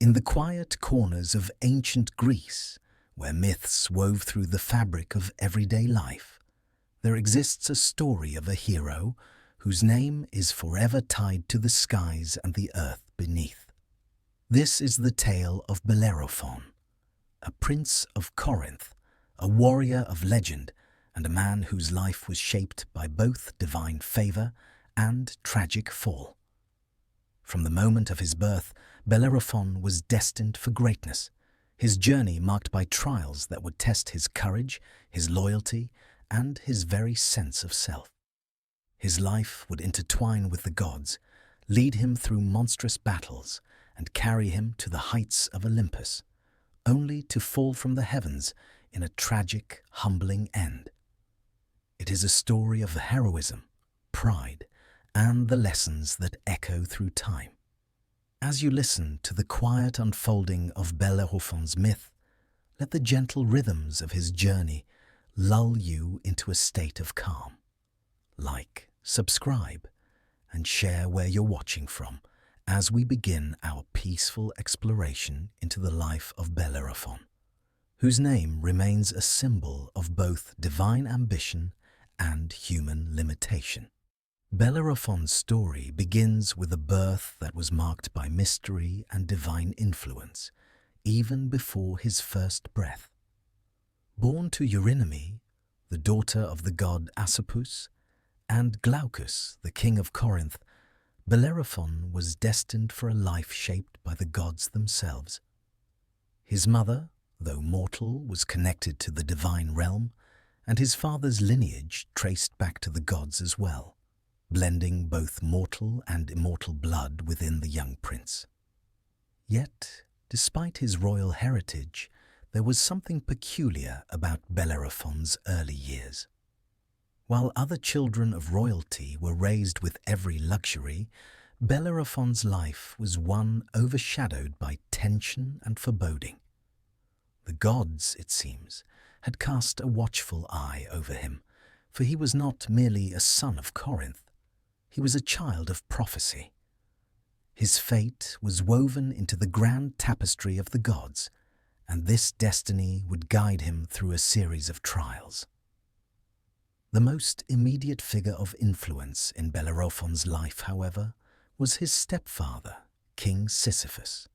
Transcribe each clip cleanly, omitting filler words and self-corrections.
In the quiet corners of ancient Greece, where myths wove through the fabric of everyday life, there exists a story of a hero whose name is forever tied to the skies and the earth beneath. This is the tale of Bellerophon, a prince of Corinth, a warrior of legend, and a man whose life was shaped by both divine favor and tragic fall. From the moment of his birth, Bellerophon was destined for greatness, his journey marked by trials that would test his courage, his loyalty, and his very sense of self. His life would intertwine with the gods, lead him through monstrous battles, and carry him to the heights of Olympus, only to fall from the heavens in a tragic, humbling end. It is a story of heroism, pride, and the lessons that echo through time. As you listen to the quiet unfolding of Bellerophon's myth, let the gentle rhythms of his journey lull you into a state of calm. Like, subscribe, and share where you're watching from as we begin our peaceful exploration into the life of Bellerophon, whose name remains a symbol of both divine ambition and human limitation. Bellerophon's story begins with a birth that was marked by mystery and divine influence, even before his first breath. Born to Eurynome, the daughter of the god Asopus, and Glaucus, the king of Corinth, Bellerophon was destined for a life shaped by the gods themselves. His mother, though mortal, was connected to the divine realm, and his father's lineage traced back to the gods as well, blending both mortal and immortal blood within the young prince. Yet, despite his royal heritage, there was something peculiar about Bellerophon's early years. While other children of royalty were raised with every luxury, Bellerophon's life was one overshadowed by tension and foreboding. The gods, it seems, had cast a watchful eye over him, for he was not merely a son of Corinth. He was a child of prophecy. His fate was woven into the grand tapestry of the gods, and this destiny would guide him through a series of trials. The most immediate figure of influence in Bellerophon's life, however, was his stepfather, King Sisyphus.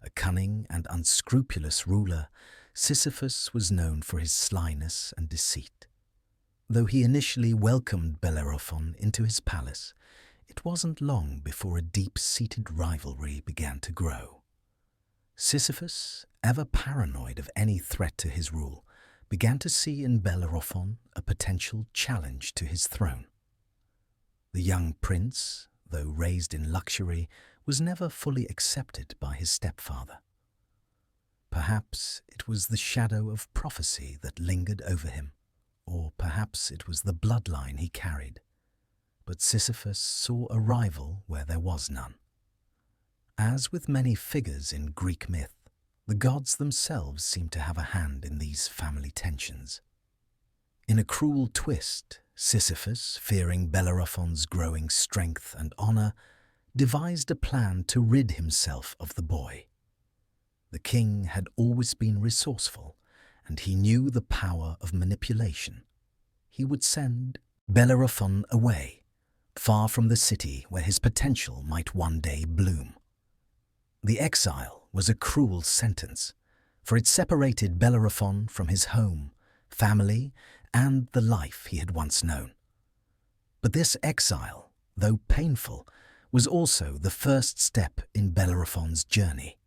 A cunning and unscrupulous ruler, Sisyphus was known for his slyness and deceit. Though he initially welcomed Bellerophon into his palace, it wasn't long before a deep-seated rivalry began to grow. Sisyphus, ever paranoid of any threat to his rule, began to see in Bellerophon a potential challenge to his throne. The young prince, though raised in luxury, was never fully accepted by his stepfather. Perhaps it was the shadow of prophecy that lingered over him, or perhaps it was the bloodline he carried. But Sisyphus saw a rival where there was none. As with many figures in Greek myth, the gods themselves seem to have a hand in these family tensions. In a cruel twist, Sisyphus, fearing Bellerophon's growing strength and honor, devised a plan to rid himself of the boy. The king had always been resourceful, and he knew the power of manipulation. He would send Bellerophon away, far from the city where his potential might one day bloom. The exile was a cruel sentence, for it separated Bellerophon from his home, family, and the life he had once known. But this exile, though painful, was also the first step in Bellerophon's journey.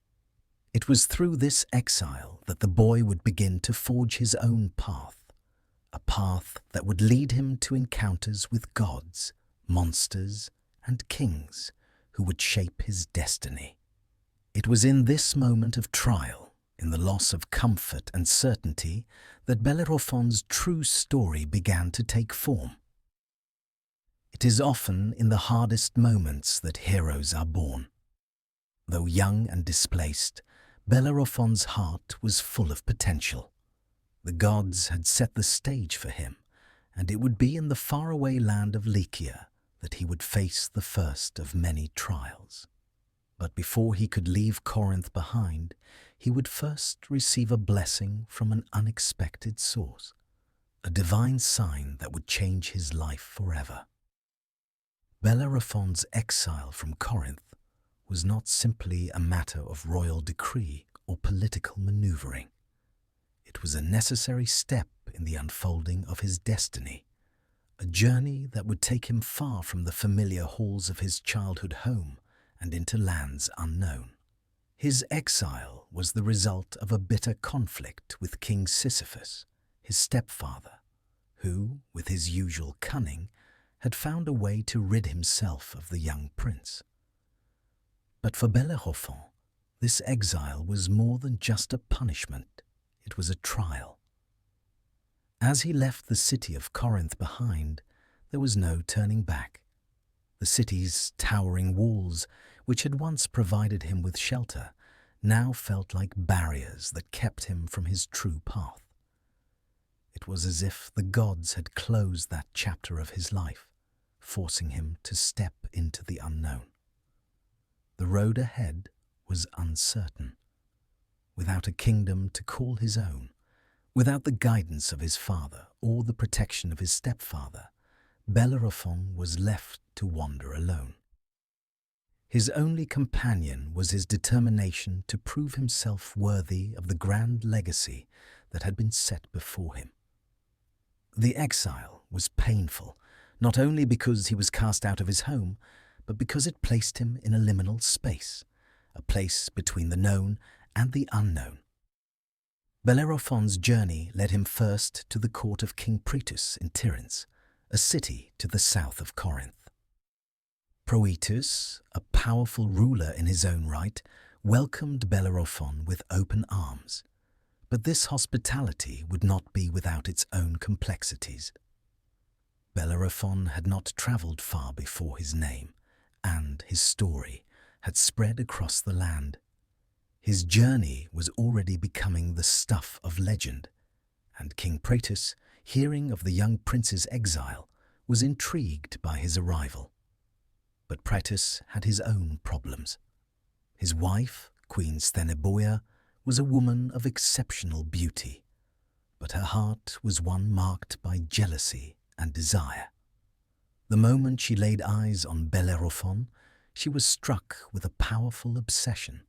It was through this exile that the boy would begin to forge his own path, a path that would lead him to encounters with gods, monsters, and kings who would shape his destiny. It was in this moment of trial, in the loss of comfort and certainty, that Bellerophon's true story began to take form. It is often in the hardest moments that heroes are born. Though young and displaced, Bellerophon's heart was full of potential. The gods had set the stage for him, and it would be in the faraway land of Lycia that he would face the first of many trials. But before he could leave Corinth behind, he would first receive a blessing from an unexpected source, a divine sign that would change his life forever. Bellerophon's exile from Corinth was not simply a matter of royal decree or political maneuvering. It was a necessary step in the unfolding of his destiny, a journey that would take him far from the familiar halls of his childhood home and into lands unknown. His exile was the result of a bitter conflict with King Sisyphus, his stepfather, who, with his usual cunning, had found a way to rid himself of the young prince. But for Bellerophon, this exile was more than just a punishment, it was a trial. As he left the city of Corinth behind, there was no turning back. The city's towering walls, which had once provided him with shelter, now felt like barriers that kept him from his true path. It was as if the gods had closed that chapter of his life, forcing him to step into the unknown. The road ahead was uncertain. Without a kingdom to call his own, without the guidance of his father or the protection of his stepfather, Bellerophon was left to wander alone. His only companion was his determination to prove himself worthy of the grand legacy that had been set before him. The exile was painful, not only because he was cast out of his home, but because it placed him in a liminal space, a place between the known and the unknown. Bellerophon's journey led him first to the court of King Proetus in Tiryns, a city to the south of Corinth. Proetus, a powerful ruler in his own right, welcomed Bellerophon with open arms. But this hospitality would not be without its own complexities. Bellerophon had not travelled far before his name, and his story had spread across the land. His journey was already becoming the stuff of legend, and King Proetus, hearing of the young prince's exile, was intrigued by his arrival. But Proetus had his own problems. His wife, Queen Stheneboia, was a woman of exceptional beauty, but her heart was one marked by jealousy and desire. The moment she laid eyes on Bellerophon, she was struck with a powerful obsession.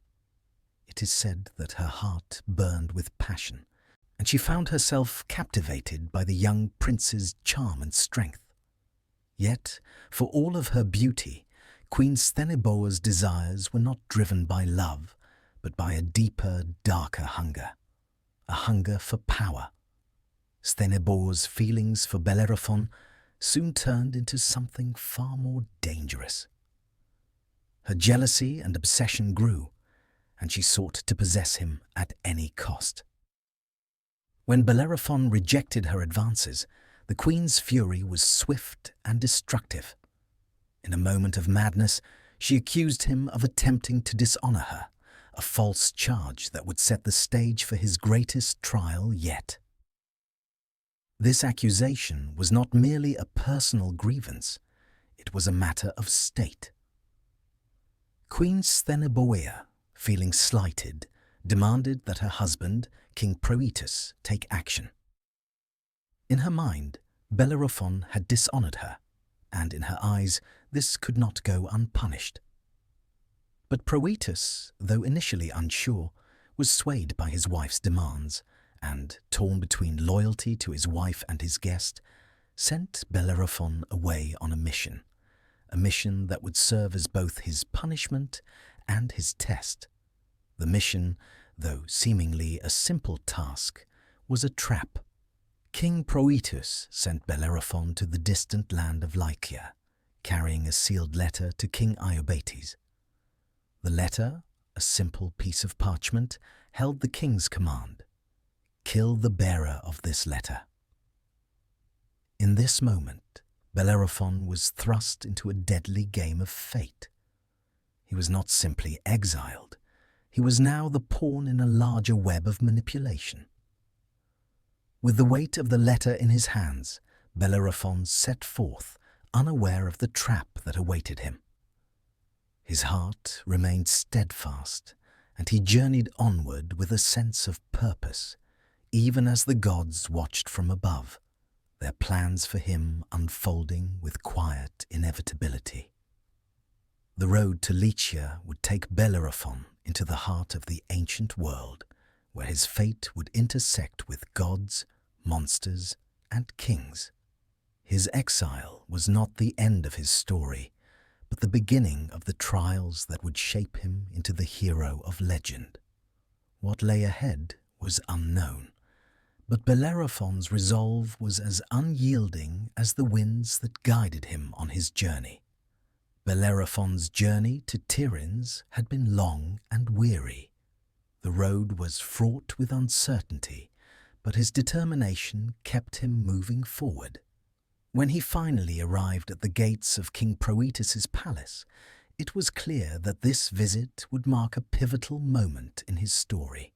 It is said that her heart burned with passion, and she found herself captivated by the young prince's charm and strength. Yet, for all of her beauty, Queen Stheneboia's desires were not driven by love, but by a deeper, darker hunger, a hunger for power. Stheneboia's feelings for Bellerophon soon turned into something far more dangerous. Her jealousy and obsession grew, and she sought to possess him at any cost. When Bellerophon rejected her advances, the queen's fury was swift and destructive. In a moment of madness, she accused him of attempting to dishonor her, a false charge that would set the stage for his greatest trial yet. This accusation was not merely a personal grievance, it was a matter of state. Queen Stheneboia, feeling slighted, demanded that her husband, King Proetus, take action. In her mind, Bellerophon had dishonored her, and in her eyes this could not go unpunished. But Proetus, though initially unsure, was swayed by his wife's demands, and, torn between loyalty to his wife and his guest, sent Bellerophon away on a mission that would serve as both his punishment and his test. The mission, though seemingly a simple task, was a trap. King Proetus sent Bellerophon to the distant land of Lycia, carrying a sealed letter to King Iobates. The letter, a simple piece of parchment, held the king's command: kill the bearer of this letter. In this moment, Bellerophon was thrust into a deadly game of fate. He was not simply exiled, he was now the pawn in a larger web of manipulation. With the weight of the letter in his hands, Bellerophon set forth, unaware of the trap that awaited him. His heart remained steadfast, and he journeyed onward with a sense of purpose, even as the gods watched from above, their plans for him unfolding with quiet inevitability. The road to Lycia would take Bellerophon into the heart of the ancient world, where his fate would intersect with gods, monsters, and kings. His exile was not the end of his story, but the beginning of the trials that would shape him into the hero of legend. What lay ahead was unknown, but Bellerophon's resolve was as unyielding as the winds that guided him on his journey. Bellerophon's journey to Tiryns had been long and weary. The road was fraught with uncertainty, but his determination kept him moving forward. When he finally arrived at the gates of King Proetus's palace, it was clear that this visit would mark a pivotal moment in his story.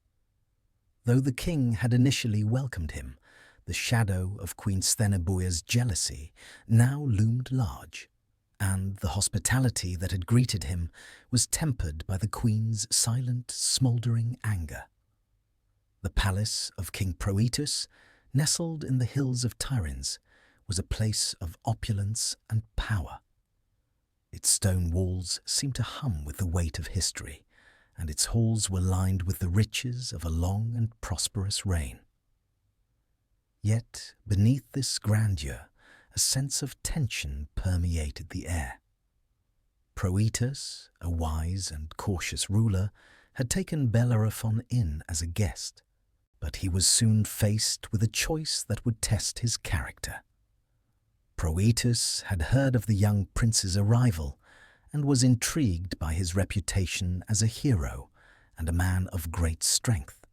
Though the king had initially welcomed him, the shadow of Queen Stheneboia's jealousy now loomed large, and the hospitality that had greeted him was tempered by the queen's silent, smouldering anger. The palace of King Proetus, nestled in the hills of Tiryns, was a place of opulence and power. Its stone walls seemed to hum with the weight of history, and its halls were lined with the riches of a long and prosperous reign. Yet, beneath this grandeur, a sense of tension permeated the air. Proetus, a wise and cautious ruler, had taken Bellerophon in as a guest, but he was soon faced with a choice that would test his character. Proetus had heard of the young prince's arrival and was intrigued by his reputation as a hero and a man of great strength.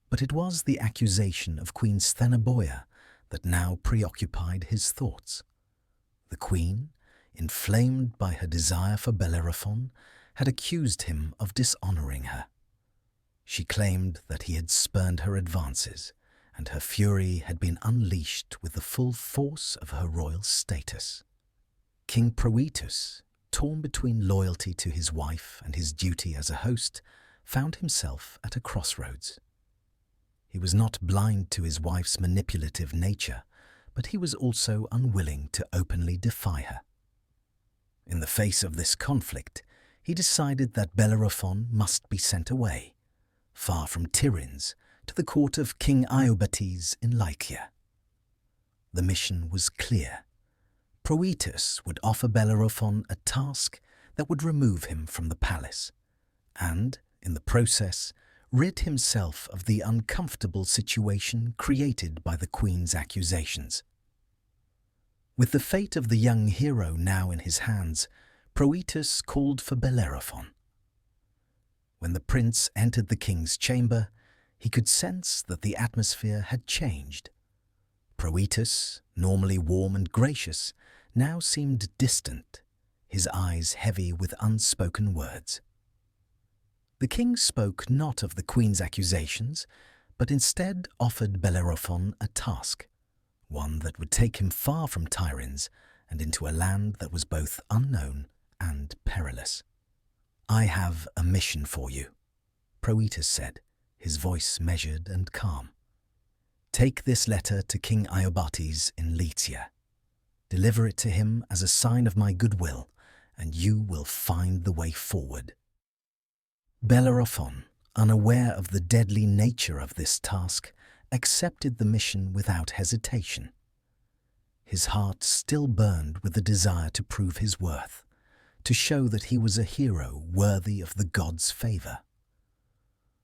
But it was the accusation of Queen Stheneboia that now preoccupied his thoughts. The queen, inflamed by her desire for Bellerophon, had accused him of dishonoring her. She claimed that he had spurned her advances, and her fury had been unleashed with the full force of her royal status. King Proetus, torn between loyalty to his wife and his duty as a host, found himself at a crossroads. He was not blind to his wife's manipulative nature, but he was also unwilling to openly defy her. In the face of this conflict, he decided that Bellerophon must be sent away, far from Tiryns, to the court of King Iobates in Lycia. The mission was clear. Proetus would offer Bellerophon a task that would remove him from the palace, and, in the process, rid himself of the uncomfortable situation created by the queen's accusations. With the fate of the young hero now in his hands, Proetus called for Bellerophon. When the prince entered the king's chamber, he could sense that the atmosphere had changed. Proetus, normally warm and gracious, now seemed distant, his eyes heavy with unspoken words. The king spoke not of the queen's accusations, but instead offered Bellerophon a task, one that would take him far from Tiryns and into a land that was both unknown and perilous. "I have a mission for you," Proetus said, his voice measured and calm. "Take this letter to King Iobates in Lycia. Deliver it to him as a sign of my goodwill, and you will find the way forward." Bellerophon, unaware of the deadly nature of this task, accepted the mission without hesitation. His heart still burned with the desire to prove his worth, to show that he was a hero worthy of the gods' favor.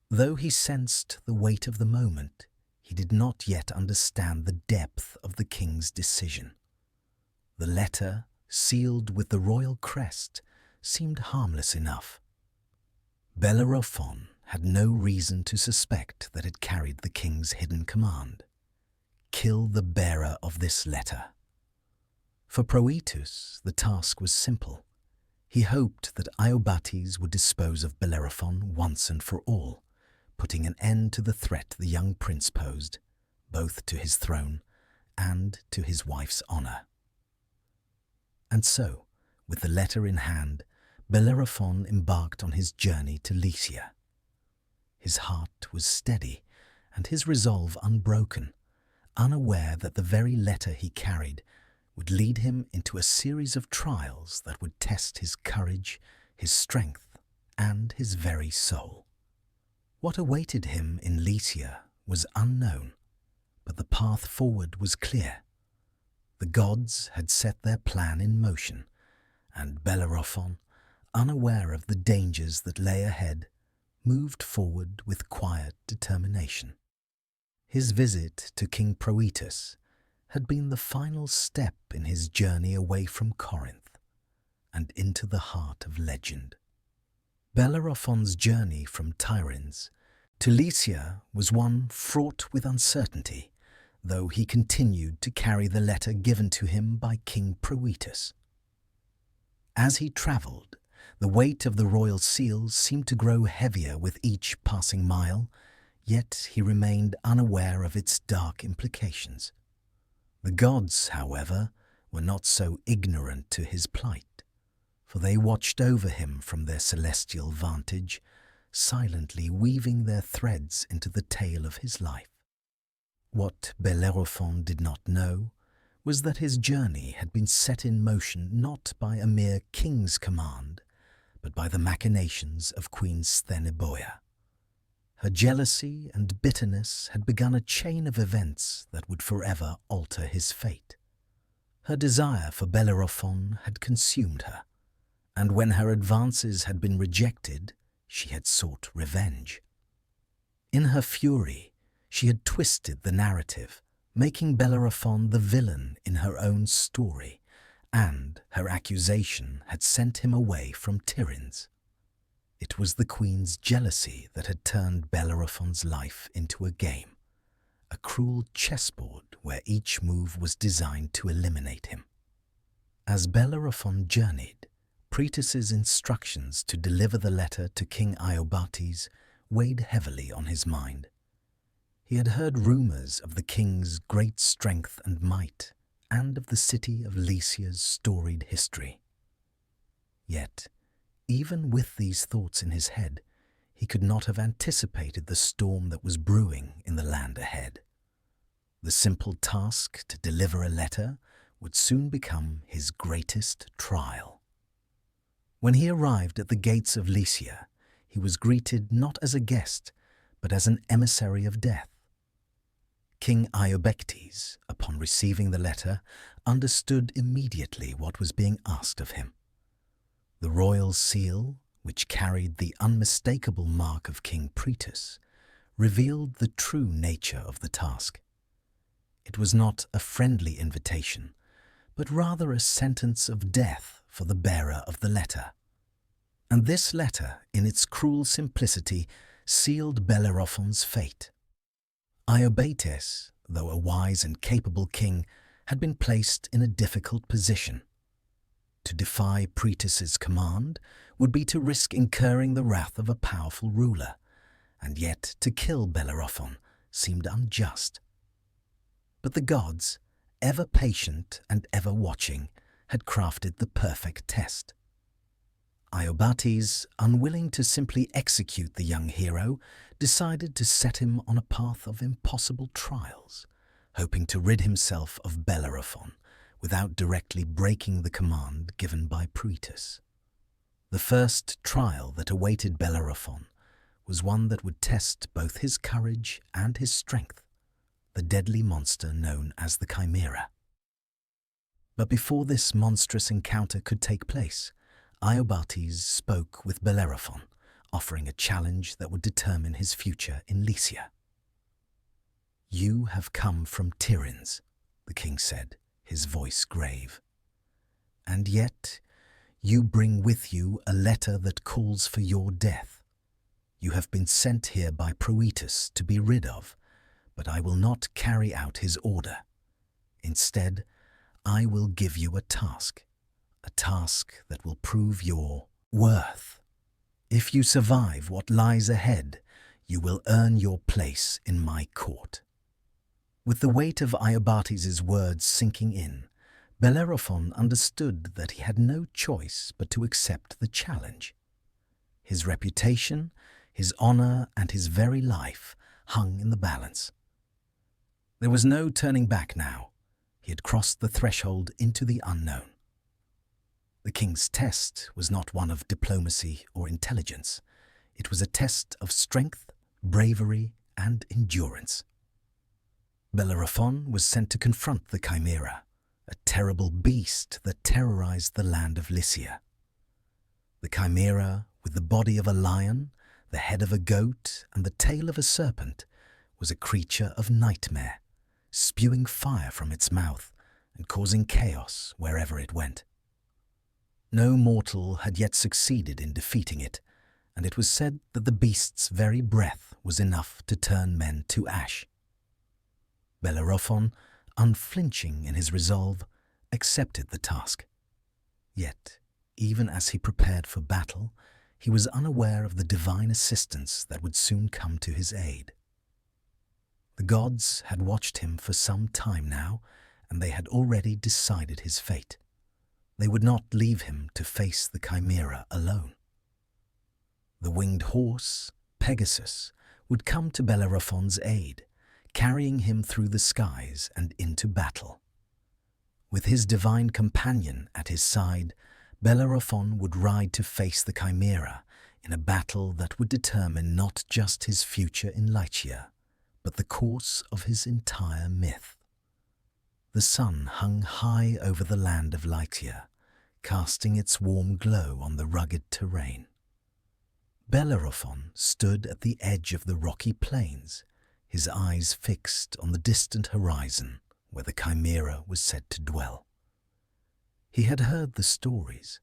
Though he sensed the weight of the moment, he did not yet understand the depth of the king's decision. The letter, sealed with the royal crest, seemed harmless enough. Bellerophon had no reason to suspect that it carried the king's hidden command: kill the bearer of this letter. For Proetus, the task was simple. He hoped that Iobates would dispose of Bellerophon once and for all, putting an end to the threat the young prince posed, both to his throne and to his wife's honor. And so, with the letter in hand, Bellerophon embarked on his journey to Lycia. His heart was steady and his resolve unbroken, unaware that the very letter he carried would lead him into a series of trials that would test his courage, his strength, and his very soul. What awaited him in Lycia was unknown, but the path forward was clear. The gods had set their plan in motion, and Bellerophon, unaware of the dangers that lay ahead, moved forward with quiet determination. His visit to King Proetus had been the final step in his journey away from Corinth and into the heart of legend. Bellerophon's journey from Tiryns to Lycia was one fraught with uncertainty, though he continued to carry the letter given to him by King Proetus. As he travelled, the weight of the royal seals seemed to grow heavier with each passing mile, yet he remained unaware of its dark implications. The gods, however, were not so ignorant to his plight, for they watched over him from their celestial vantage, silently weaving their threads into the tale of his life. What Bellerophon did not know was that his journey had been set in motion not by a mere king's command, but by the machinations of Queen Stheneboia. Her jealousy and bitterness had begun a chain of events that would forever alter his fate. Her desire for Bellerophon had consumed her, and when her advances had been rejected, she had sought revenge. In her fury, she had twisted the narrative, making Bellerophon the villain in her own story, and her accusation had sent him away from Tiryns. It was the queen's jealousy that had turned Bellerophon's life into a game, a cruel chessboard where each move was designed to eliminate him. As Bellerophon journeyed, Proetus's instructions to deliver the letter to King Iobates weighed heavily on his mind. He had heard rumors of the king's great strength and might, and of the city of Lycia's storied history. Yet, even with these thoughts in his head, he could not have anticipated the storm that was brewing in the land ahead. The simple task to deliver a letter would soon become his greatest trial. When he arrived at the gates of Lycia, he was greeted not as a guest, but as an emissary of death. King Iobates, upon receiving the letter, understood immediately what was being asked of him. The royal seal, which carried the unmistakable mark of King Proetus, revealed the true nature of the task. It was not a friendly invitation, but rather a sentence of death for the bearer of the letter. And this letter, in its cruel simplicity, sealed Bellerophon's fate. Iobates, though a wise and capable king, had been placed in a difficult position. To defy Proetus's command would be to risk incurring the wrath of a powerful ruler, and yet to kill Bellerophon seemed unjust. But the gods, ever patient and ever watching, had crafted the perfect test. Iobates, unwilling to simply execute the young hero, decided to set him on a path of impossible trials, hoping to rid himself of Bellerophon without directly breaking the command given by Proetus. The first trial that awaited Bellerophon was one that would test both his courage and his strength, the deadly monster known as the Chimera. But before this monstrous encounter could take place, Iobates spoke with Bellerophon, offering a challenge that would determine his future in Lycia. "You have come from Tiryns," the king said, his voice grave. "And yet you bring with you a letter that calls for your death. You have been sent here by Proetus to be rid of, but I will not carry out his order. Instead, I will give you a task that will prove your worth. If you survive what lies ahead, you will earn your place in my court." With the weight of Iobates' words sinking in, Bellerophon understood that he had no choice but to accept the challenge. His reputation, his honor, and his very life hung in the balance. There was no turning back now. He had crossed the threshold into the unknown. The king's test was not one of diplomacy or intelligence. It was a test of strength, bravery, and endurance. Bellerophon was sent to confront the Chimera, a terrible beast that terrorized the land of Lycia. The Chimera, with the body of a lion, the head of a goat, and the tail of a serpent, was a creature of nightmare, spewing fire from its mouth and causing chaos wherever it went. No mortal had yet succeeded in defeating it, and it was said that the beast's very breath was enough to turn men to ash. Bellerophon, unflinching in his resolve, accepted the task. Yet, even as he prepared for battle, he was unaware of the divine assistance that would soon come to his aid. The gods had watched him for some time now, and they had already decided his fate. They would not leave him to face the Chimera alone. The winged horse, Pegasus, would come to Bellerophon's aid, carrying him through the skies and into battle. With his divine companion at his side, Bellerophon would ride to face the Chimera in a battle that would determine not just his future in Lycia, but the course of his entire myth. The sun hung high over the land of Lycia, casting its warm glow on the rugged terrain. Bellerophon stood at the edge of the rocky plains, his eyes fixed on the distant horizon where the Chimera was said to dwell. He had heard the stories,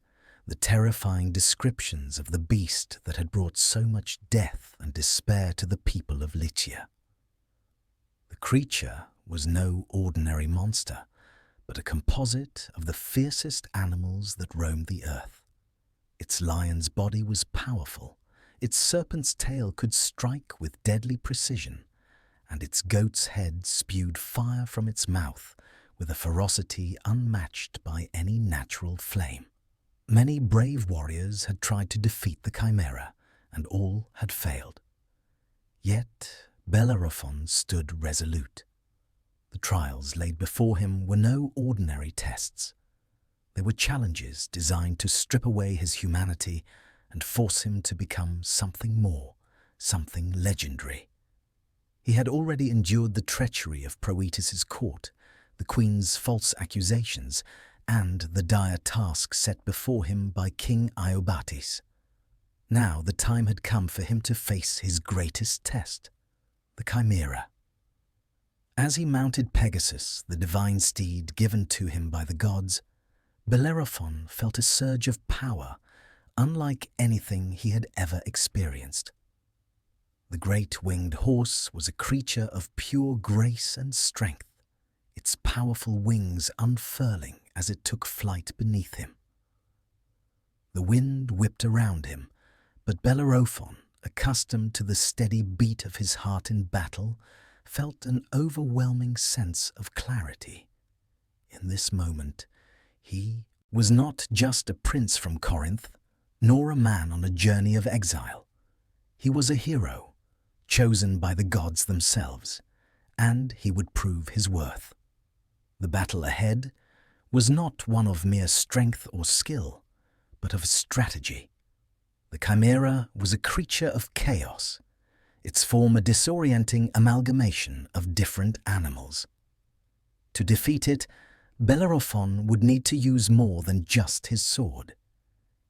the terrifying descriptions of the beast that had brought so much death and despair to the people of Lycia. The creature was no ordinary monster, but a composite of the fiercest animals that roamed the earth. Its lion's body was powerful, its serpent's tail could strike with deadly precision, and its goat's head spewed fire from its mouth with a ferocity unmatched by any natural flame. Many brave warriors had tried to defeat the Chimera, and all had failed. Yet Bellerophon stood resolute. The trials laid before him were no ordinary tests. They were challenges designed to strip away his humanity and force him to become something more, something legendary. He had already endured the treachery of Proetus's court, the queen's false accusations, and the dire task set before him by King Iobates. Now the time had come for him to face his greatest test, the Chimera. As he mounted Pegasus, the divine steed given to him by the gods, Bellerophon felt a surge of power unlike anything he had ever experienced. The great winged horse was a creature of pure grace and strength, its powerful wings unfurling as it took flight beneath him. The wind whipped around him, but Bellerophon, accustomed to the steady beat of his heart in battle, felt an overwhelming sense of clarity. In this moment, he was not just a prince from Corinth, nor a man on a journey of exile. He was a hero, chosen by the gods themselves, and he would prove his worth. The battle ahead was not one of mere strength or skill, but of strategy. The Chimera was a creature of chaos, its form a disorienting amalgamation of different animals. To defeat it, Bellerophon would need to use more than just his sword.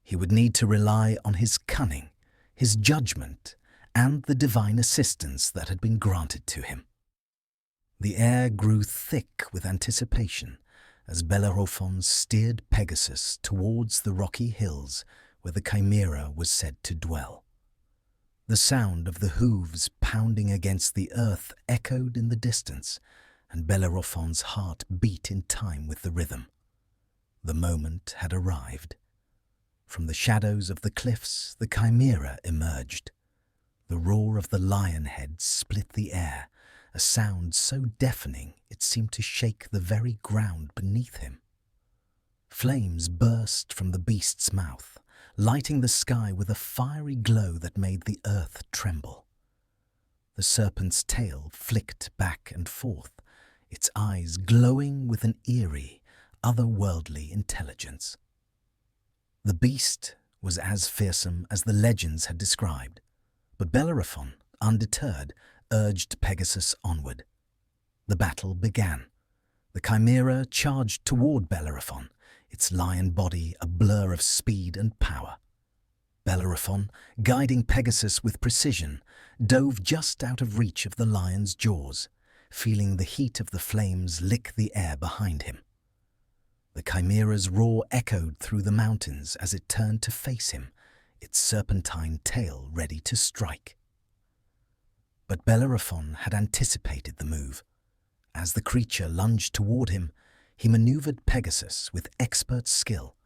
He would need to rely on his cunning, his judgment, and the divine assistance that had been granted to him. The air grew thick with anticipation as Bellerophon steered Pegasus towards the rocky hills where the Chimera was said to dwell. The sound of the hooves pounding against the earth echoed in the distance, and Bellerophon's heart beat in time with the rhythm. The moment had arrived. From the shadows of the cliffs, the Chimera emerged. The roar of the lion head split the air, a sound so deafening it seemed to shake the very ground beneath him. Flames burst from the beast's mouth, lighting the sky with a fiery glow that made the earth tremble. The serpent's tail flicked back and forth, its eyes glowing with an eerie, otherworldly intelligence. The beast was as fearsome as the legends had described, but Bellerophon, undeterred, urged Pegasus onward. The battle began. The Chimera charged toward Bellerophon, its lion body a blur of speed and power. Bellerophon, guiding Pegasus with precision, dove just out of reach of the lion's jaws, feeling the heat of the flames lick the air behind him. The Chimera's roar echoed through the mountains as it turned to face him, its serpentine tail ready to strike. But Bellerophon had anticipated the move. As the creature lunged toward him, he maneuvered Pegasus with expert skill,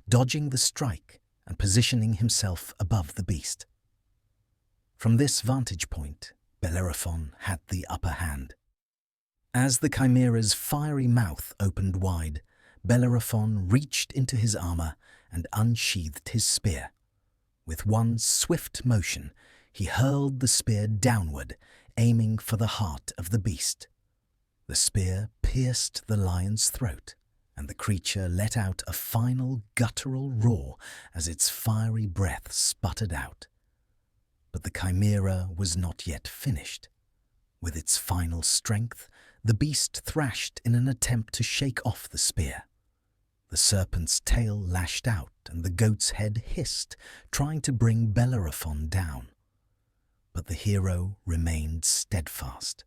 dodging the strike and positioning himself above the beast. From this vantage point, Bellerophon had the upper hand. As the Chimera's fiery mouth opened wide, Bellerophon reached into his armor and unsheathed his spear. With one swift motion, he hurled the spear downward, aiming for the heart of the beast. The spear pierced the lion's throat, and the creature let out a final guttural roar as its fiery breath sputtered out. But the Chimera was not yet finished. With its final strength, the beast thrashed in an attempt to shake off the spear. The serpent's tail lashed out and the goat's head hissed, trying to bring Bellerophon down. But the hero remained steadfast.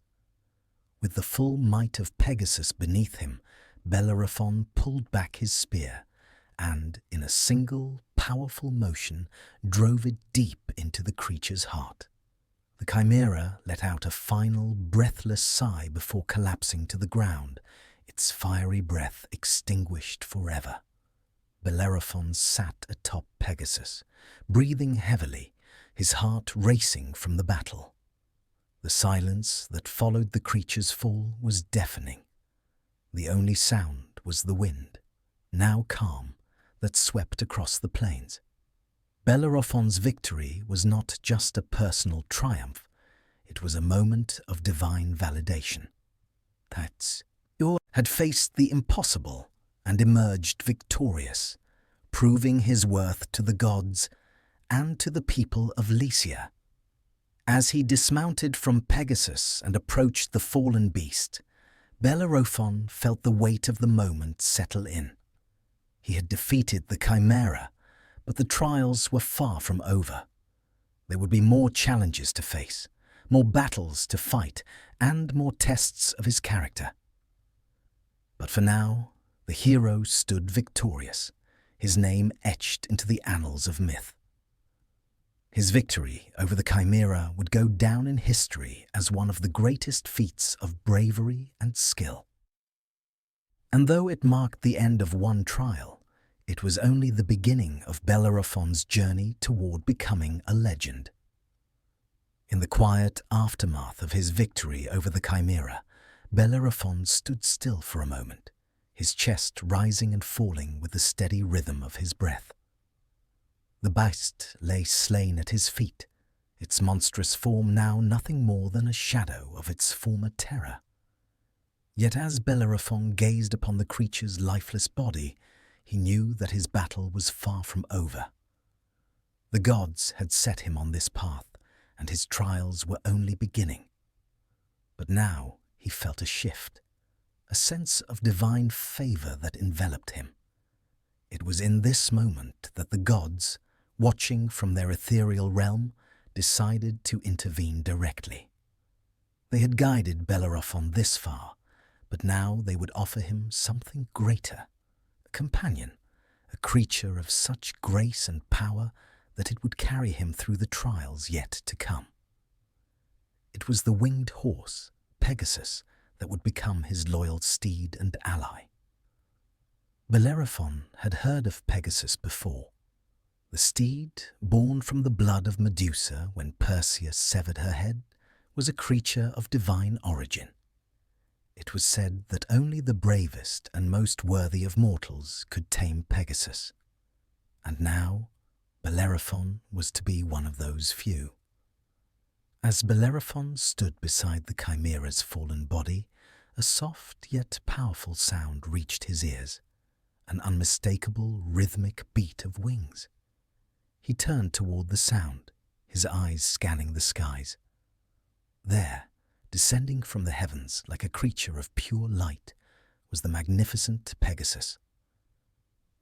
With the full might of Pegasus beneath him, Bellerophon pulled back his spear and, in a single, powerful motion, drove it deep into the creature's heart. The Chimera let out a final, breathless sigh before collapsing to the ground, its fiery breath extinguished forever. Bellerophon sat atop Pegasus, breathing heavily, his heart racing from the battle. The silence that followed the creature's fall was deafening. The only sound was the wind, now calm, that swept across the plains. Bellerophon's victory was not just a personal triumph, it was a moment of divine validation. That he had faced the impossible and emerged victorious, proving his worth to the gods and to the people of Lycia. As he dismounted from Pegasus and approached the fallen beast, Bellerophon felt the weight of the moment settle in. He had defeated the Chimera, but the trials were far from over. There would be more challenges to face, more battles to fight, and more tests of his character. But for now, the hero stood victorious, his name etched into the annals of myth. His victory over the Chimera would go down in history as one of the greatest feats of bravery and skill. And though it marked the end of one trial, it was only the beginning of Bellerophon's journey toward becoming a legend. In the quiet aftermath of his victory over the Chimera, Bellerophon stood still for a moment, his chest rising and falling with the steady rhythm of his breath. The beast lay slain at his feet, its monstrous form now nothing more than a shadow of its former terror. Yet as Bellerophon gazed upon the creature's lifeless body, he knew that his battle was far from over. The gods had set him on this path, and his trials were only beginning. But now he felt a shift, a sense of divine favor that enveloped him. It was in this moment that the gods, watching from their ethereal realm, decided to intervene directly. They had guided Bellerophon this far, but now they would offer him something greater, a companion, a creature of such grace and power that it would carry him through the trials yet to come. It was the winged horse, Pegasus, that would become his loyal steed and ally. Bellerophon had heard of Pegasus before. The steed, born from the blood of Medusa when Perseus severed her head, was a creature of divine origin. it was said that only the bravest and most worthy of mortals could tame Pegasus. And now, Bellerophon was to be one of those few. As Bellerophon stood beside the Chimera's fallen body, a soft yet powerful sound reached his ears, an unmistakable rhythmic beat of wings. He turned toward the sound, his eyes scanning the skies. There, descending from the heavens like a creature of pure light, was the magnificent Pegasus.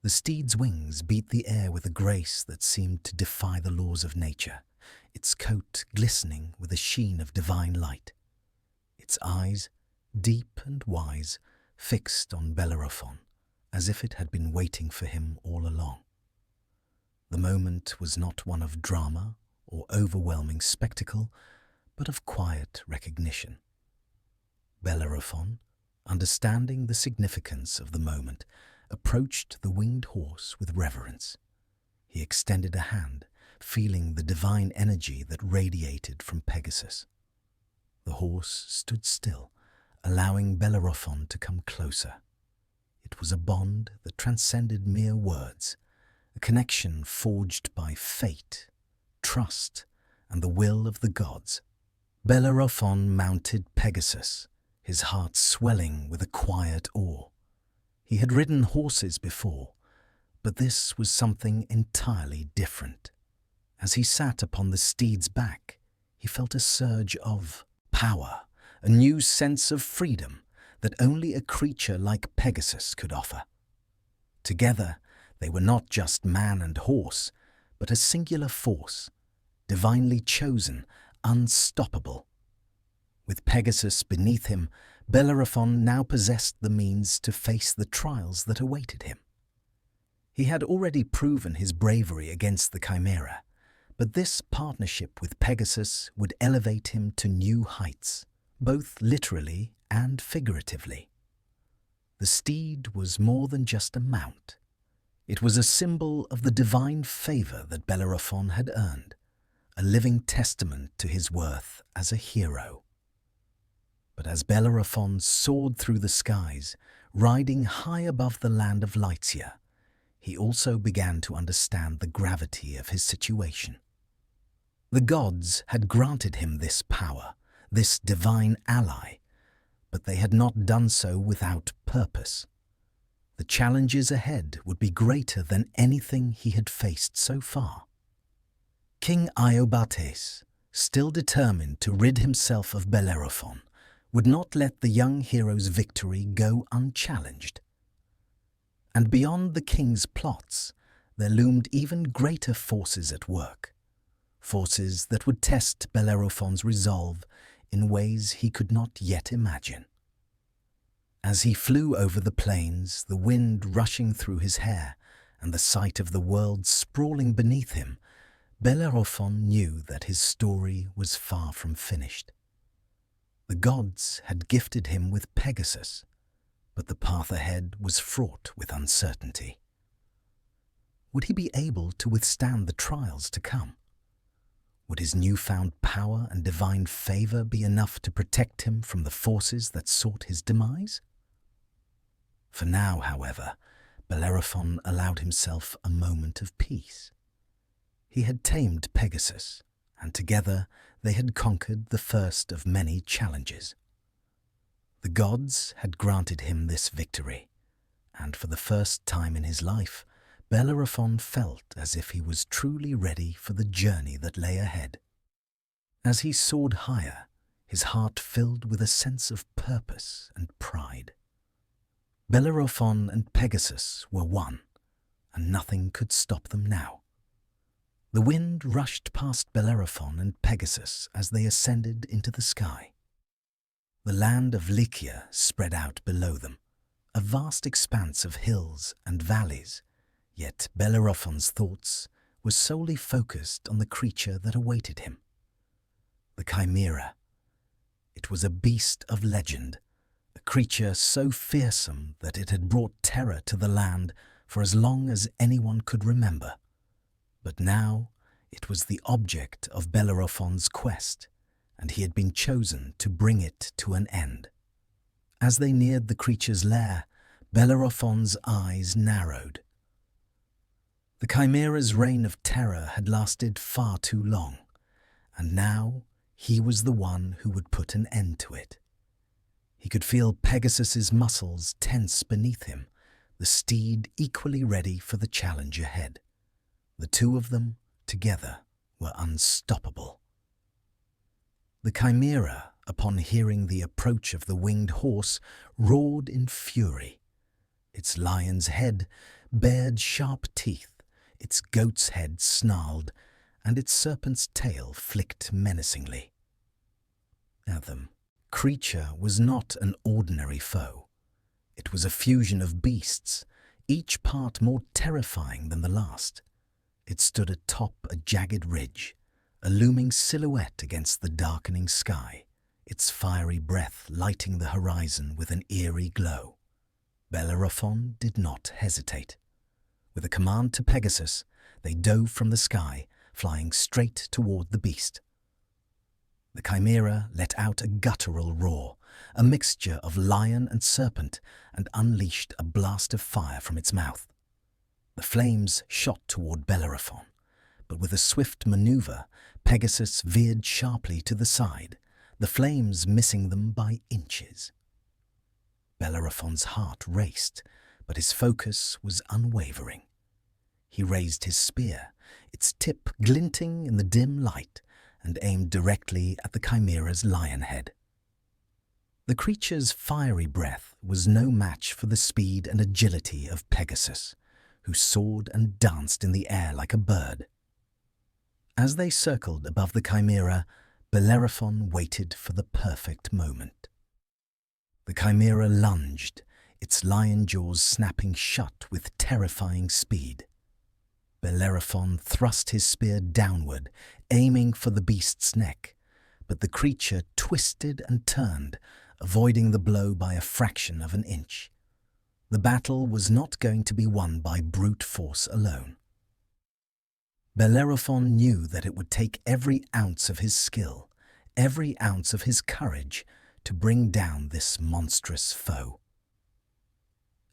The steed's wings beat the air with a grace that seemed to defy the laws of nature, its coat glistening with a sheen of divine light. Its eyes, deep and wise, fixed on Bellerophon, as if it had been waiting for him all along. The moment was not one of drama or overwhelming spectacle, but of quiet recognition. Bellerophon, understanding the significance of the moment, approached the winged horse with reverence. He extended a hand, feeling the divine energy that radiated from Pegasus. The horse stood still, allowing Bellerophon to come closer. It was a bond that transcended mere words, a connection forged by fate, trust, and the will of the gods. Bellerophon mounted Pegasus, his heart swelling with a quiet awe. He had ridden horses before, but this was something entirely different. As he sat upon the steed's back, he felt a surge of power, a new sense of freedom that only a creature like Pegasus could offer. Together, they were not just man and horse, but a singular force, divinely chosen, unstoppable. With Pegasus beneath him, Bellerophon now possessed the means to face the trials that awaited him. He had already proven his bravery against the Chimera, but this partnership with Pegasus would elevate him to new heights, both literally and figuratively. The steed was more than just a mount. It was a symbol of the divine favor that Bellerophon had earned, a living testament to his worth as a hero. But as Bellerophon soared through the skies, riding high above the land of Lycia, he also began to understand the gravity of his situation. The gods had granted him this power, this divine ally, but they had not done so without purpose. The challenges ahead would be greater than anything he had faced so far. King Iobates, still determined to rid himself of Bellerophon, would not let the young hero's victory go unchallenged. And beyond the king's plots, there loomed even greater forces at work, forces that would test Bellerophon's resolve in ways he could not yet imagine. As he flew over the plains, the wind rushing through his hair and the sight of the world sprawling beneath him, Bellerophon knew that his story was far from finished. The gods had gifted him with Pegasus, but the path ahead was fraught with uncertainty. Would he be able to withstand the trials to come? Would his newfound power and divine favor be enough to protect him from the forces that sought his demise? For now, however, Bellerophon allowed himself a moment of peace. He had tamed Pegasus, and together they had conquered the first of many challenges. The gods had granted him this victory, and for the first time in his life, Bellerophon felt as if he was truly ready for the journey that lay ahead. As he soared higher, his heart filled with a sense of purpose and pride. Bellerophon and Pegasus were one, and nothing could stop them now. The wind rushed past Bellerophon and Pegasus as they ascended into the sky. The land of Lycia spread out below them, a vast expanse of hills and valleys, yet Bellerophon's thoughts were solely focused on the creature that awaited him. The Chimera. It was a beast of legend, a creature so fearsome that it had brought terror to the land for as long as anyone could remember. But now it was the object of Bellerophon's quest, and he had been chosen to bring it to an end. As they neared the creature's lair, Bellerophon's eyes narrowed. The Chimera's reign of terror had lasted far too long, and now he was the one who would put an end to it. He could feel Pegasus's muscles tense beneath him, the steed equally ready for the challenge ahead. The two of them, together, were unstoppable. The Chimera, upon hearing the approach of the winged horse, roared in fury. Its lion's head bared sharp teeth, its goat's head snarled, and its serpent's tail flicked menacingly. At them, creature was not an ordinary foe. It was a fusion of beasts, each part more terrifying than the last. It stood atop a jagged ridge, a looming silhouette against the darkening sky, its fiery breath lighting the horizon with an eerie glow. Bellerophon did not hesitate. With a command to Pegasus, they dove from the sky, flying straight toward the beast. The Chimera let out a guttural roar, a mixture of lion and serpent, and unleashed a blast of fire from its mouth. The flames shot toward Bellerophon, but with a swift maneuver, Pegasus veered sharply to the side, the flames missing them by inches. Bellerophon's heart raced, but his focus was unwavering. He raised his spear, its tip glinting in the dim light, and aimed directly at the Chimera's lion head. The creature's fiery breath was no match for the speed and agility of Pegasus, who soared and danced in the air like a bird. As they circled above the Chimera, Bellerophon waited for the perfect moment. The Chimera lunged, its lion jaws snapping shut with terrifying speed. Bellerophon thrust his spear downward, aiming for the beast's neck, but the creature twisted and turned, avoiding the blow by a fraction of an inch. The battle was not going to be won by brute force alone. Bellerophon knew that it would take every ounce of his skill, every ounce of his courage, to bring down this monstrous foe.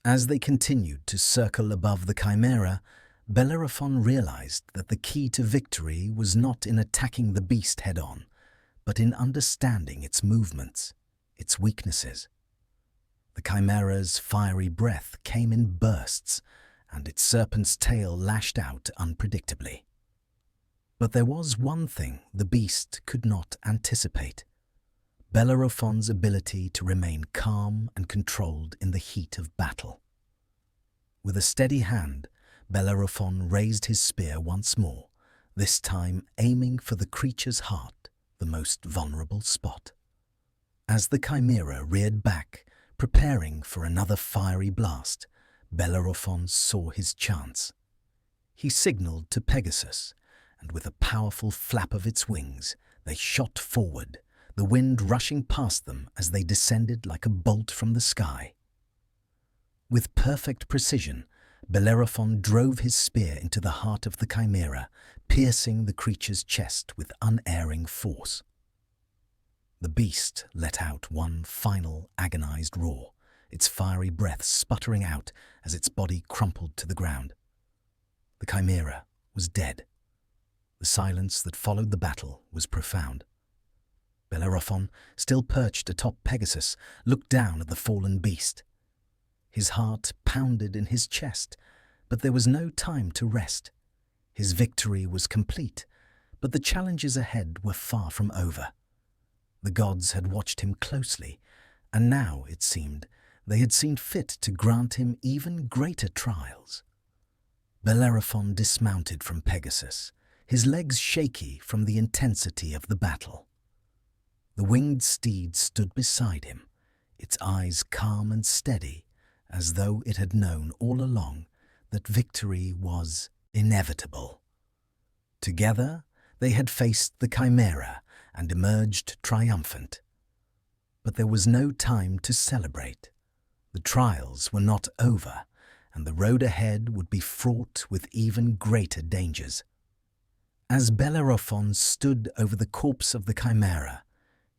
As they continued to circle above the Chimera, Bellerophon realized that the key to victory was not in attacking the beast head-on, but in understanding its movements, its weaknesses. The Chimera's fiery breath came in bursts, and its serpent's tail lashed out unpredictably. But there was one thing the beast could not anticipate: Bellerophon's ability to remain calm and controlled in the heat of battle. With a steady hand, Bellerophon raised his spear once more, this time aiming for the creature's heart, the most vulnerable spot. As the Chimera reared back, preparing for another fiery blast, Bellerophon saw his chance. He signaled to Pegasus, and with a powerful flap of its wings, they shot forward, the wind rushing past them as they descended like a bolt from the sky. With perfect precision, Bellerophon drove his spear into the heart of the Chimera, piercing the creature's chest with unerring force. The beast let out one final agonized roar, its fiery breath sputtering out as its body crumpled to the ground. The Chimera was dead. The silence that followed the battle was profound. Bellerophon, still perched atop Pegasus, looked down at the fallen beast. His heart pounded in his chest, but there was no time to rest. His victory was complete, but the challenges ahead were far from over. The gods had watched him closely, and now, it seemed, they had seen fit to grant him even greater trials. Bellerophon dismounted from Pegasus, his legs shaky from the intensity of the battle. The winged steed stood beside him, its eyes calm and steady, as though it had known all along that victory was inevitable. Together, they had faced the Chimera and emerged triumphant. But there was no time to celebrate. The trials were not over, and the road ahead would be fraught with even greater dangers. As Bellerophon stood over the corpse of the Chimera,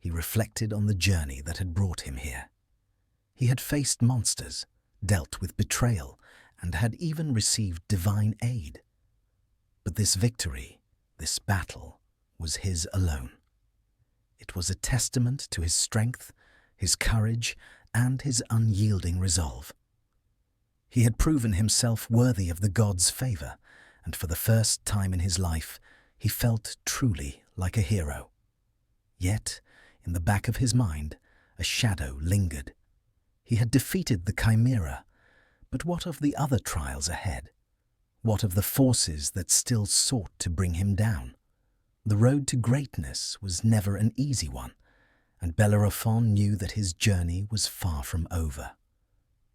he reflected on the journey that had brought him here. He had faced monsters, dealt with betrayal, and had even received divine aid. But this victory, this battle, was his alone. It was a testament to his strength, his courage, and his unyielding resolve. He had proven himself worthy of the gods' favor, and for the first time in his life, he felt truly like a hero. Yet, in the back of his mind, a shadow lingered. He had defeated the Chimera, but what of the other trials ahead? What of the forces that still sought to bring him down? The road to greatness was never an easy one, and Bellerophon knew that his journey was far from over.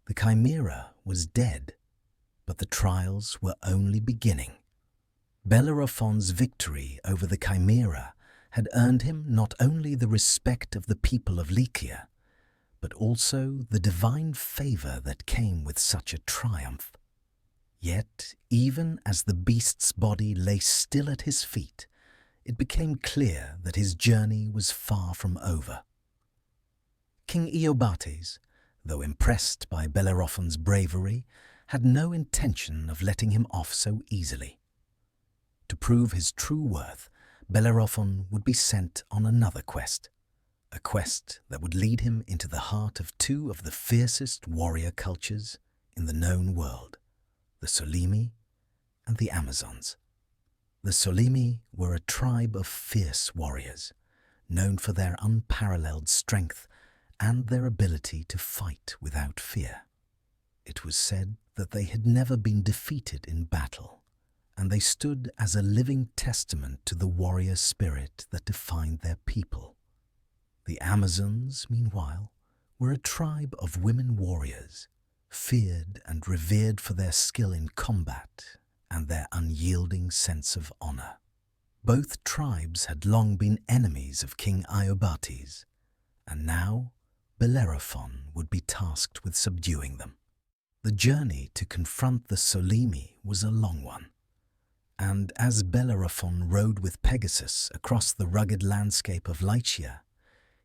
The Chimera was dead, but the trials were only beginning. Bellerophon's victory over the Chimera had earned him not only the respect of the people of Lycia, but also the divine favor that came with such a triumph. Yet, even as the beast's body lay still at his feet, it became clear that his journey was far from over. King Iobates, though impressed by Bellerophon's bravery, had no intention of letting him off so easily. To prove his true worth, Bellerophon would be sent on another quest, a quest that would lead him into the heart of two of the fiercest warrior cultures in the known world, the Solymi and the Amazons. The Solymi were a tribe of fierce warriors, known for their unparalleled strength and their ability to fight without fear. It was said that they had never been defeated in battle, and they stood as a living testament to the warrior spirit that defined their people. The Amazons, meanwhile, were a tribe of women warriors, feared and revered for their skill in combat and their unyielding sense of honor. Both tribes had long been enemies of King Iobates, and now Bellerophon would be tasked with subduing them. The journey to confront the Solymi was a long one, and as Bellerophon rode with Pegasus across the rugged landscape of Lycia,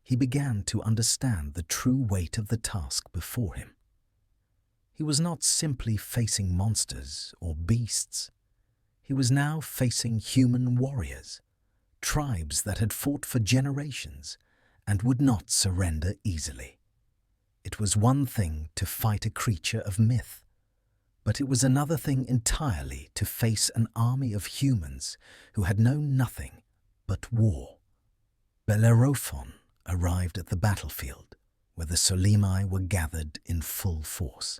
he began to understand the true weight of the task before him. He was not simply facing monsters or beasts. He was now facing human warriors, tribes that had fought for generations and would not surrender easily. It was one thing to fight a creature of myth, but it was another thing entirely to face an army of humans who had known nothing but war. Bellerophon arrived at the battlefield, where the Solymi were gathered in full force.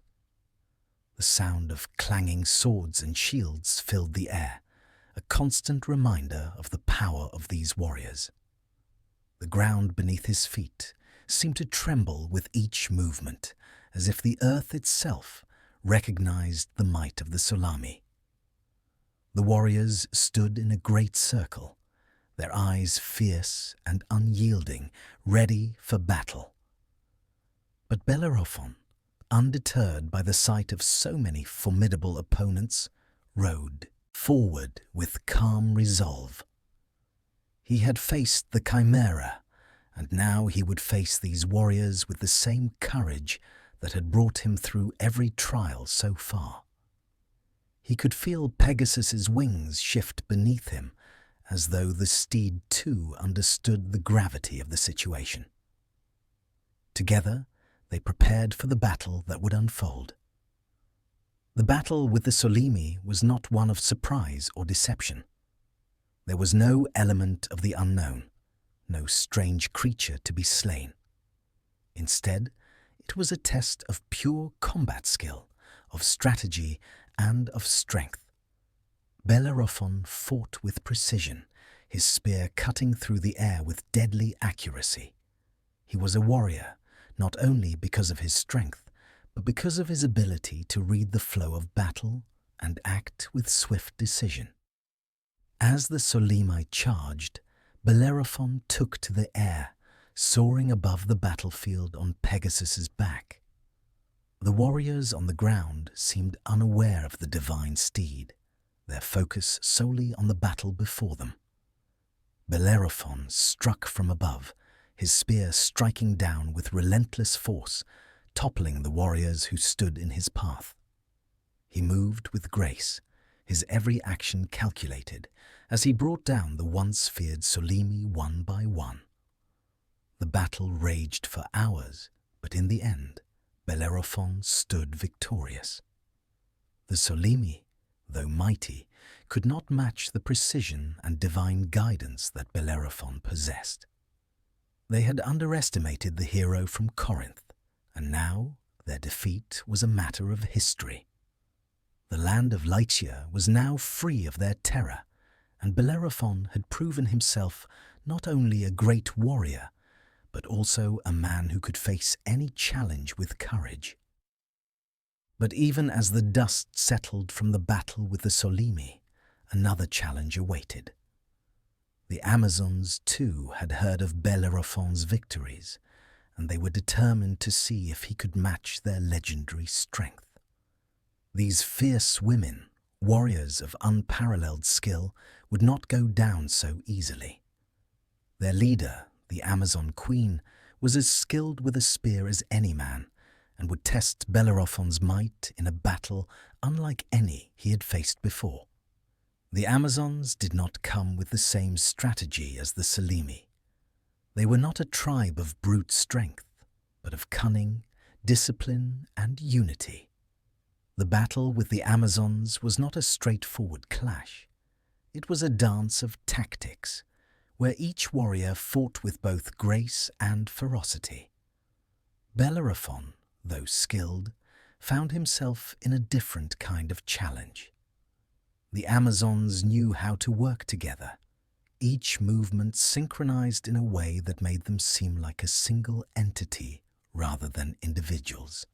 The sound of clanging swords and shields filled the air, a constant reminder of the power of these warriors. The ground beneath his feet seemed to tremble with each movement, as if the earth itself recognized the might of the Solymi. The warriors stood in a great circle, their eyes fierce and unyielding, ready for battle. But Bellerophon, undeterred by the sight of so many formidable opponents, rode forward with calm resolve. He had faced the Chimera, and now he would face these warriors with the same courage that had brought him through every trial so far. He could feel Pegasus's wings shift beneath him, as though the steed too understood the gravity of the situation. Together, they prepared for the battle that would unfold. The battle with the Solymi was not one of surprise or deception. There was no element of the unknown, no strange creature to be slain. Instead, it was a test of pure combat skill, of strategy, and of strength. Bellerophon fought with precision, his spear cutting through the air with deadly accuracy. He was a warrior, not only because of his strength, but because of his ability to read the flow of battle and act with swift decision. As the Solymi charged, Bellerophon took to the air, soaring above the battlefield on Pegasus's back. The warriors on the ground seemed unaware of the divine steed, their focus solely on the battle before them. Bellerophon struck from above, his spear striking down with relentless force, toppling the warriors who stood in his path. He moved with grace, his every action calculated, as he brought down the once feared Solymi one by one. The battle raged for hours, but in the end, Bellerophon stood victorious. The Solymi, though mighty, could not match the precision and divine guidance that Bellerophon possessed. They had underestimated the hero from Corinth, and now their defeat was a matter of history. The land of Lycia was now free of their terror, and Bellerophon had proven himself not only a great warrior, but also a man who could face any challenge with courage. But even as the dust settled from the battle with the Solymi, another challenge awaited. The Amazons, too, had heard of Bellerophon's victories, and they were determined to see if he could match their legendary strength. These fierce women, warriors of unparalleled skill, would not go down so easily. Their leader, the Amazon queen, was as skilled with a spear as any man, and would test Bellerophon's might in a battle unlike any he had faced before. The Amazons did not come with the same strategy as the Solymi. They were not a tribe of brute strength, but of cunning, discipline, and unity. The battle with the Amazons was not a straightforward clash. It was a dance of tactics, where each warrior fought with both grace and ferocity. Bellerophon, though skilled, found himself in a different kind of challenge. The Amazons knew how to work together, each movement synchronized in a way that made them seem like a single entity rather than individuals.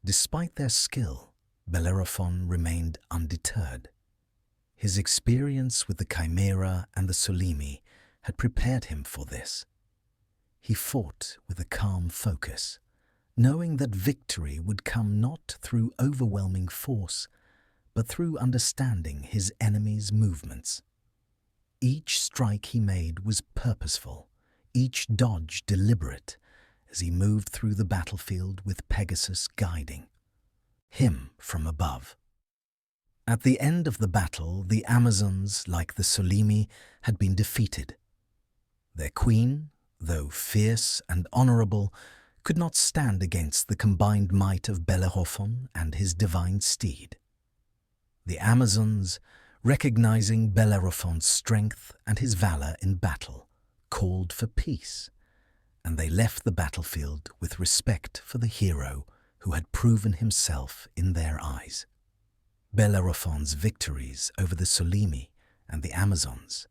Despite their skill, Bellerophon remained undeterred. His experience with the Chimera and the Solymi had prepared him for this. He fought with a calm focus, knowing that victory would come not through overwhelming force, but through understanding his enemy's movements. Each strike he made was purposeful, each dodge deliberate, as he moved through the battlefield with Pegasus guiding him from above. At the end of the battle, the Amazons, like the Solymi, had been defeated. Their queen, though fierce and honorable, could not stand against the combined might of Bellerophon and his divine steed. The Amazons, recognizing Bellerophon's strength and his valor in battle, called for peace, and they left the battlefield with respect for the hero who had proven himself in their eyes. Bellerophon's victories over the Solymi and the Amazons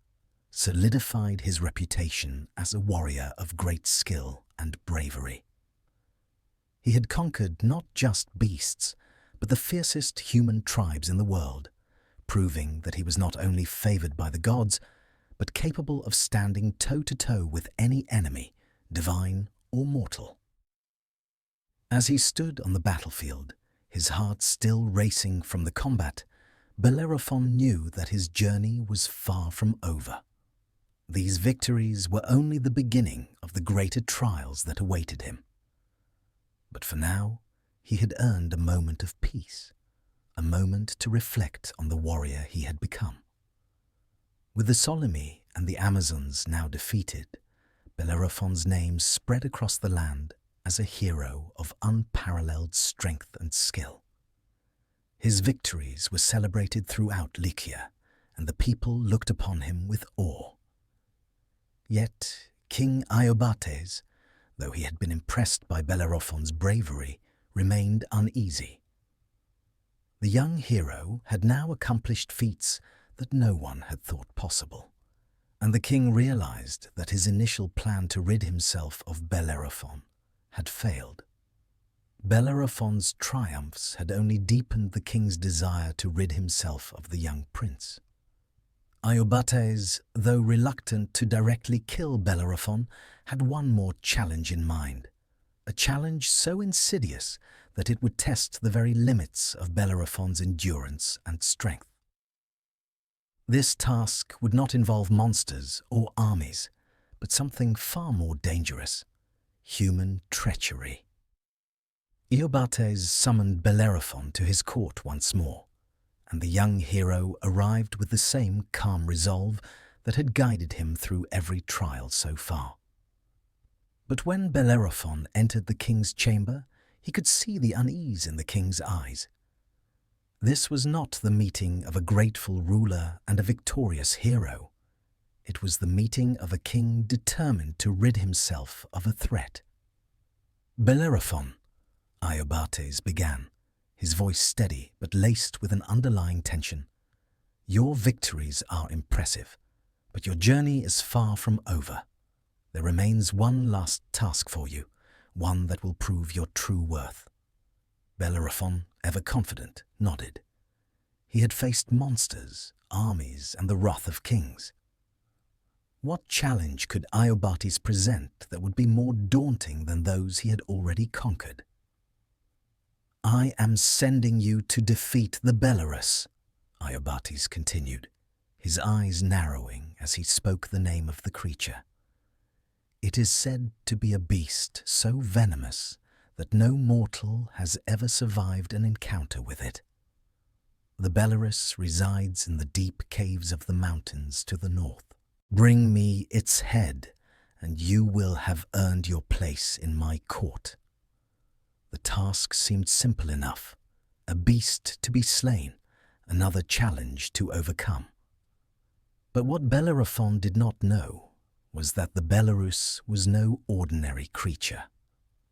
solidified his reputation as a warrior of great skill and bravery. He had conquered not just beasts, but the fiercest human tribes in the world, proving that he was not only favored by the gods, but capable of standing toe-to-toe with any enemy, divine or mortal. As he stood on the battlefield, his heart still racing from the combat, Bellerophon knew that his journey was far from over. These victories were only the beginning of the greater trials that awaited him. But for now, he had earned a moment of peace, a moment to reflect on the warrior he had become. With the Solymi and the Amazons now defeated, Bellerophon's name spread across the land as a hero of unparalleled strength and skill. His victories were celebrated throughout Lycia, and the people looked upon him with awe. Yet King Iobates, though he had been impressed by Bellerophon's bravery, remained uneasy. The young hero had now accomplished feats that no one had thought possible, and the king realized that his initial plan to rid himself of Bellerophon had failed. Bellerophon's triumphs had only deepened the king's desire to rid himself of the young prince. Iobates, though reluctant to directly kill Bellerophon, had one more challenge in mind, a challenge so insidious that it would test the very limits of Bellerophon's endurance and strength. This task would not involve monsters or armies, but something far more dangerous: human treachery. Iobates summoned Bellerophon to his court once more, and the young hero arrived with the same calm resolve that had guided him through every trial so far. But when Bellerophon entered the king's chamber, he could see the unease in the king's eyes. This was not the meeting of a grateful ruler and a victorious hero. It was the meeting of a king determined to rid himself of a threat. "Bellerophon," Iobates began, his voice steady but laced with an underlying tension. "Your victories are impressive, but your journey is far from over. There remains one last task for you, one that will prove your true worth." Bellerophon, ever confident, nodded. He had faced monsters, armies, and the wrath of kings. What challenge could Iobates present that would be more daunting than those he had already conquered? "I am sending you to defeat the Bellerus," Iobates continued, his eyes narrowing as he spoke the name of the creature. "It is said to be a beast so venomous that no mortal has ever survived an encounter with it. The Bellerus resides in the deep caves of the mountains to the north. Bring me its head, and you will have earned your place in my court." The task seemed simple enough: a beast to be slain, another challenge to overcome. But what Bellerophon did not know was that the Bellerus was no ordinary creature.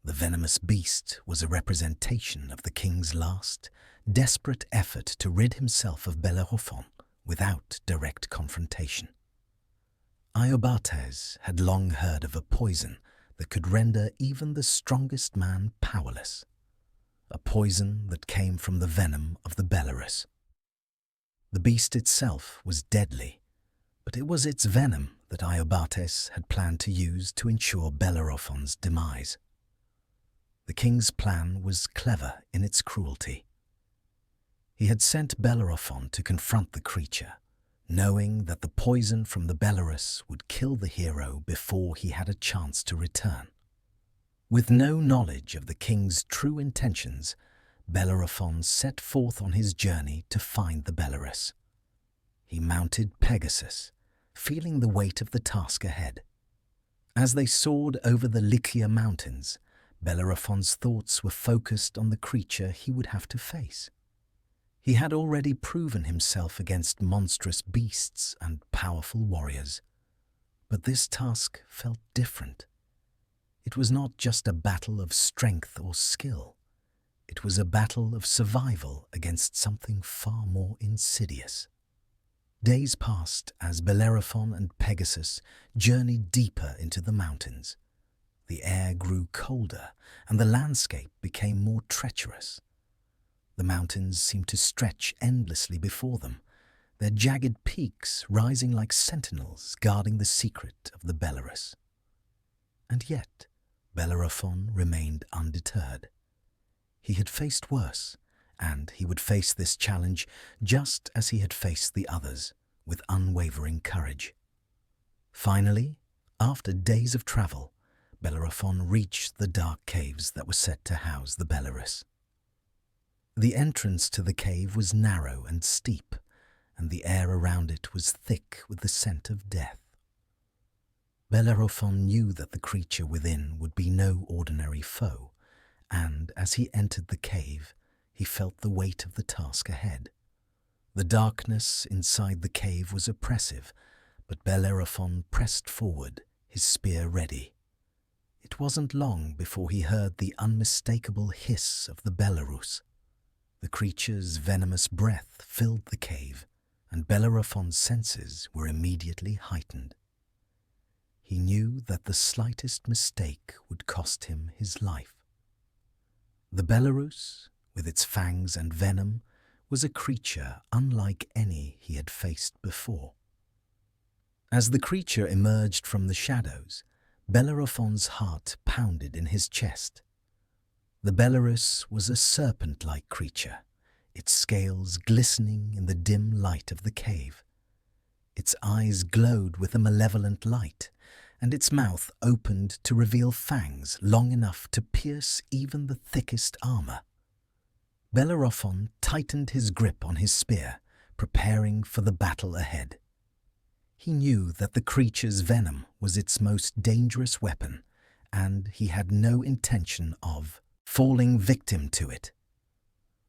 The venomous beast was a representation of the king's last, desperate effort to rid himself of Bellerophon without direct confrontation. Iobates had long heard of a poison that could render even the strongest man powerless, a poison that came from the venom of the Bellerus. The beast itself was deadly, but it was its venom that Iobates had planned to use to ensure Bellerophon's demise. The king's plan was clever in its cruelty. He had sent Bellerophon to confront the creature, knowing that the poison from the Bellerus would kill the hero before he had a chance to return. With no knowledge of the king's true intentions, Bellerophon set forth on his journey to find the Bellerus. He mounted Pegasus, feeling the weight of the task ahead. As they soared over the Lycia mountains, Bellerophon's thoughts were focused on the creature he would have to face. He had already proven himself against monstrous beasts and powerful warriors, but this task felt different. It was not just a battle of strength or skill. It was a battle of survival against something far more insidious. Days passed as Bellerophon and Pegasus journeyed deeper into the mountains. The air grew colder, and the landscape became more treacherous. The mountains seemed to stretch endlessly before them, their jagged peaks rising like sentinels guarding the secret of the Bellerus. And yet, Bellerophon remained undeterred. He had faced worse, and he would face this challenge just as he had faced the others, with unwavering courage. Finally, after days of travel, Bellerophon reached the dark caves that were set to house the Bellerus. The entrance to the cave was narrow and steep, and the air around it was thick with the scent of death. Bellerophon knew that the creature within would be no ordinary foe, and as he entered the cave, he felt the weight of the task ahead. The darkness inside the cave was oppressive, but Bellerophon pressed forward, his spear ready. It wasn't long before he heard the unmistakable hiss of the Bellerus. The creature's venomous breath filled the cave, and Bellerophon's senses were immediately heightened. He knew that the slightest mistake would cost him his life. The Bellerus, with its fangs and venom, was a creature unlike any he had faced before. As the creature emerged from the shadows, Bellerophon's heart pounded in his chest. The Bellerus was a serpent-like creature, its scales glistening in the dim light of the cave. Its eyes glowed with a malevolent light, and its mouth opened to reveal fangs long enough to pierce even the thickest armor. Bellerophon tightened his grip on his spear, preparing for the battle ahead. He knew that the creature's venom was its most dangerous weapon, and he had no intention of falling victim to it.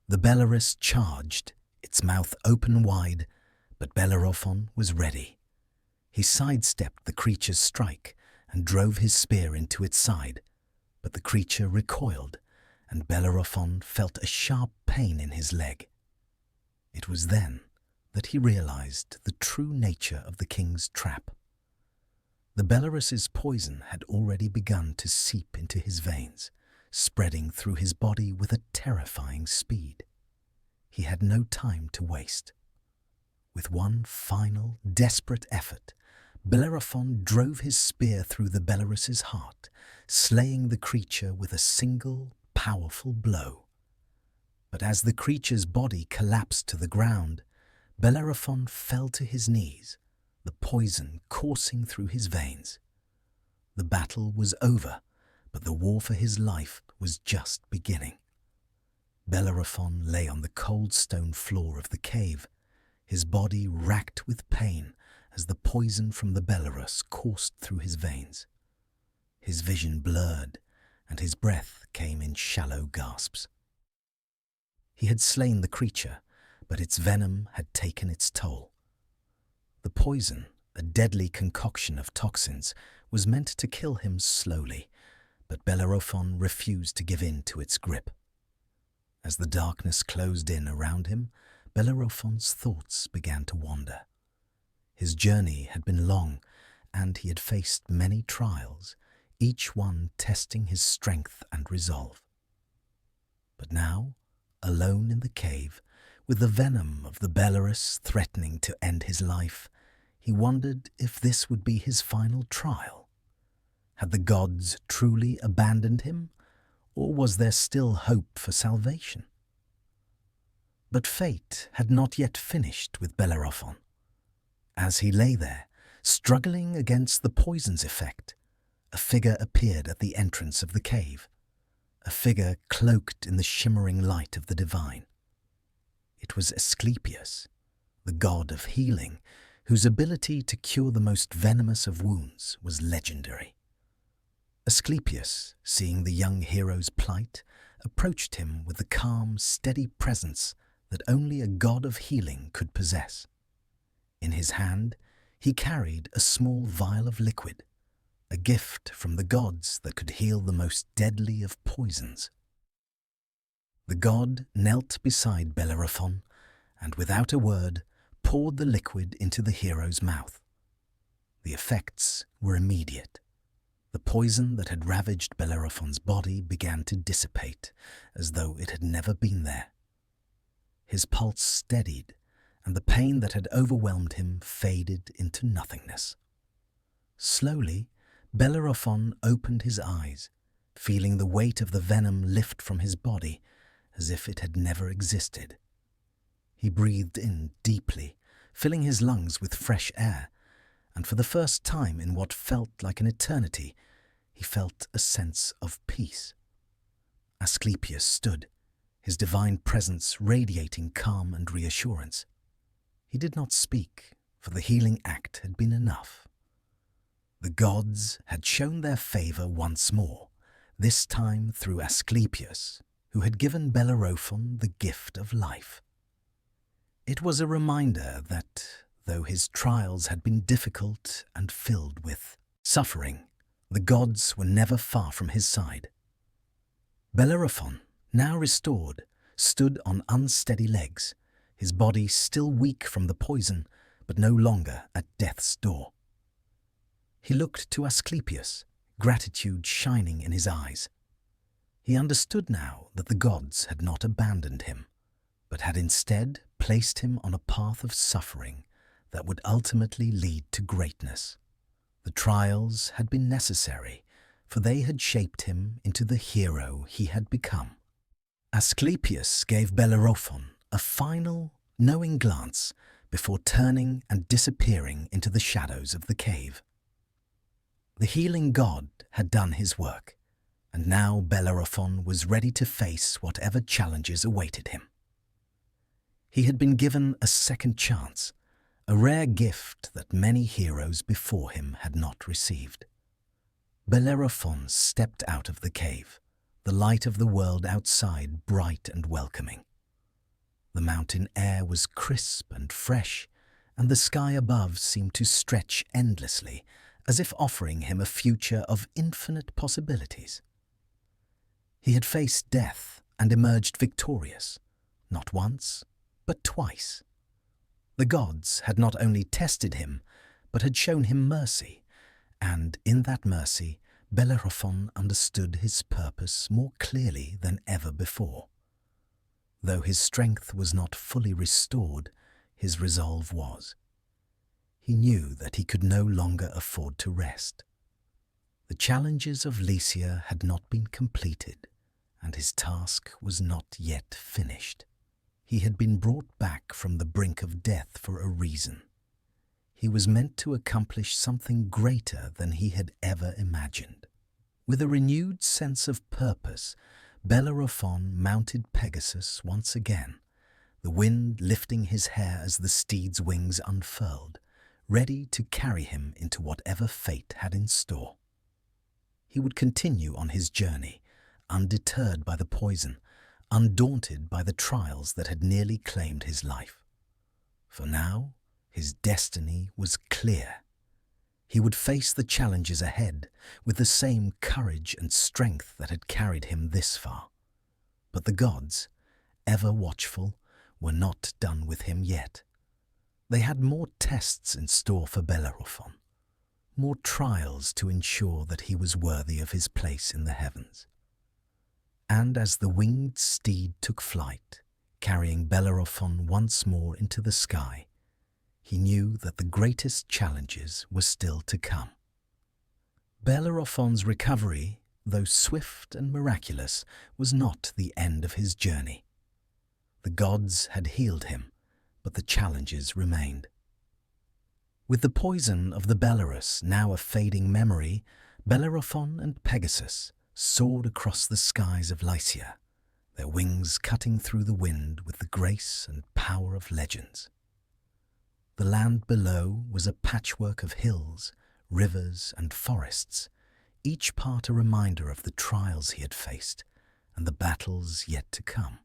The Bellerus charged, its mouth open wide, but Bellerophon was ready. He sidestepped the creature's strike and drove his spear into its side, but the creature recoiled, and Bellerophon felt a sharp pain in his leg. It was then that he realized the true nature of the king's trap. The Bellerus's poison had already begun to seep into his veins, spreading through his body with a terrifying speed. He had no time to waste. With one final, desperate effort, Bellerophon drove his spear through the Bellerus's heart, slaying the creature with a single, powerful blow. But as the creature's body collapsed to the ground, Bellerophon fell to his knees, the poison coursing through his veins. The battle was over, but the war for his life was just beginning. Bellerophon lay on the cold stone floor of the cave, his body racked with pain as the poison from the Bellerus coursed through his veins. His vision blurred, and his breath came in shallow gasps. He had slain the creature, but its venom had taken its toll. The poison, a deadly concoction of toxins, was meant to kill him slowly, but Bellerophon refused to give in to its grip. As the darkness closed in around him, Bellerophon's thoughts began to wander. His journey had been long, and he had faced many trials, each one testing his strength and resolve. But now, alone in the cave, with the venom of the Bellerus threatening to end his life, he wondered if this would be his final trial. Had the gods truly abandoned him, or was there still hope for salvation? But fate had not yet finished with Bellerophon. As he lay there, struggling against the poison's effect, a figure appeared at the entrance of the cave, a figure cloaked in the shimmering light of the divine. It was Asclepius, the god of healing, whose ability to cure the most venomous of wounds was legendary. Asclepius, seeing the young hero's plight, approached him with the calm, steady presence that only a god of healing could possess. In his hand, he carried a small vial of liquid, a gift from the gods that could heal the most deadly of poisons. The god knelt beside Bellerophon and, without a word, poured the liquid into the hero's mouth. The effects were immediate. The poison that had ravaged Bellerophon's body began to dissipate, as though it had never been there. His pulse steadied, and the pain that had overwhelmed him faded into nothingness. Slowly, Bellerophon opened his eyes, feeling the weight of the venom lift from his body as if it had never existed. He breathed in deeply, filling his lungs with fresh air, and for the first time in what felt like an eternity, he felt a sense of peace. Asclepius stood, his divine presence radiating calm and reassurance. He did not speak, for the healing act had been enough. The gods had shown their favor once more, this time through Asclepius, who had given Bellerophon the gift of life. It was a reminder that, though his trials had been difficult and filled with suffering, the gods were never far from his side. Bellerophon, now restored, stood on unsteady legs, his body still weak from the poison, but no longer at death's door. He looked to Asclepius, gratitude shining in his eyes. He understood now that the gods had not abandoned him, but had instead placed him on a path of suffering that would ultimately lead to greatness. The trials had been necessary, for they had shaped him into the hero he had become. Asclepius gave Bellerophon a final, knowing glance before turning and disappearing into the shadows of the cave. The healing god had done his work, and now Bellerophon was ready to face whatever challenges awaited him. He had been given a second chance, a rare gift that many heroes before him had not received. Bellerophon stepped out of the cave, the light of the world outside bright and welcoming. The mountain air was crisp and fresh, and the sky above seemed to stretch endlessly, as if offering him a future of infinite possibilities. He had faced death and emerged victorious, not once, but twice. The gods had not only tested him, but had shown him mercy, and in that mercy, Bellerophon understood his purpose more clearly than ever before. Though his strength was not fully restored, his resolve was. He knew that he could no longer afford to rest. The challenges of Lycia had not been completed, and his task was not yet finished. He had been brought back from the brink of death for a reason. He was meant to accomplish something greater than he had ever imagined. With a renewed sense of purpose, Bellerophon mounted Pegasus once again, the wind lifting his hair as the steed's wings unfurled, ready to carry him into whatever fate had in store. He would continue on his journey, undeterred by the poison, undaunted by the trials that had nearly claimed his life. For now, his destiny was clear. He would face the challenges ahead with the same courage and strength that had carried him this far. But the gods, ever watchful, were not done with him yet. They had more tests in store for Bellerophon, more trials to ensure that he was worthy of his place in the heavens. And as the winged steed took flight, carrying Bellerophon once more into the sky, he knew that the greatest challenges were still to come. Bellerophon's recovery, though swift and miraculous, was not the end of his journey. The gods had healed him, but the challenges remained. With the poison of the Bellerus now a fading memory, Bellerophon and Pegasus soared across the skies of Lycia, their wings cutting through the wind with the grace and power of legends. The land below was a patchwork of hills, rivers, and forests, each part a reminder of the trials he had faced and the battles yet to come.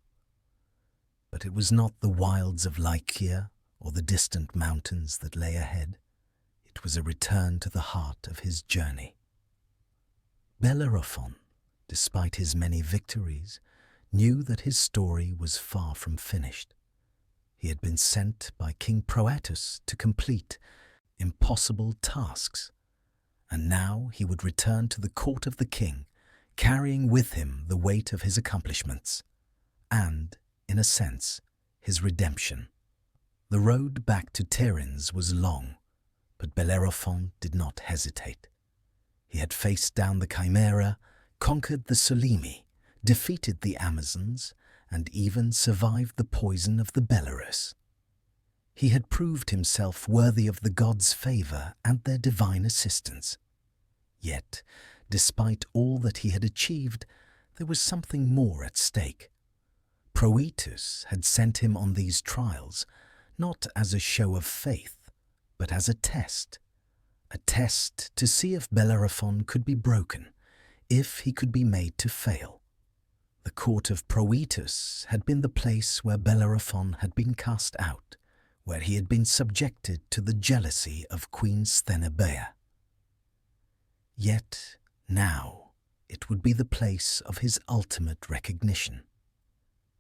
But it was not the wilds of Lycia or the distant mountains that lay ahead. It was a return to the heart of his journey. Bellerophon, despite his many victories, knew that his story was far from finished. He had been sent by King Proetus to complete impossible tasks, and now he would return to the court of the king, carrying with him the weight of his accomplishments, and, in a sense, his redemption. The road back to Tiryns was long, but Bellerophon did not hesitate. He had faced down the Chimera, conquered the Solymi, defeated the Amazons, and even survived the poison of the Bellerus. He had proved himself worthy of the gods' favor and their divine assistance. Yet, despite all that he had achieved, there was something more at stake. Proetus had sent him on these trials, not as a show of faith, but as a test to see if Bellerophon could be broken, if he could be made to fail. The court of Proetus had been the place where Bellerophon had been cast out, where he had been subjected to the jealousy of Queen Stheneboea. Yet now it would be the place of his ultimate recognition.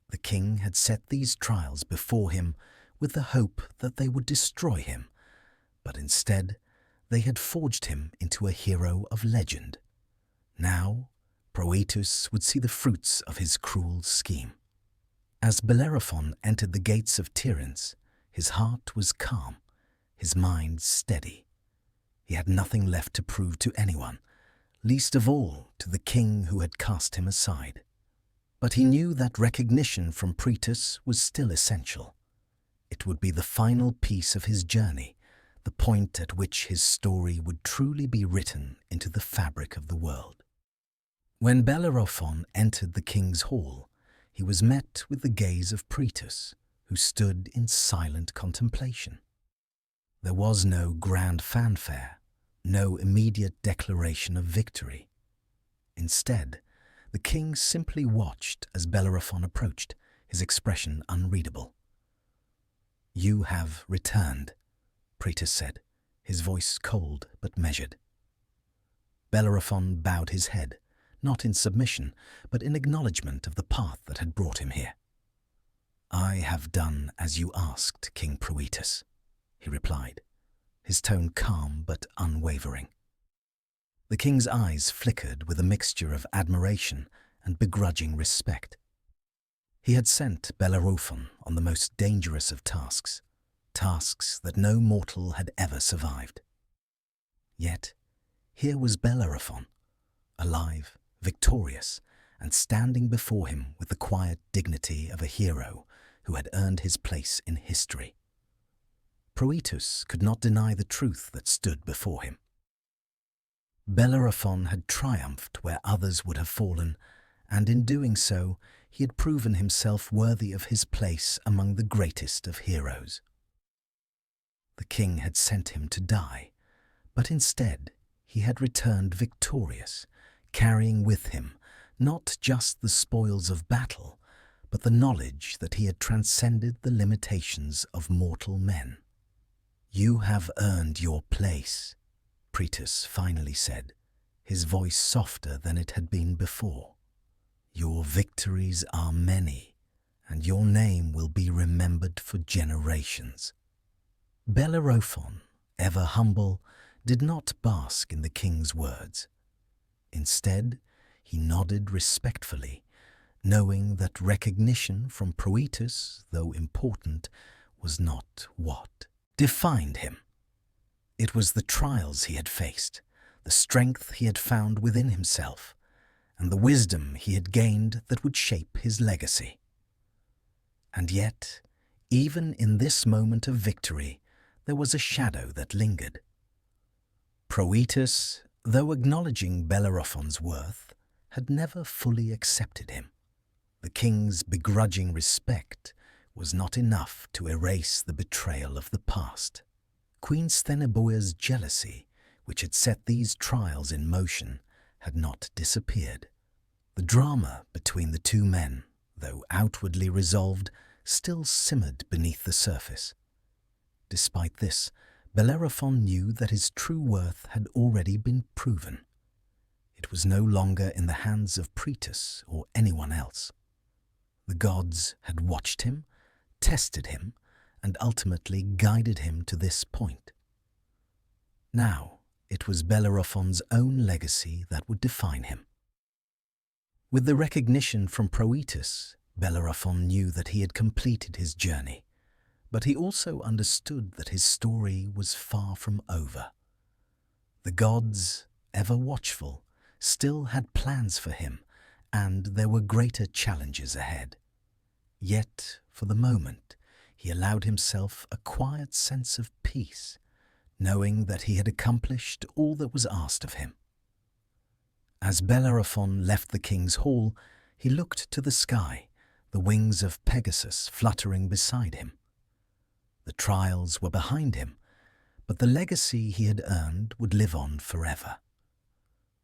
The king had set these trials before him with the hope that they would destroy him, but instead they had forged him into a hero of legend. Now Proetus would see the fruits of his cruel scheme. As Bellerophon entered the gates of Tiryns, his heart was calm, his mind steady. He had nothing left to prove to anyone, least of all to the king who had cast him aside. But he knew that recognition from Proetus was still essential. It would be the final piece of his journey, the point at which his story would truly be written into the fabric of the world. When Bellerophon entered the king's hall, he was met with the gaze of Proetus, who stood in silent contemplation. There was no grand fanfare, no immediate declaration of victory. Instead, the king simply watched as Bellerophon approached, his expression unreadable. "You have returned," Proetus said, his voice cold but measured. Bellerophon bowed his head, not in submission, but in acknowledgement of the path that had brought him here. "I have done as you asked, King Proetus," he replied, his tone calm but unwavering. The king's eyes flickered with a mixture of admiration and begrudging respect. He had sent Bellerophon on the most dangerous of tasks, tasks that no mortal had ever survived. Yet, here was Bellerophon, alive, victorious, and standing before him with the quiet dignity of a hero who had earned his place in history. Proetus could not deny the truth that stood before him. Bellerophon had triumphed where others would have fallen, and in doing so, he had proven himself worthy of his place among the greatest of heroes. The king had sent him to die, but instead he had returned victorious, carrying with him not just the spoils of battle, but the knowledge that he had transcended the limitations of mortal men. "You have earned your place," Proetus finally said, his voice softer than it had been before. "Your victories are many, and your name will be remembered for generations." Bellerophon, ever humble, did not bask in the king's words. Instead, he nodded respectfully, knowing that recognition from Proetus, though important, was not what defined him. It was the trials he had faced, the strength he had found within himself, and the wisdom he had gained that would shape his legacy. And yet, even in this moment of victory, there was a shadow that lingered. Proetus, though acknowledging Bellerophon's worth, had never fully accepted him. The king's begrudging respect was not enough to erase the betrayal of the past. Queen Stheneboia's jealousy, which had set these trials in motion, had not disappeared. The drama between the two men, though outwardly resolved, still simmered beneath the surface. Despite this, Bellerophon knew that his true worth had already been proven. It was no longer in the hands of Proetus or anyone else. The gods had watched him, tested him, and ultimately guided him to this point. Now, it was Bellerophon's own legacy that would define him. With the recognition from Proetus, Bellerophon knew that he had completed his journey, but he also understood that his story was far from over. The gods, ever watchful, still had plans for him, and there were greater challenges ahead. Yet, for the moment, he allowed himself a quiet sense of peace, knowing that he had accomplished all that was asked of him. As Bellerophon left the king's hall, he looked to the sky, the wings of Pegasus fluttering beside him. The trials were behind him, but the legacy he had earned would live on forever.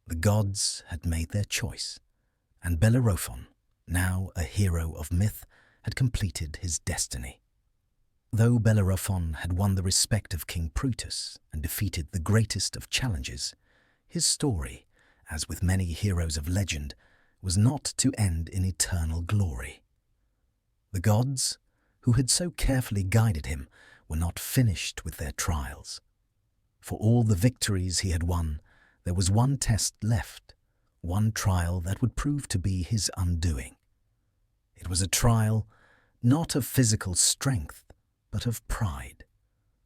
The gods had made their choice, and Bellerophon, now a hero of myth, had completed his destiny. Though Bellerophon had won the respect of King Proetus and defeated the greatest of challenges, his story, as with many heroes of legend, was not to end in eternal glory. The gods, who had so carefully guided him, were not finished with their trials. For all the victories he had won, there was one test left, one trial that would prove to be his undoing. It was a trial not of physical strength, but of pride,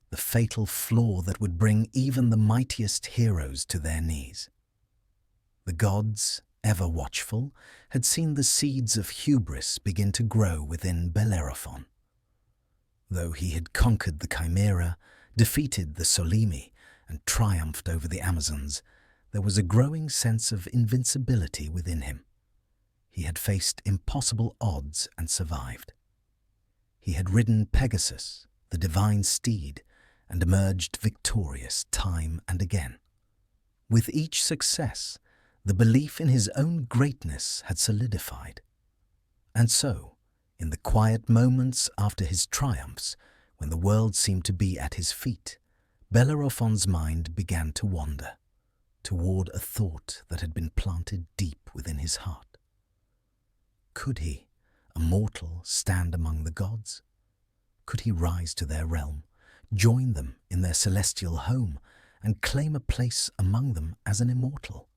the fatal flaw that would bring even the mightiest heroes to their knees. The gods, ever watchful, had seen the seeds of hubris begin to grow within Bellerophon. Though he had conquered the chimera, defeated the Solimi, and triumphed over the Amazons, there was a growing sense of invincibility within him. He had faced impossible odds and survived. He had ridden Pegasus, the divine steed, and emerged victorious time and again. With each success, the belief in his own greatness had solidified. And so, in the quiet moments after his triumphs, when the world seemed to be at his feet, Bellerophon's mind began to wander toward a thought that had been planted deep within his heart. Could he, a mortal, stand among the gods? Could he rise to their realm, join them in their celestial home, and claim a place among them as an immortal?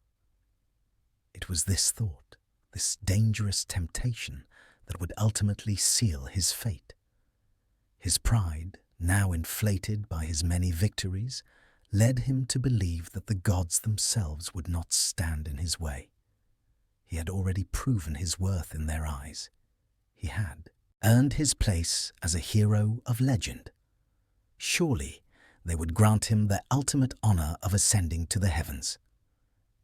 It was this thought, this dangerous temptation, that would ultimately seal his fate. His pride, now inflated by his many victories, led him to believe that the gods themselves would not stand in his way. He had already proven his worth in their eyes. He had earned his place as a hero of legend. Surely they would grant him the ultimate honor of ascending to the heavens.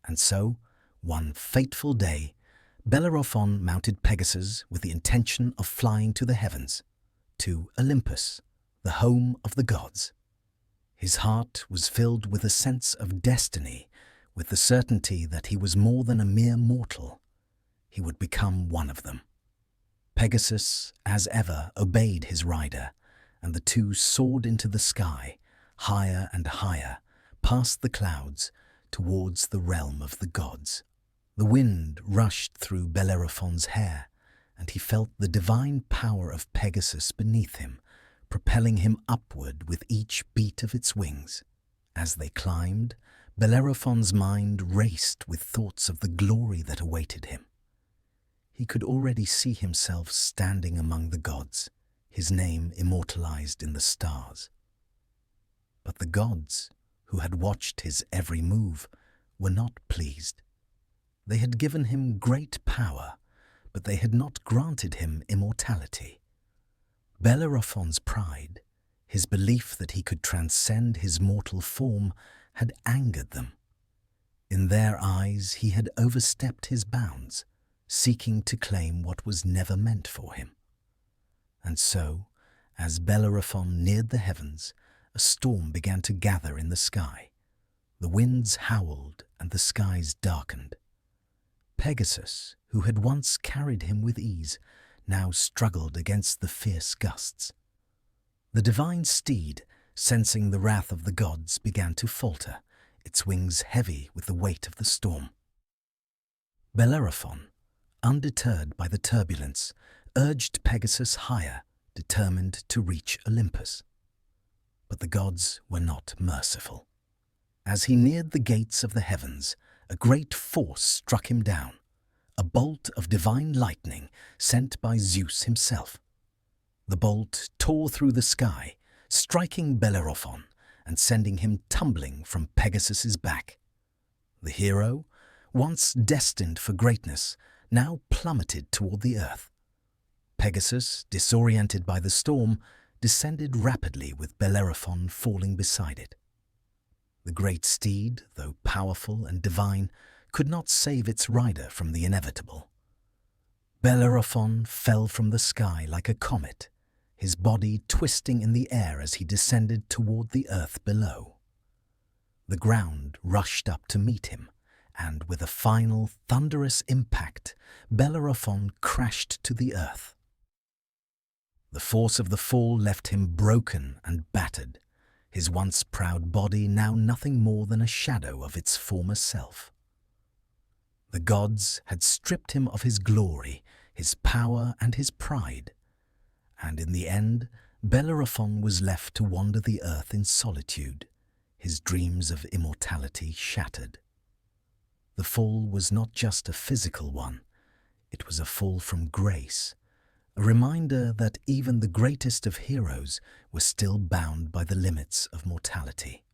And so, one fateful day, Bellerophon mounted Pegasus with the intention of flying to the heavens, to Olympus, the home of the gods. His heart was filled with a sense of destiny, with the certainty that he was more than a mere mortal. He would become one of them. Pegasus, as ever, obeyed his rider, and the two soared into the sky, higher and higher, past the clouds, towards the realm of the gods. The wind rushed through Bellerophon's hair, and he felt the divine power of Pegasus beneath him, propelling him upward with each beat of its wings. As they climbed, Bellerophon's mind raced with thoughts of the glory that awaited him. He could already see himself standing among the gods, his name immortalized in the stars. But the gods, who had watched his every move, were not pleased. They had given him great power, but they had not granted him immortality. Bellerophon's pride, his belief that he could transcend his mortal form, had angered them. In their eyes he had overstepped his bounds, seeking to claim what was never meant for him. And so, as Bellerophon neared the heavens, a storm began to gather in the sky. The winds howled and the skies darkened. Pegasus, who had once carried him with ease, now struggled against the fierce gusts. The divine steed, sensing the wrath of the gods, began to falter, its wings heavy with the weight of the storm. Bellerophon, undeterred by the turbulence, urged Pegasus higher, determined to reach Olympus. But the gods were not merciful. As he neared the gates of the heavens, a great force struck him down, a bolt of divine lightning sent by Zeus himself. The bolt tore through the sky, striking Bellerophon and sending him tumbling from Pegasus's back. The hero, once destined for greatness, now plummeted toward the earth. Pegasus, disoriented by the storm, descended rapidly with Bellerophon falling beside it. The great steed, though powerful and divine, could not save its rider from the inevitable. Bellerophon fell from the sky like a comet, his body twisting in the air as he descended toward the earth below. The ground rushed up to meet him, and with a final thunderous impact, Bellerophon crashed to the earth. The force of the fall left him broken and battered, his once proud body now nothing more than a shadow of its former self. The gods had stripped him of his glory, his power and his pride, and in the end Bellerophon was left to wander the earth in solitude, his dreams of immortality shattered. The fall was not just a physical one, it was a fall from grace, a reminder that even the greatest of heroes were still bound by the limits of mortality.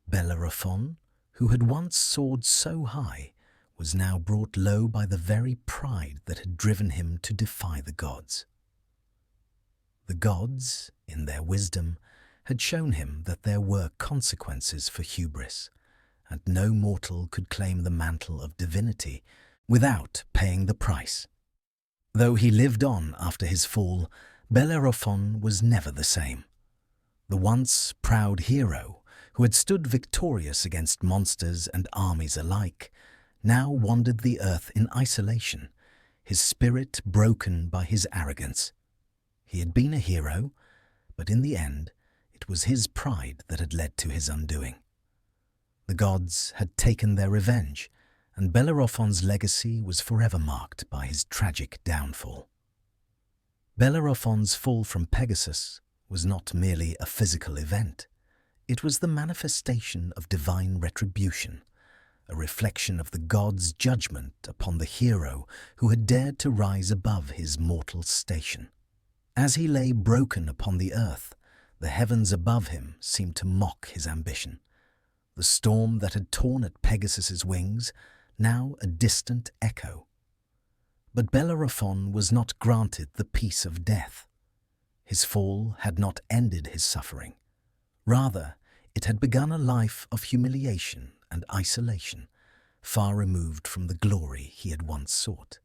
Bellerophon, who had once soared so high, was now brought low by the very pride that had driven him to defy the gods. The gods, in their wisdom, had shown him that there were consequences for hubris, and no mortal could claim the mantle of divinity without paying the price. Though he lived on after his fall, Bellerophon was never the same. The once proud hero, who had stood victorious against monsters and armies alike, now wandered the earth in isolation, his spirit broken by his arrogance. He had been a hero, but in the end, it was his pride that had led to his undoing. The gods had taken their revenge, and Bellerophon's legacy was forever marked by his tragic downfall. Bellerophon's fall from Pegasus was not merely a physical event. It was the manifestation of divine retribution, a reflection of the gods' judgment upon the hero who had dared to rise above his mortal station. As he lay broken upon the earth, the heavens above him seemed to mock his ambition. The storm that had torn at Pegasus's wings, now a distant echo. But Bellerophon was not granted the peace of death. His fall had not ended his suffering. Rather, it had begun a life of humiliation and isolation, far removed from the glory he had once sought.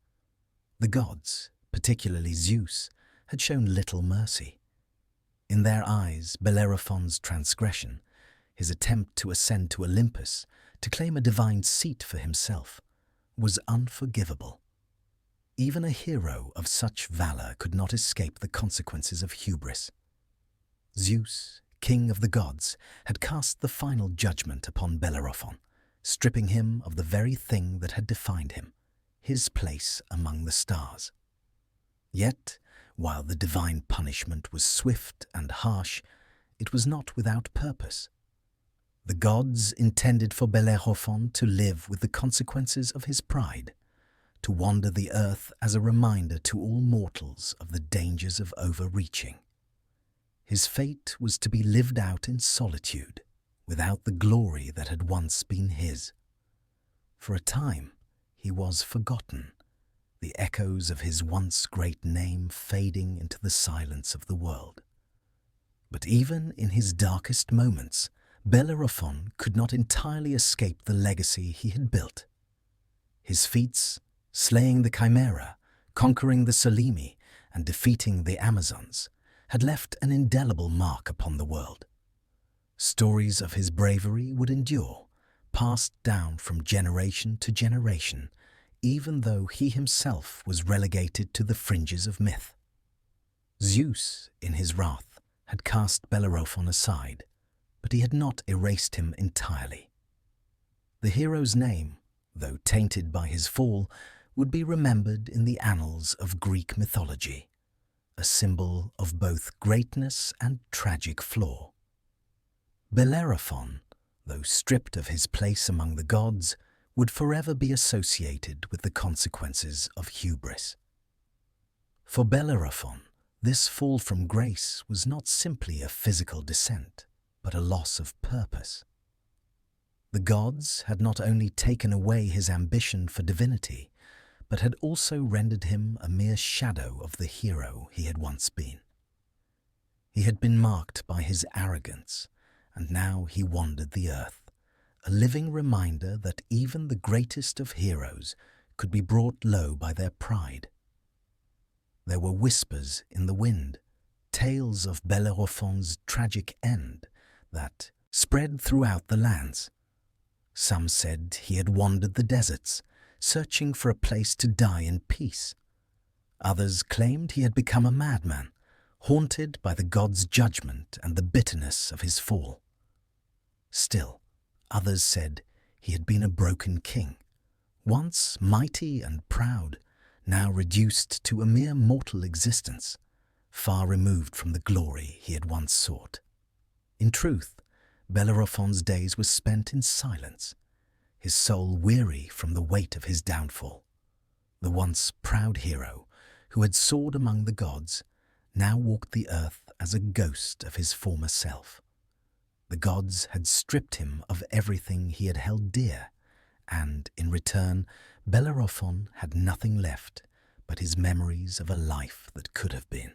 The gods, particularly Zeus, had shown little mercy. In their eyes, Bellerophon's transgression, his attempt to ascend to Olympus, to claim a divine seat for himself, was unforgivable. Even a hero of such valor could not escape the consequences of hubris. Zeus, king of the gods, had cast the final judgment upon Bellerophon, stripping him of the very thing that had defined him, his place among the stars. Yet, while the divine punishment was swift and harsh, it was not without purpose. The gods intended for Bellerophon to live with the consequences of his pride, to wander the earth as a reminder to all mortals of the dangers of overreaching. His fate was to be lived out in solitude, without the glory that had once been his. For a time, he was forgotten, the echoes of his once great name fading into the silence of the world. But even in his darkest moments, Bellerophon could not entirely escape the legacy he had built. His feats, slaying the Chimera, conquering the Solymi, and defeating the Amazons, had left an indelible mark upon the world. Stories of his bravery would endure, passed down from generation to generation, even though he himself was relegated to the fringes of myth. Zeus, in his wrath, had cast Bellerophon aside, but he had not erased him entirely. The hero's name, though tainted by his fall, would be remembered in the annals of Greek mythology, a symbol of both greatness and tragic flaw. Bellerophon, though stripped of his place among the gods, would forever be associated with the consequences of hubris. For Bellerophon, this fall from grace was not simply a physical descent, but a loss of purpose. The gods had not only taken away his ambition for divinity, but had also rendered him a mere shadow of the hero he had once been. He had been marked by his arrogance, and now he wandered the earth, a living reminder that even the greatest of heroes could be brought low by their pride. There were whispers in the wind, tales of Bellerophon's tragic end that spread throughout the lands. Some said he had wandered the deserts, searching for a place to die in peace. Others claimed he had become a madman, haunted by the gods' judgment and the bitterness of his fall. Still, others said he had been a broken king, once mighty and proud, now reduced to a mere mortal existence, far removed from the glory he had once sought. In truth, Bellerophon's days were spent in silence, his soul weary from the weight of his downfall. The once proud hero, who had soared among the gods, now walked the earth as a ghost of his former self. The gods had stripped him of everything he had held dear, and, in return, Bellerophon had nothing left but his memories of a life that could have been.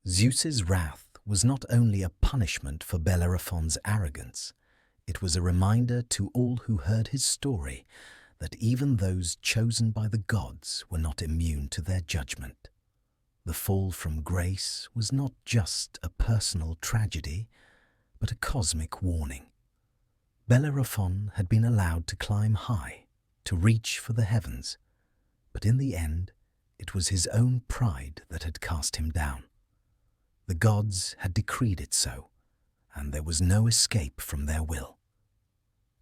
Zeus's wrath was not only a punishment for Bellerophon's arrogance, it was a reminder to all who heard his story that even those chosen by the gods were not immune to their judgment. The fall from grace was not just a personal tragedy, but a cosmic warning. Bellerophon had been allowed to climb high, to reach for the heavens, but in the end, it was his own pride that had cast him down. The gods had decreed it so, and there was no escape from their will.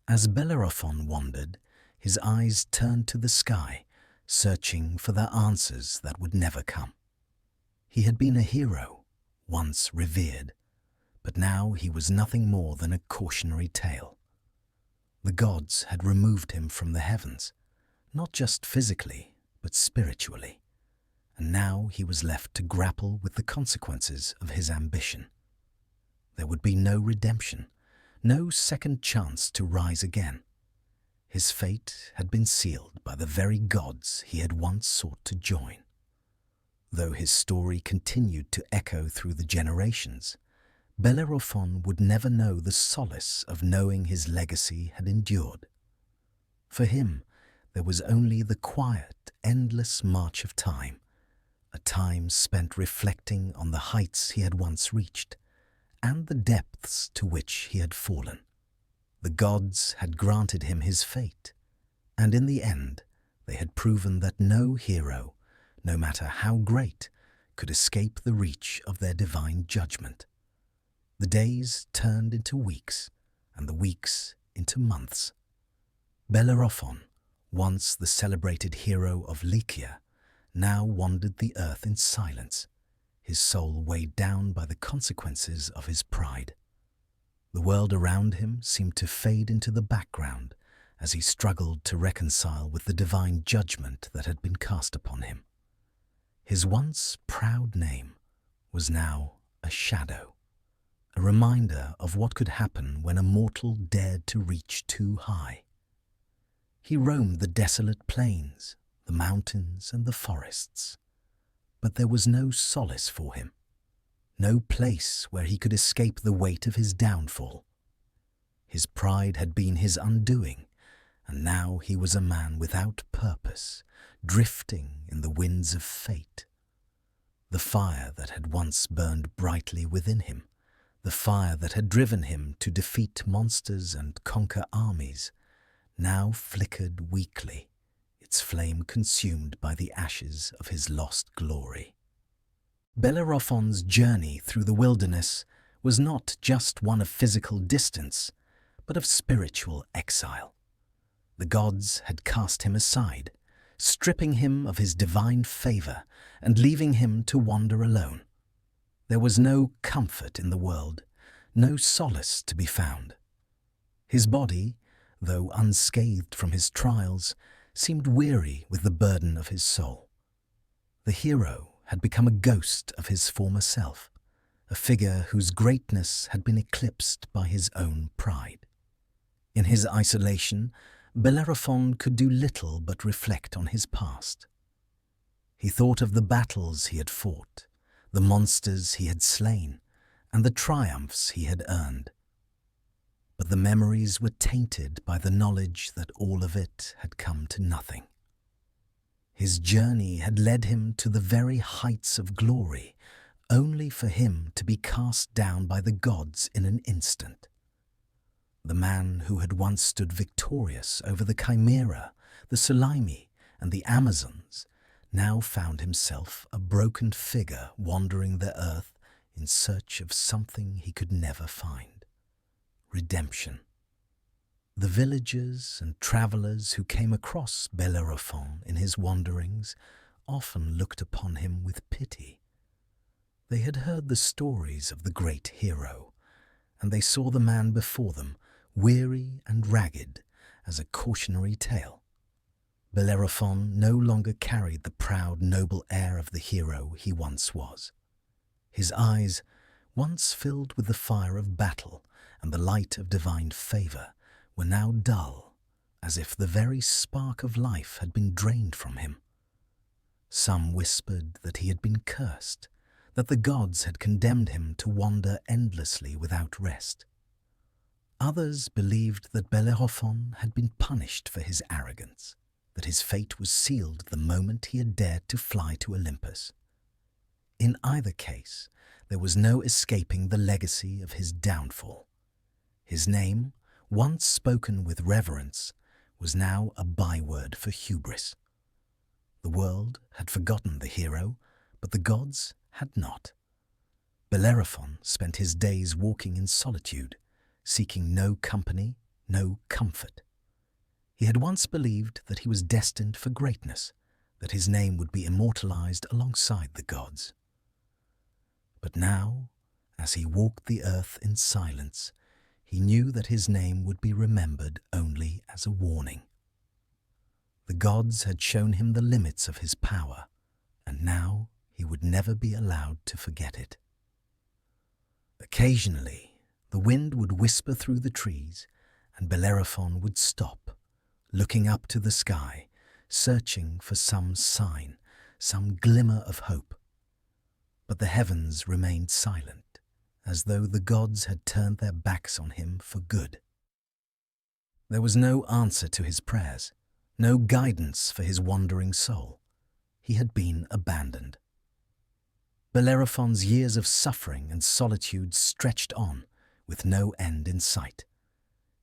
As Bellerophon wandered, his eyes turned to the sky, searching for the answers that would never come. He had been a hero, once revered, but now he was nothing more than a cautionary tale. The gods had removed him from the heavens, not just physically, but spiritually, and now he was left to grapple with the consequences of his ambition. There would be no redemption, no second chance to rise again. His fate had been sealed by the very gods he had once sought to join. Though his story continued to echo through the generations, Bellerophon would never know the solace of knowing his legacy had endured. For him, there was only the quiet, endless march of time, a time spent reflecting on the heights he had once reached, and the depths to which he had fallen. The gods had granted him his fate, and in the end they had proven that no hero, no matter how great, could escape the reach of their divine judgment. The days turned into weeks, and the weeks into months. Bellerophon, once the celebrated hero of Lycia, now wandered the earth in silence, his soul weighed down by the consequences of his pride. The world around him seemed to fade into the background as he struggled to reconcile with the divine judgment that had been cast upon him. His once proud name was now a shadow, a reminder of what could happen when a mortal dared to reach too high. He roamed the desolate plains, the mountains and the forests, but there was no solace for him, no place where he could escape the weight of his downfall. His pride had been his undoing, and now he was a man without purpose, drifting in the winds of fate. The fire that had once burned brightly within him, the fire that had driven him to defeat monsters and conquer armies, now flickered weakly, its flame consumed by the ashes of his lost glory. Bellerophon's journey through the wilderness was not just one of physical distance, but of spiritual exile. The gods had cast him aside, stripping him of his divine favor and leaving him to wander alone. There was no comfort in the world, no solace to be found. His body, though unscathed from his trials, seemed weary with the burden of his soul. The hero had become a ghost of his former self, a figure whose greatness had been eclipsed by his own pride. In his isolation, Bellerophon could do little but reflect on his past. He thought of the battles he had fought, the monsters he had slain, and the triumphs he had earned. But the memories were tainted by the knowledge that all of it had come to nothing. His journey had led him to the very heights of glory, only for him to be cast down by the gods in an instant. The man who had once stood victorious over the Chimera, the Solymi, and the Amazons, now found himself a broken figure wandering the earth in search of something he could never find: redemption. The villagers and travellers who came across Bellerophon in his wanderings often looked upon him with pity. They had heard the stories of the great hero, and they saw the man before them, weary and ragged, as a cautionary tale. Bellerophon no longer carried the proud, noble air of the hero he once was. His eyes, once filled with the fire of battle and the light of divine favour, were now dull, as if the very spark of life had been drained from him. Some whispered that he had been cursed, that the gods had condemned him to wander endlessly without rest. Others believed that Bellerophon had been punished for his arrogance, that his fate was sealed the moment he had dared to fly to Olympus. In either case, there was no escaping the legacy of his downfall. His name, once spoken with reverence, was now a byword for hubris. The world had forgotten the hero, but the gods had not. Bellerophon spent his days walking in solitude, seeking no company, no comfort. He had once believed that he was destined for greatness, that his name would be immortalized alongside the gods. But now, as he walked the earth in silence, he knew that his name would be remembered only as a warning. The gods had shown him the limits of his power, and now he would never be allowed to forget it. Occasionally, the wind would whisper through the trees, and Bellerophon would stop, looking up to the sky, searching for some sign, some glimmer of hope. But the heavens remained silent, as though the gods had turned their backs on him for good. There was no answer to his prayers, no guidance for his wandering soul. He had been abandoned. Bellerophon's years of suffering and solitude stretched on, with no end in sight.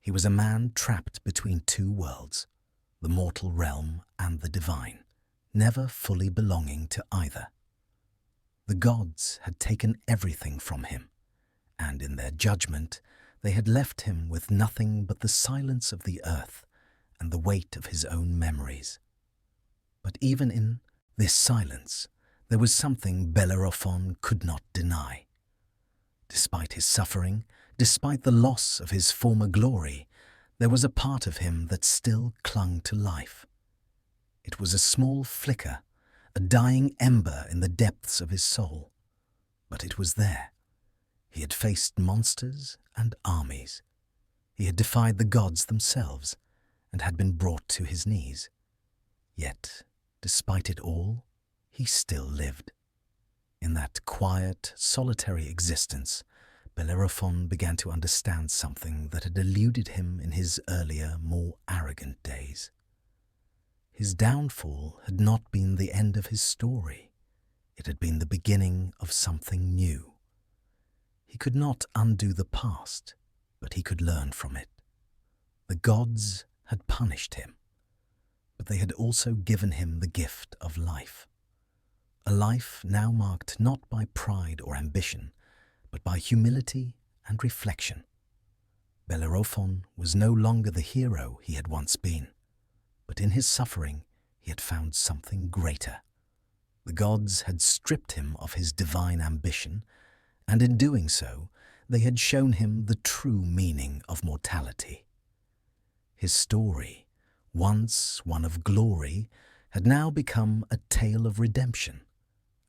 He was a man trapped between two worlds, the mortal realm and the divine, never fully belonging to either. The gods had taken everything from him, and in their judgment they had left him with nothing but the silence of the earth and the weight of his own memories. But even in this silence, there was something Bellerophon could not deny. Despite his suffering, despite the loss of his former glory, there was a part of him that still clung to life. It was a small flicker, a dying ember in the depths of his soul. But it was there. He had faced monsters and armies. He had defied the gods themselves and had been brought to his knees. Yet, despite it all, he still lived. In that quiet, solitary existence, Bellerophon began to understand something that had eluded him in his earlier, more arrogant days. His downfall had not been the end of his story. It had been the beginning of something new. He could not undo the past, but he could learn from it. The gods had punished him, but they had also given him the gift of life. A life now marked not by pride or ambition, but by humility and reflection. Bellerophon was no longer the hero he had once been, but in his suffering he had found something greater. The gods had stripped him of his divine ambition, and in doing so, they had shown him the true meaning of mortality. His story, once one of glory, had now become a tale of redemption,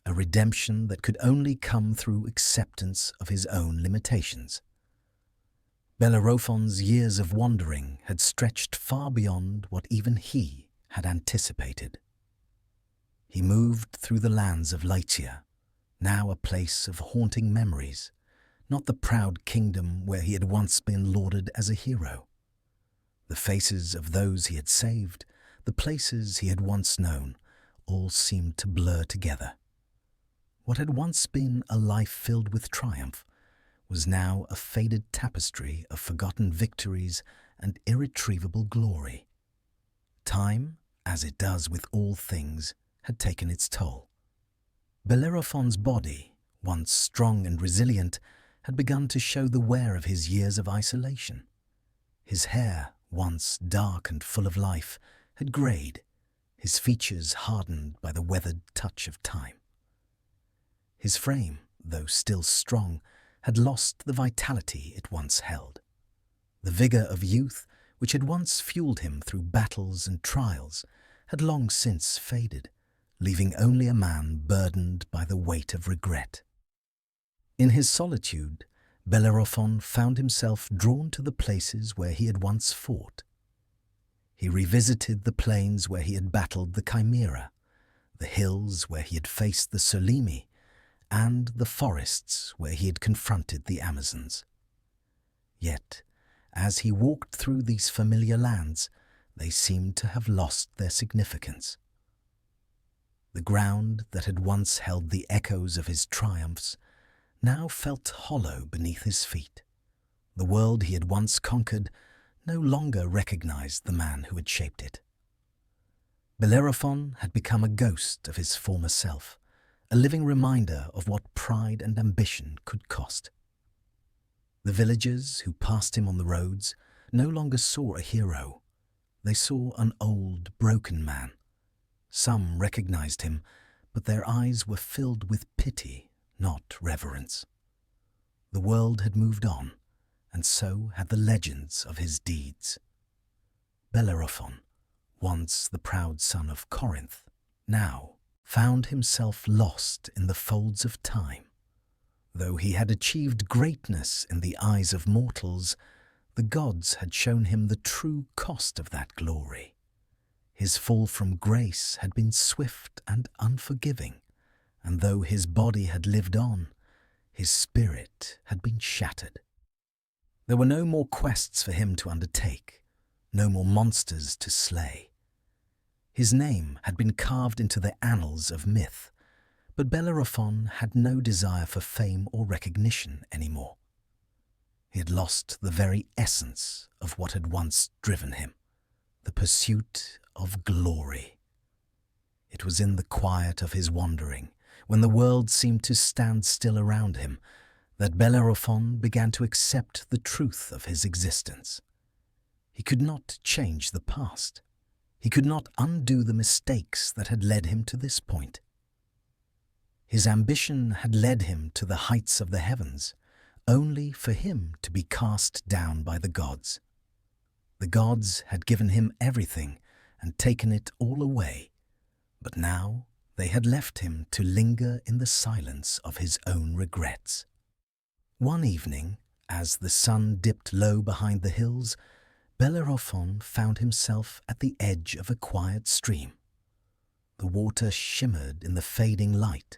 a redemption that could only come through acceptance of his own limitations. Bellerophon's years of wandering had stretched far beyond what even he had anticipated. He moved through the lands of Lycia, now a place of haunting memories, not the proud kingdom where he had once been lauded as a hero. The faces of those he had saved, the places he had once known, all seemed to blur together. What had once been a life filled with triumph was now a faded tapestry of forgotten victories and irretrievable glory. Time, as it does with all things, had taken its toll. Bellerophon's body, once strong and resilient, had begun to show the wear of his years of isolation. His hair, once dark and full of life, had greyed, his features hardened by the weathered touch of time. His frame, though still strong, had lost the vitality it once held. The vigour of youth, which had once fueled him through battles and trials, had long since faded, leaving only a man burdened by the weight of regret. In his solitude, Bellerophon found himself drawn to the places where he had once fought. He revisited the plains where he had battled the Chimera, the hills where he had faced the Solymi, and the forests where he had confronted the Amazons. Yet, as he walked through these familiar lands, they seemed to have lost their significance. The ground that had once held the echoes of his triumphs now felt hollow beneath his feet. The world he had once conquered no longer recognized the man who had shaped it. Bellerophon had become a ghost of his former self, a living reminder of what pride and ambition could cost. The villagers who passed him on the roads no longer saw a hero. They saw an old, broken man. Some recognized him, but their eyes were filled with pity, not reverence. The world had moved on, and so had the legends of his deeds. Bellerophon, once the proud son of Corinth, now found himself lost in the folds of time. Though he had achieved greatness in the eyes of mortals, the gods had shown him the true cost of that glory. His fall from grace had been swift and unforgiving, and though his body had lived on, his spirit had been shattered. There were no more quests for him to undertake, no more monsters to slay. His name had been carved into the annals of myth, but Bellerophon had no desire for fame or recognition anymore. He had lost the very essence of what had once driven him, the pursuit of glory. It was in the quiet of his wandering, when the world seemed to stand still around him, that Bellerophon began to accept the truth of his existence. He could not change the past. He could not undo the mistakes that had led him to this point. His ambition had led him to the heights of the heavens, only for him to be cast down by the gods. The gods had given him everything and taken it all away, but now they had left him to linger in the silence of his own regrets. One evening, as the sun dipped low behind the hills, Bellerophon found himself at the edge of a quiet stream. The water shimmered in the fading light,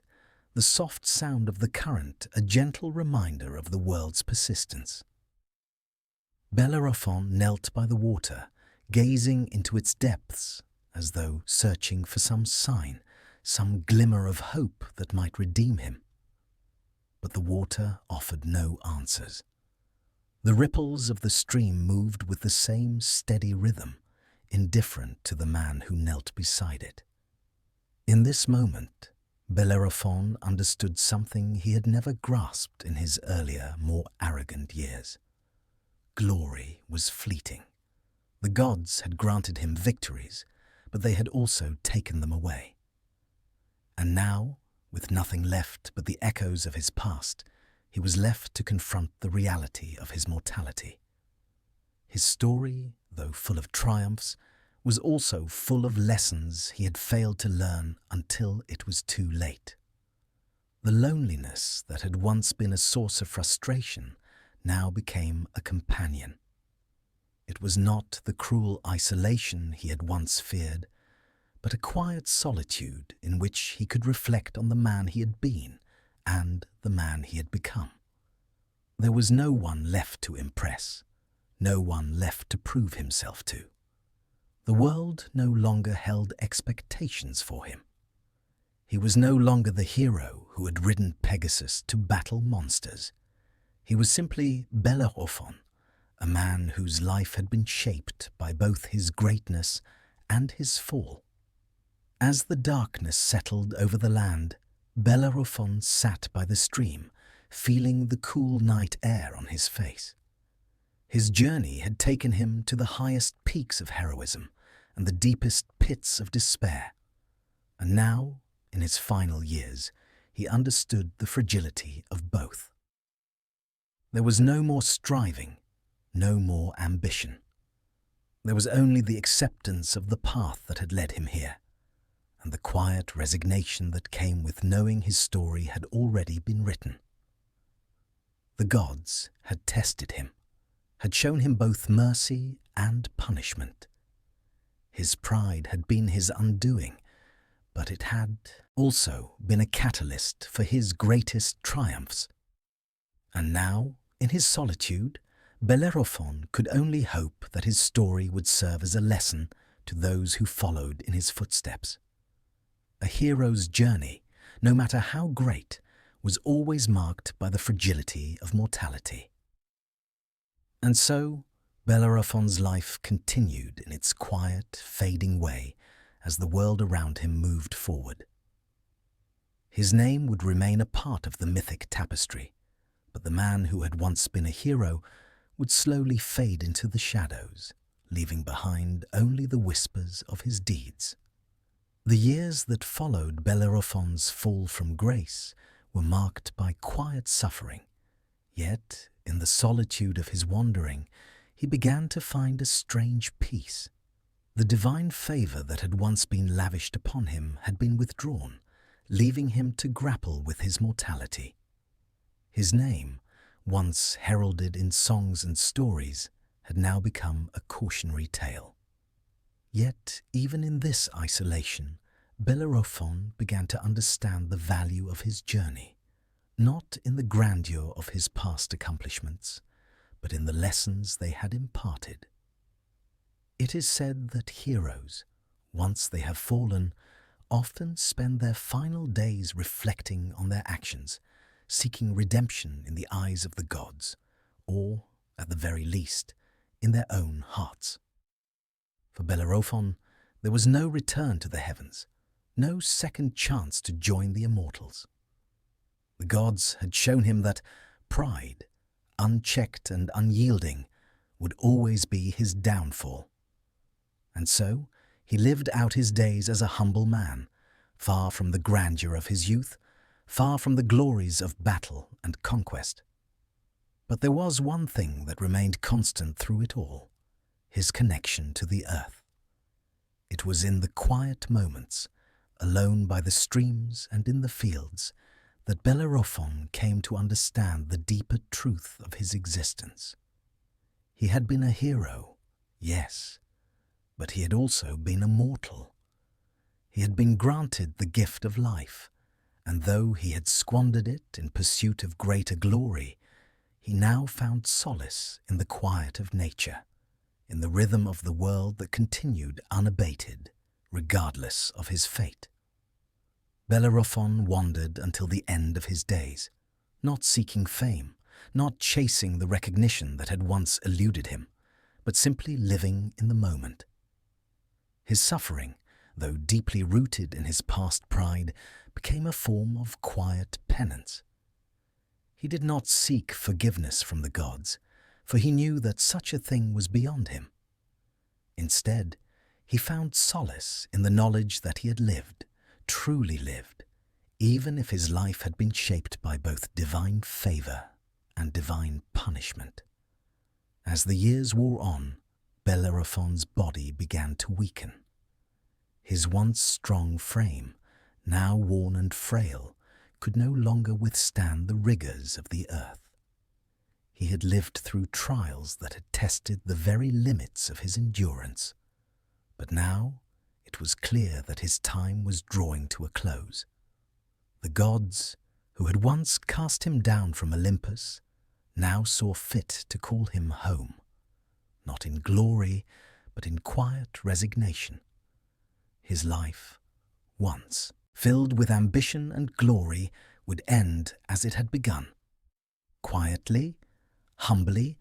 the soft sound of the current a gentle reminder of the world's persistence. Bellerophon knelt by the water, gazing into its depths, as though searching for some sign, some glimmer of hope that might redeem him. But the water offered no answers. The ripples of the stream moved with the same steady rhythm, indifferent to the man who knelt beside it. In this moment, Bellerophon understood something he had never grasped in his earlier, more arrogant years. Glory was fleeting. The gods had granted him victories, but they had also taken them away. And now, with nothing left but the echoes of his past, he was left to confront the reality of his mortality. His story, though full of triumphs, was also full of lessons he had failed to learn until it was too late. The loneliness that had once been a source of frustration now became a companion. It was not the cruel isolation he had once feared, but a quiet solitude in which he could reflect on the man he had been and the man he had become. There was no one left to impress, no one left to prove himself to. The world no longer held expectations for him. He was no longer the hero who had ridden Pegasus to battle monsters. He was simply Bellerophon, a man whose life had been shaped by both his greatness and his fall. As the darkness settled over the land, Bellerophon sat by the stream, feeling the cool night air on his face. His journey had taken him to the highest peaks of heroism and the deepest pits of despair. And now, in his final years, he understood the fragility of both. There was no more striving, no more ambition. There was only the acceptance of the path that had led him here, and the quiet resignation that came with knowing his story had already been written. The gods had tested him, had shown him both mercy and punishment. His pride had been his undoing, but it had also been a catalyst for his greatest triumphs. And now, in his solitude, Bellerophon could only hope that his story would serve as a lesson to those who followed in his footsteps. A hero's journey, no matter how great, was always marked by the fragility of mortality. And so, Bellerophon's life continued in its quiet, fading way as the world around him moved forward. His name would remain a part of the mythic tapestry, but the man who had once been a hero would slowly fade into the shadows, leaving behind only the whispers of his deeds. The years that followed Bellerophon's fall from grace were marked by quiet suffering, yet, in the solitude of his wandering, he began to find a strange peace. The divine favor that had once been lavished upon him had been withdrawn, leaving him to grapple with his mortality. His name, once heralded in songs and stories, had now become a cautionary tale. Yet, even in this isolation, Bellerophon began to understand the value of his journey, not in the grandeur of his past accomplishments, but in the lessons they had imparted. It is said that heroes, once they have fallen, often spend their final days reflecting on their actions, seeking redemption in the eyes of the gods, or, at the very least, in their own hearts. For Bellerophon, there was no return to the heavens, no second chance to join the immortals. The gods had shown him that pride, unchecked and unyielding, would always be his downfall. And so he lived out his days as a humble man, far from the grandeur of his youth, far from the glories of battle and conquest. But there was one thing that remained constant through it all: his connection to the earth. It was in the quiet moments, alone by the streams and in the fields, that Bellerophon came to understand the deeper truth of his existence. He had been a hero, yes, but he had also been a mortal. He had been granted the gift of life, and though he had squandered it in pursuit of greater glory, he now found solace in the quiet of nature, in the rhythm of the world that continued unabated, regardless of his fate. Bellerophon wandered until the end of his days, not seeking fame, not chasing the recognition that had once eluded him, but simply living in the moment. His suffering, though deeply rooted in his past pride, became a form of quiet penance. He did not seek forgiveness from the gods, for he knew that such a thing was beyond him. Instead, he found solace in the knowledge that he had lived, truly lived, even if his life had been shaped by both divine favor and divine punishment. As the years wore on, Bellerophon's body began to weaken. His once strong frame, now worn and frail, could no longer withstand the rigors of the earth. He had lived through trials that had tested the very limits of his endurance, but now it was clear that his time was drawing to a close. The gods, who had once cast him down from Olympus, now saw fit to call him home, not in glory, but in quiet resignation. His life, once filled with ambition and glory, would end as it had begun, quietly, humbly,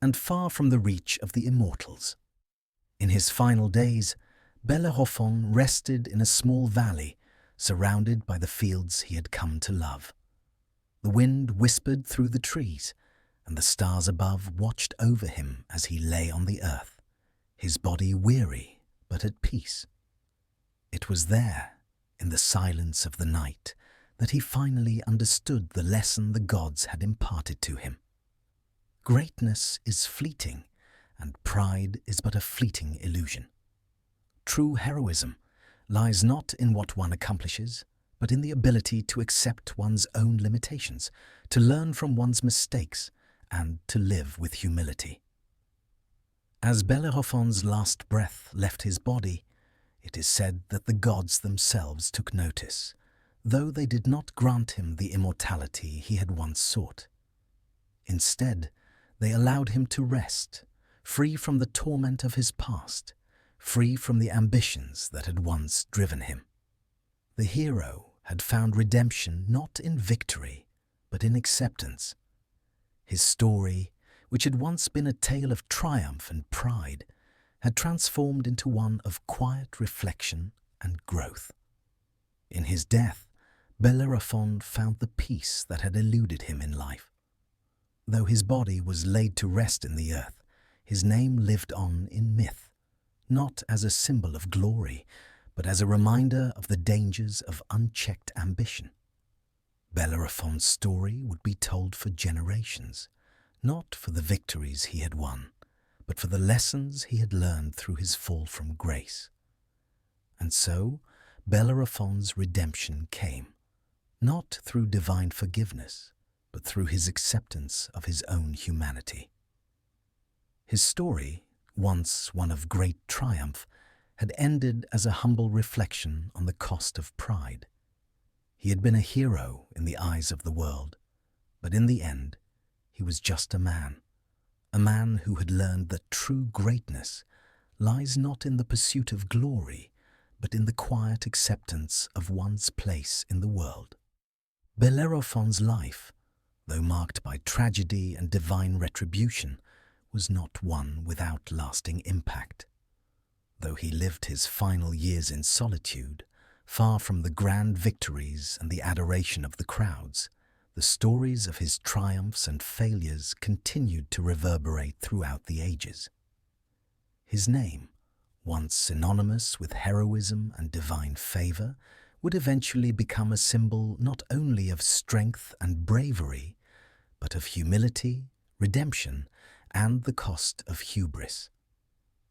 and far from the reach of the immortals. In his final days, Bellerophon rested in a small valley, surrounded by the fields he had come to love. The wind whispered through the trees, and the stars above watched over him as he lay on the earth, his body weary but at peace. It was there, in the silence of the night, that he finally understood the lesson the gods had imparted to him. Greatness is fleeting, and pride is but a fleeting illusion. True heroism lies not in what one accomplishes, but in the ability to accept one's own limitations, to learn from one's mistakes, and to live with humility. As Bellerophon's last breath left his body, It is said that the gods themselves took notice, though they did not grant him the immortality he had once sought. Instead, they allowed him to rest, free from the torment of his past, free from the ambitions that had once driven him. The hero had found redemption not in victory, but in acceptance. His story, which had once been a tale of triumph and pride, had transformed into one of quiet reflection and growth. In his death, Bellerophon found the peace that had eluded him in life. Though his body was laid to rest in the earth, his name lived on in myth, not as a symbol of glory, but as a reminder of the dangers of unchecked ambition. Bellerophon's story would be told for generations, not for the victories he had won, but for the lessons he had learned through his fall from grace. And so, Bellerophon's redemption came, not through divine forgiveness, but through his acceptance of his own humanity. His story, once one of great triumph, had ended as a humble reflection on the cost of pride. He had been a hero in the eyes of the world, but in the end, he was just a man who had learned that true greatness lies not in the pursuit of glory, but in the quiet acceptance of one's place in the world. Bellerophon's life, though marked by tragedy and divine retribution, was not one without lasting impact. Though he lived his final years in solitude, far from the grand victories and the adoration of the crowds, the stories of his triumphs and failures continued to reverberate throughout the ages. His name, once synonymous with heroism and divine favor, would eventually become a symbol not only of strength and bravery, but of humility, redemption, and the cost of hubris.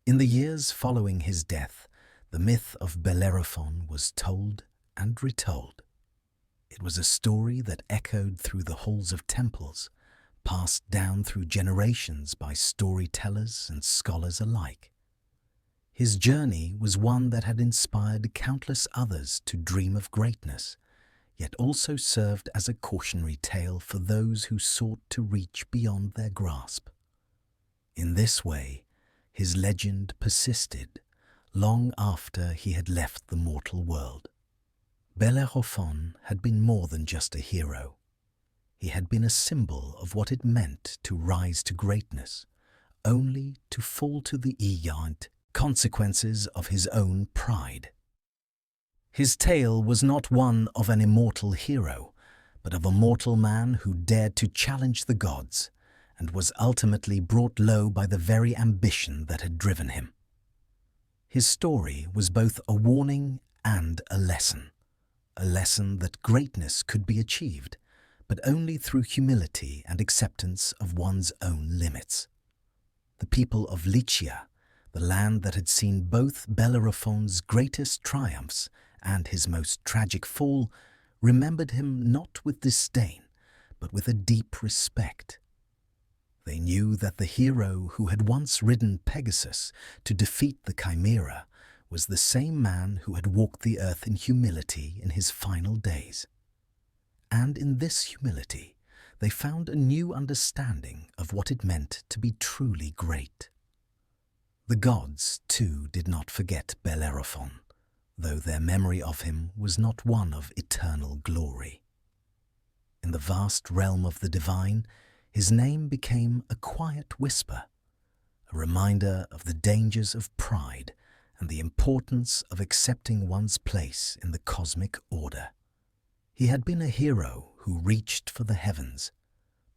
In the years following his death, the myth of Bellerophon was told and retold. It was a story that echoed through the halls of temples, passed down through generations by storytellers and scholars alike. His journey was one that had inspired countless others to dream of greatness, yet also served as a cautionary tale for those who sought to reach beyond their grasp. In this way, his legend persisted long after he had left the mortal world. Bellerophon had been more than just a hero. He had been a symbol of what it meant to rise to greatness, only to fall to the consequences of his own pride. His tale was not one of an immortal hero, but of a mortal man who dared to challenge the gods and was ultimately brought low by the very ambition that had driven him. His story was both a warning and a lesson that greatness could be achieved, but only through humility and acceptance of one's own limits. The people of Lycia, the land that had seen both Bellerophon's greatest triumphs and his most tragic fall, remembered him not with disdain, but with a deep respect. They knew that the hero who had once ridden Pegasus to defeat the Chimera was the same man who had walked the earth in humility in his final days. And in this humility, they found a new understanding of what it meant to be truly great. The gods, too, did not forget Bellerophon, though their memory of him was not one of eternal glory. In the vast realm of the divine, his name became a quiet whisper, a reminder of the dangers of pride and the importance of accepting one's place in the cosmic order. He had been a hero who reached for the heavens,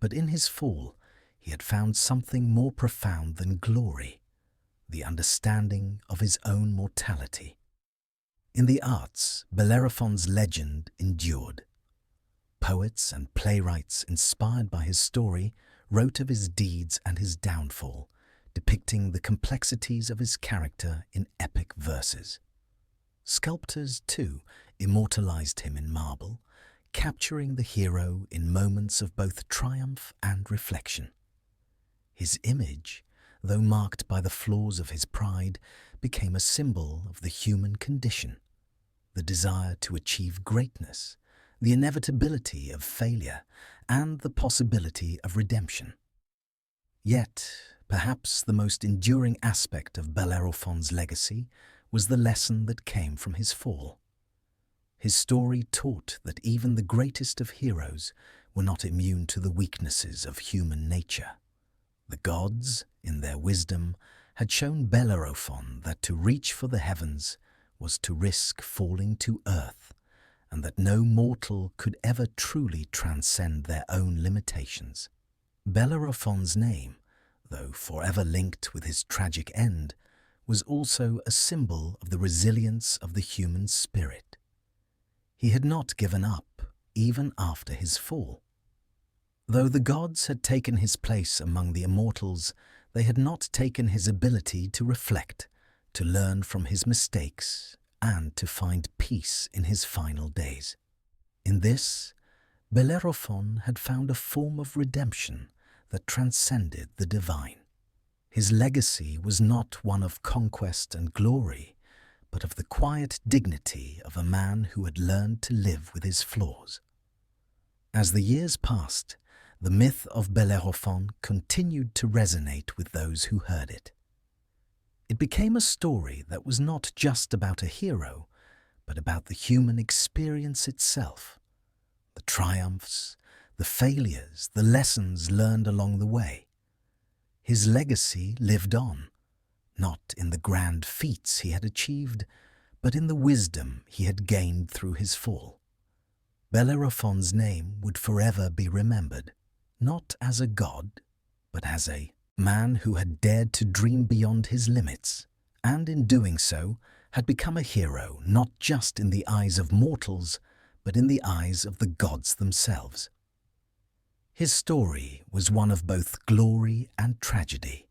but in his fall he had found something more profound than glory, the understanding of his own mortality. In the arts, Bellerophon's legend endured. Poets and playwrights inspired by his story wrote of his deeds and his downfall, depicting the complexities of his character in epic verses. Sculptors, too, immortalized him in marble, capturing the hero in moments of both triumph and reflection. His image, though marked by the flaws of his pride, became a symbol of the human condition, the desire to achieve greatness, the inevitability of failure, and the possibility of redemption. Yet, perhaps the most enduring aspect of Bellerophon's legacy was the lesson that came from his fall. His story taught that even the greatest of heroes were not immune to the weaknesses of human nature. The gods, in their wisdom, had shown Bellerophon that to reach for the heavens was to risk falling to earth, and that no mortal could ever truly transcend their own limitations. Bellerophon's name, though forever linked with his tragic end, was also a symbol of the resilience of the human spirit. He had not given up, even after his fall. Though the gods had taken his place among the immortals, they had not taken his ability to reflect, to learn from his mistakes, and to find peace in his final days. In this, Bellerophon had found a form of redemption that transcended the divine. His legacy was not one of conquest and glory, but of the quiet dignity of a man who had learned to live with his flaws. As the years passed, the myth of Bellerophon continued to resonate with those who heard it. It became a story that was not just about a hero, but about the human experience itself, the triumphs, the failures, the lessons learned along the way. His legacy lived on, not in the grand feats he had achieved, but in the wisdom he had gained through his fall. Bellerophon's name would forever be remembered, not as a god, but as a man who had dared to dream beyond his limits, and in doing so had become a hero not just in the eyes of mortals, but in the eyes of the gods themselves. His story was one of both glory and tragedy,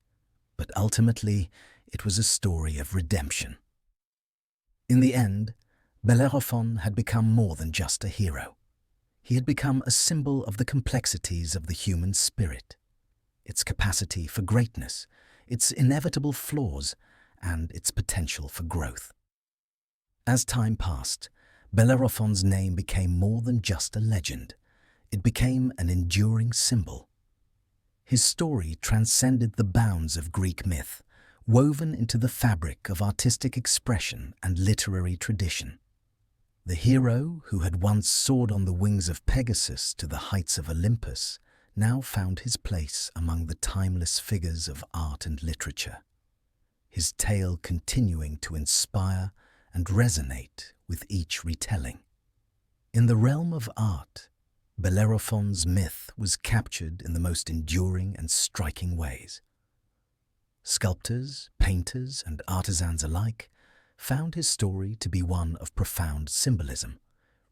but ultimately it was a story of redemption. In the end, Bellerophon had become more than just a hero. He had become a symbol of the complexities of the human spirit, its capacity for greatness, its inevitable flaws, and its potential for growth. As time passed, Bellerophon's name became more than just a legend. It became an enduring symbol. His story transcended the bounds of Greek myth, woven into the fabric of artistic expression and literary tradition. The hero who had once soared on the wings of Pegasus to the heights of Olympus now found his place among the timeless figures of art and literature, his tale continuing to inspire and resonate with each retelling. In the realm of art, Bellerophon's myth was captured in the most enduring and striking ways. Sculptors, painters, and artisans alike found his story to be one of profound symbolism,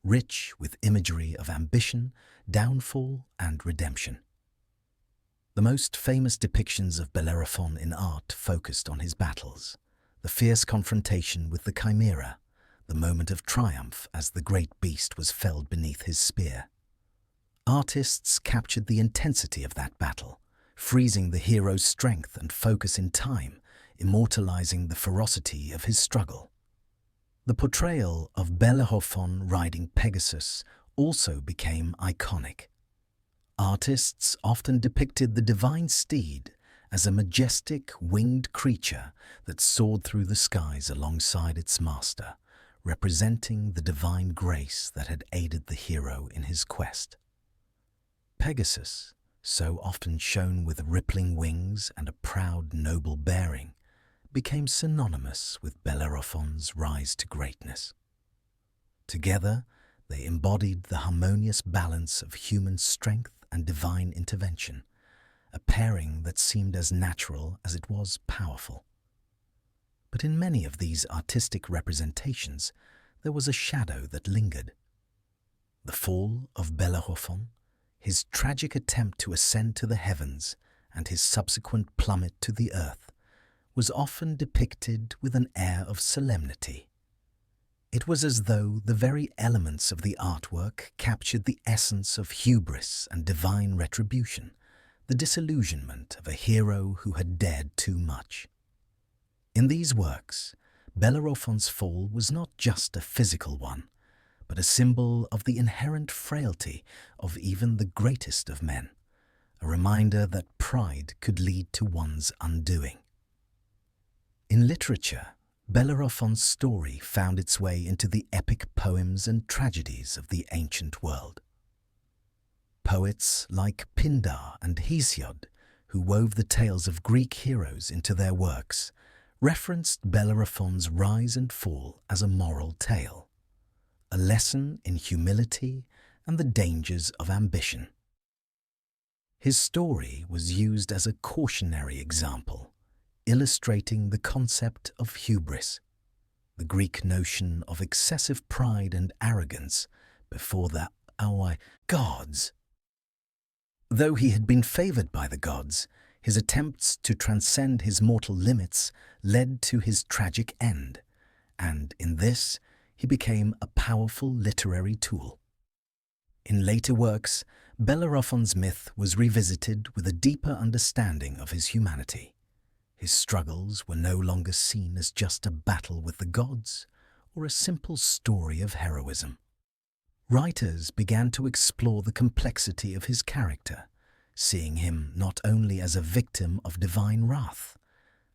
rich with imagery of ambition, downfall, and redemption. The most famous depictions of Bellerophon in art focused on his battles, the fierce confrontation with the chimera, the moment of triumph as the great beast was felled beneath his spear. Artists captured the intensity of that battle, freezing the hero's strength and focus in time, immortalizing the ferocity of his struggle. The portrayal of Bellerophon riding Pegasus also became iconic. Artists often depicted the divine steed as a majestic, winged creature that soared through the skies alongside its master, representing the divine grace that had aided the hero in his quest. Pegasus, so often shown with rippling wings and a proud, noble bearing, became synonymous with Bellerophon's rise to greatness. Together, they embodied the harmonious balance of human strength and divine intervention, a pairing that seemed as natural as it was powerful. But in many of these artistic representations, there was a shadow that lingered. The fall of Bellerophon, his tragic attempt to ascend to the heavens, and his subsequent plummet to the earth, was often depicted with an air of solemnity. It was as though the very elements of the artwork captured the essence of hubris and divine retribution, the disillusionment of a hero who had dared too much. In these works, Bellerophon's fall was not just a physical one, but a symbol of the inherent frailty of even the greatest of men, a reminder that pride could lead to one's undoing. In literature, Bellerophon's story found its way into the epic poems and tragedies of the ancient world. Poets like Pindar and Hesiod, who wove the tales of Greek heroes into their works, referenced Bellerophon's rise and fall as a moral tale, a lesson in humility and the dangers of ambition. His story was used as a cautionary example, illustrating the concept of hubris, the Greek notion of excessive pride and arrogance before our gods. Though he had been favored by the gods, his attempts to transcend his mortal limits led to his tragic end, and in this he became a powerful literary tool. In later works, Bellerophon's myth was revisited with a deeper understanding of his humanity. His struggles were no longer seen as just a battle with the gods or a simple story of heroism. Writers began to explore the complexity of his character, seeing him not only as a victim of divine wrath,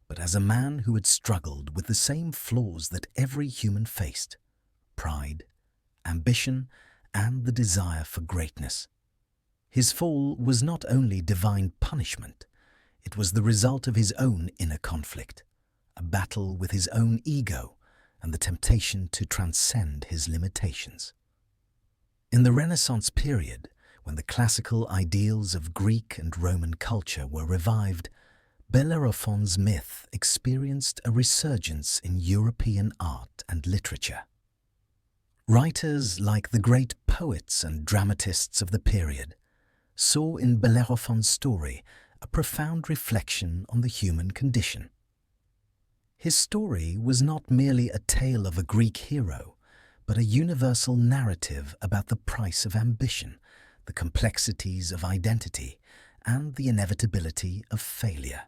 but as a man who had struggled with the same flaws that every human faced: pride, ambition, and the desire for greatness. His fall was not only divine punishment, it was the result of his own inner conflict, a battle with his own ego and the temptation to transcend his limitations. In the Renaissance period, when the classical ideals of Greek and Roman culture were revived, Bellerophon's myth experienced a resurgence in European art and literature. Writers like the great poets and dramatists of the period saw in Bellerophon's story a profound reflection on the human condition. His story was not merely a tale of a Greek hero, but a universal narrative about the price of ambition, the complexities of identity, and the inevitability of failure.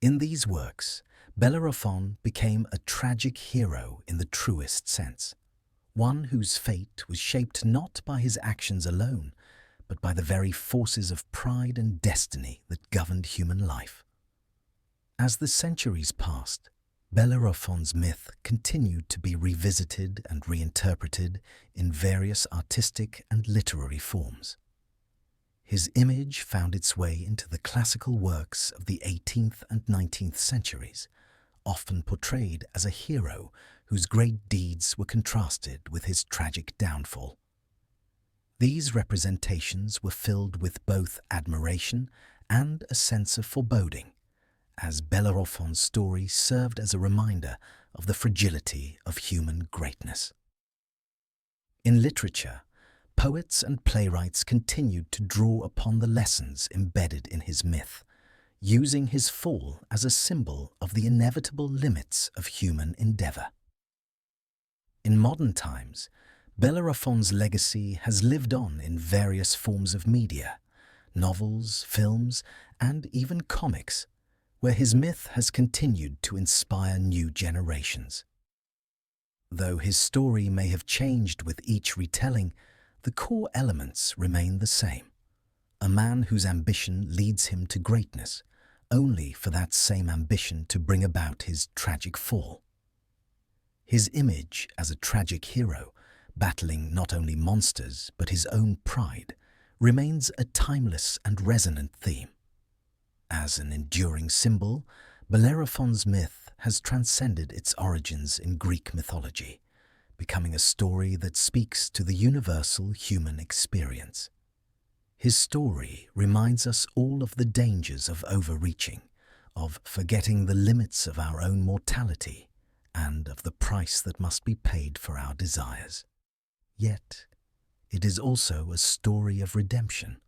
In these works, Bellerophon became a tragic hero in the truest sense, one whose fate was shaped not by his actions alone, but by the very forces of pride and destiny that governed human life. As the centuries passed, Bellerophon's myth continued to be revisited and reinterpreted in various artistic and literary forms. His image found its way into the classical works of the 18th and 19th centuries, often portrayed as a hero whose great deeds were contrasted with his tragic downfall. These representations were filled with both admiration and a sense of foreboding, as Bellerophon's story served as a reminder of the fragility of human greatness. In literature, poets and playwrights continued to draw upon the lessons embedded in his myth, using his fall as a symbol of the inevitable limits of human endeavor. In modern times, Bellerophon's legacy has lived on in various forms of media, novels, films, and even comics, where his myth has continued to inspire new generations. Though his story may have changed with each retelling, the core elements remain the same. A man whose ambition leads him to greatness, only for that same ambition to bring about his tragic fall. His image as a tragic hero, battling not only monsters but his own pride, remains a timeless and resonant theme. As an enduring symbol, Bellerophon's myth has transcended its origins in Greek mythology, becoming a story that speaks to the universal human experience. His story reminds us all of the dangers of overreaching, of forgetting the limits of our own mortality, and of the price that must be paid for our desires. Yet, it is also a story of redemption,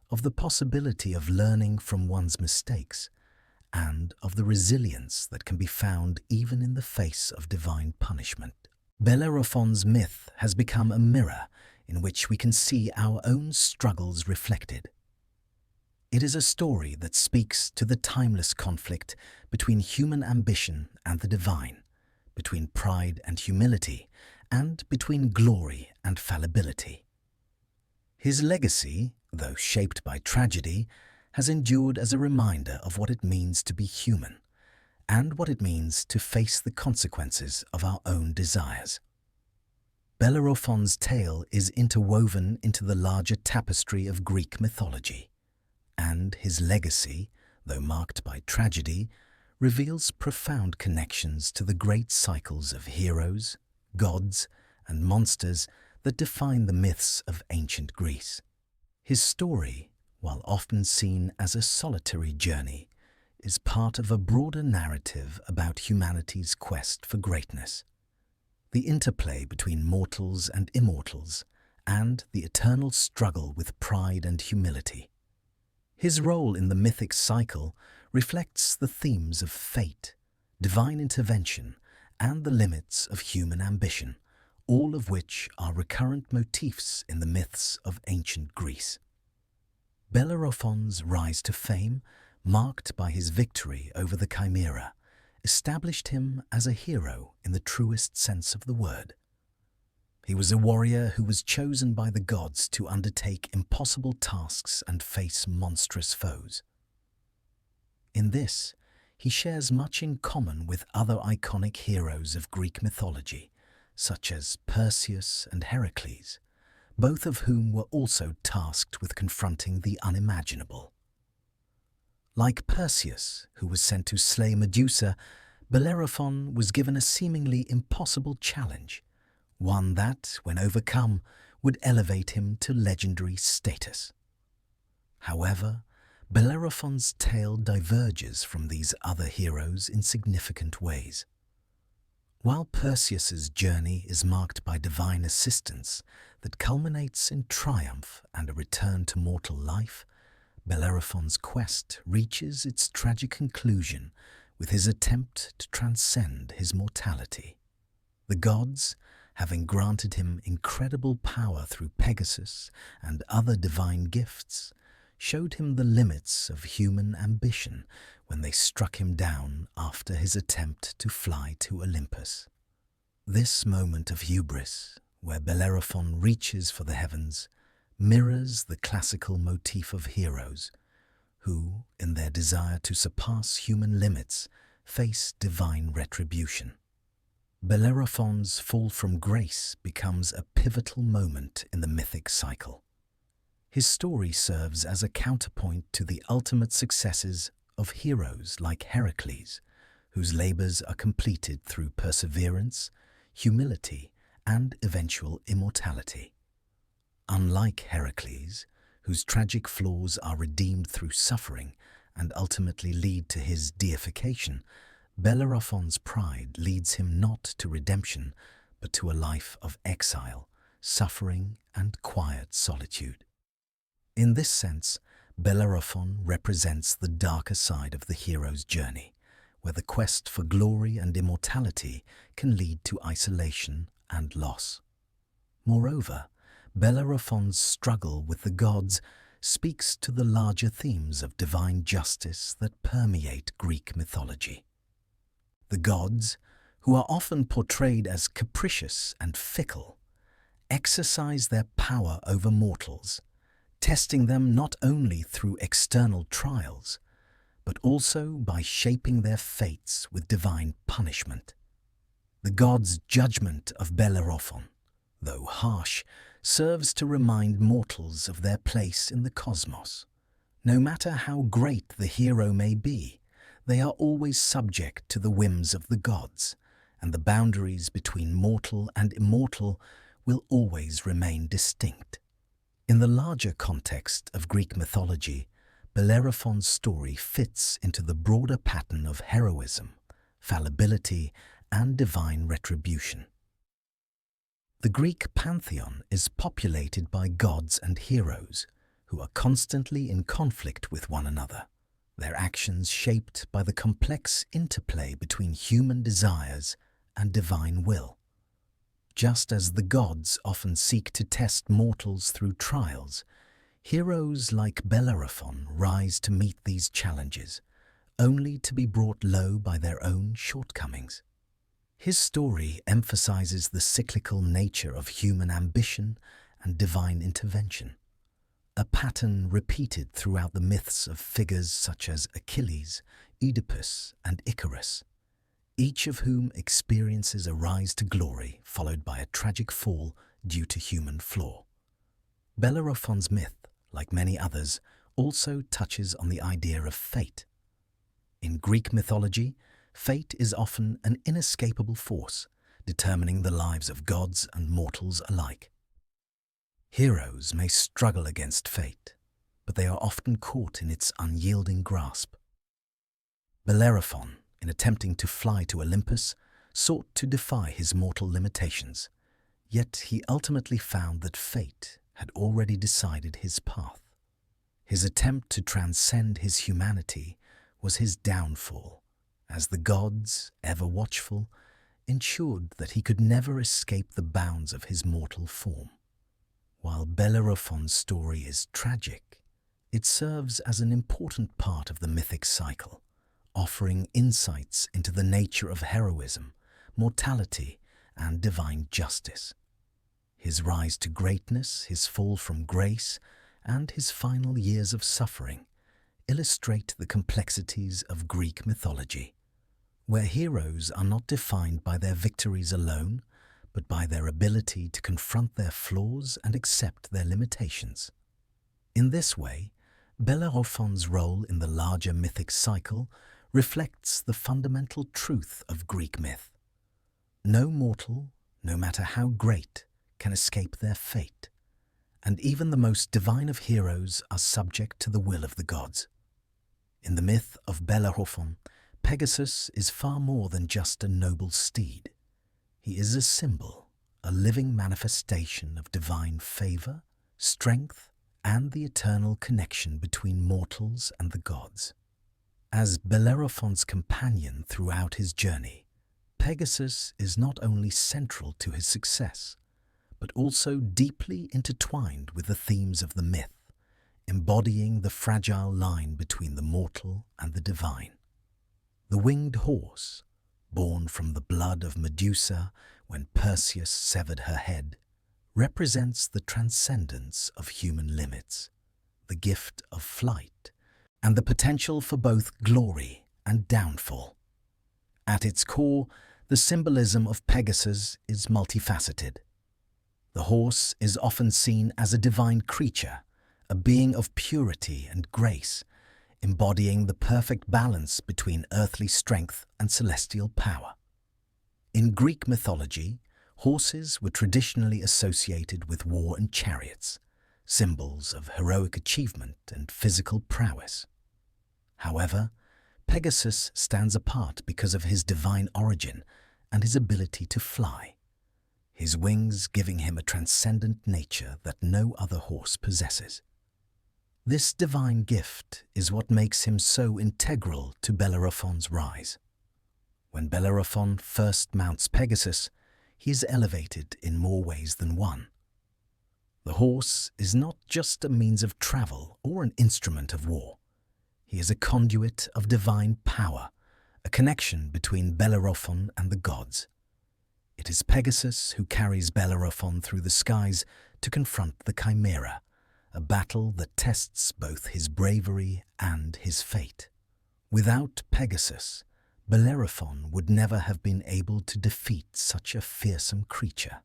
of the possibility of learning from one's mistakes, and of the resilience that can be found even in the face of divine punishment. Bellerophon's myth has become a mirror in which we can see our own struggles reflected. It is a story that speaks to the timeless conflict between human ambition and the divine, between pride and humility, and between glory and fallibility. His legacy, though shaped by tragedy, has endured as a reminder of what it means to be human, and what it means to face the consequences of our own desires. Bellerophon's tale is interwoven into the larger tapestry of Greek mythology, and his legacy, though marked by tragedy, reveals profound connections to the great cycles of heroes, gods, and monsters that define the myths of ancient Greece. His story, while often seen as a solitary journey, is part of a broader narrative about humanity's quest for greatness. The interplay between mortals and immortals, and the eternal struggle with pride and humility. His role in the mythic cycle reflects the themes of fate, divine intervention, and the limits of human ambition, all of which are recurrent motifs in the myths of ancient Greece. Bellerophon's rise to fame, marked by his victory over the Chimera, established him as a hero in the truest sense of the word. He was a warrior who was chosen by the gods to undertake impossible tasks and face monstrous foes. In this, he shares much in common with other iconic heroes of Greek mythology, such as Perseus and Heracles, both of whom were also tasked with confronting the unimaginable. Like Perseus, who was sent to slay Medusa, Bellerophon was given a seemingly impossible challenge, one that, when overcome, would elevate him to legendary status. However, Bellerophon's tale diverges from these other heroes in significant ways. While Perseus's journey is marked by divine assistance that culminates in triumph and a return to mortal life, Bellerophon's quest reaches its tragic conclusion with his attempt to transcend his mortality. The gods, having granted him incredible power through Pegasus and other divine gifts, showed him the limits of human ambition when they struck him down after his attempt to fly to Olympus. This moment of hubris, where Bellerophon reaches for the heavens, mirrors the classical motif of heroes who, in their desire to surpass human limits, face divine retribution. Bellerophon's fall from grace becomes a pivotal moment in the mythic cycle. His story serves as a counterpoint to the ultimate successes of heroes like Heracles, whose labors are completed through perseverance, humility, and eventual immortality. Unlike Heracles, whose tragic flaws are redeemed through suffering and ultimately lead to his deification, Bellerophon's pride leads him not to redemption, but to a life of exile, suffering, and quiet solitude. In this sense, Bellerophon represents the darker side of the hero's journey, where the quest for glory and immortality can lead to isolation and loss. Moreover, Bellerophon's struggle with the gods speaks to the larger themes of divine justice that permeate Greek mythology. The gods, who are often portrayed as capricious and fickle, exercise their power over mortals, testing them not only through external trials, but also by shaping their fates with divine punishment. The gods' judgment of Bellerophon, though harsh, serves to remind mortals of their place in the cosmos. No matter how great the hero may be, they are always subject to the whims of the gods, and the boundaries between mortal and immortal will always remain distinct. In the larger context of Greek mythology, Bellerophon's story fits into the broader pattern of heroism, fallibility, and divine retribution. The Greek pantheon is populated by gods and heroes who are constantly in conflict with one another, their actions shaped by the complex interplay between human desires and divine will. Just as the gods often seek to test mortals through trials, Heroes like Bellerophon rise to meet these challenges, only to be brought low by their own shortcomings. His story emphasizes the cyclical nature of human ambition and divine intervention, a pattern repeated throughout the myths of figures such as Achilles, Oedipus, and Icarus, each of whom experiences a rise to glory followed by a tragic fall due to human flaw. Bellerophon's myth, like many others, also touches on the idea of fate. In Greek mythology, fate is often an inescapable force, determining the lives of gods and mortals alike. Heroes may struggle against fate, but they are often caught in its unyielding grasp. Bellerophon, in attempting to fly to Olympus, sought to defy his mortal limitations, yet he ultimately found that fate had already decided his path. His attempt to transcend his humanity was his downfall, as the gods, ever watchful, ensured that he could never escape the bounds of his mortal form. While Bellerophon's story is tragic, it serves as an important part of the mythic cycle, offering insights into the nature of heroism, mortality, and divine justice. His rise to greatness, his fall from grace, and his final years of suffering illustrate the complexities of Greek mythology, where heroes are not defined by their victories alone, but by their ability to confront their flaws and accept their limitations. In this way, Bellerophon's role in the larger mythic cycle reflects the fundamental truth of Greek myth. No mortal, no matter how great, can escape their fate, and even the most divine of heroes are subject to the will of the gods. In the myth of Bellerophon, Pegasus is far more than just a noble steed. He is a symbol, a living manifestation of divine favor, strength, and the eternal connection between mortals and the gods. As Bellerophon's companion throughout his journey, Pegasus is not only central to his success, but also deeply intertwined with the themes of the myth, embodying the fragile line between the mortal and the divine. The winged horse, born from the blood of Medusa when Perseus severed her head, represents the transcendence of human limits, the gift of flight, and the potential for both glory and downfall. At its core, the symbolism of Pegasus is multifaceted. The horse is often seen as a divine creature, a being of purity and grace, embodying the perfect balance between earthly strength and celestial power. In Greek mythology, horses were traditionally associated with war and chariots, symbols of heroic achievement and physical prowess. However, Pegasus stands apart because of his divine origin and his ability to fly, his wings giving him a transcendent nature that no other horse possesses. This divine gift is what makes him so integral to Bellerophon's rise. When Bellerophon first mounts Pegasus, he is elevated in more ways than one. The horse is not just a means of travel or an instrument of war. He is a conduit of divine power, a connection between Bellerophon and the gods. It is Pegasus who carries Bellerophon through the skies to confront the Chimera, a battle that tests both his bravery and his fate. Without Pegasus, Bellerophon would never have been able to defeat such a fearsome creature.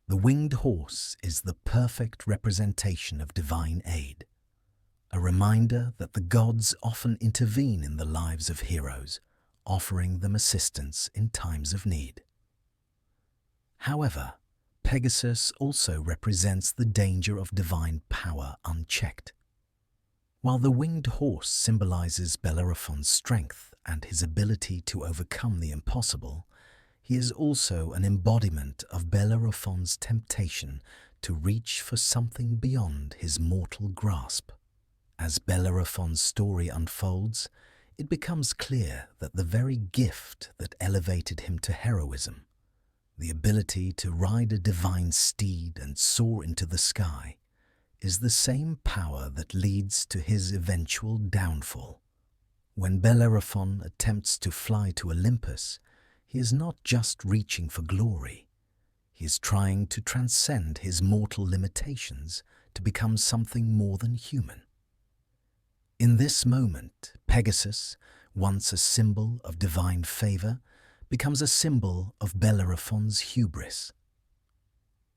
The winged horse is the perfect representation of divine aid, a reminder that the gods often intervene in the lives of heroes, offering them assistance in times of need. However, Pegasus also represents the danger of divine power unchecked. While the winged horse symbolizes Bellerophon's strength and his ability to overcome the impossible, he is also an embodiment of Bellerophon's temptation to reach for something beyond his mortal grasp. As Bellerophon's story unfolds, it becomes clear that the very gift that elevated him to heroism, the ability to ride a divine steed and soar into the sky, is the same power that leads to his eventual downfall. When Bellerophon attempts to fly to Olympus, he is not just reaching for glory. He is trying to transcend his mortal limitations to become something more than human. In this moment, Pegasus, once a symbol of divine favor, becomes a symbol of Bellerophon's hubris.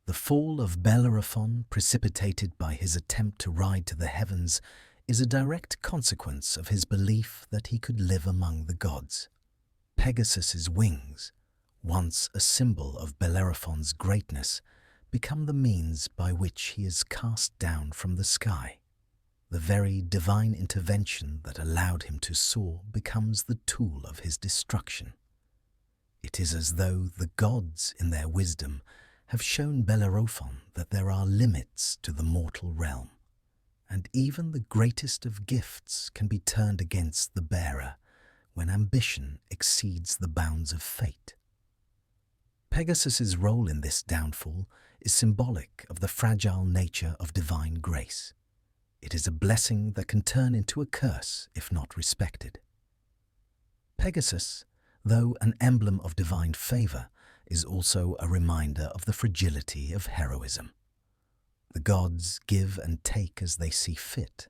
The fall of Bellerophon, precipitated by his attempt to ride to the heavens, is a direct consequence of his belief that he could live among the gods. Pegasus's wings, once a symbol of Bellerophon's greatness, become the means by which he is cast down from the sky. The very divine intervention that allowed him to soar becomes the tool of his destruction. It is as though the gods, in their wisdom, have shown Bellerophon that there are limits to the mortal realm, and even the greatest of gifts can be turned against the bearer when ambition exceeds the bounds of fate. Pegasus's role in this downfall is symbolic of the fragile nature of divine grace. It is a blessing that can turn into a curse if not respected. Pegasus, though an emblem of divine favor, is also a reminder of the fragility of heroism. The gods give and take as they see fit,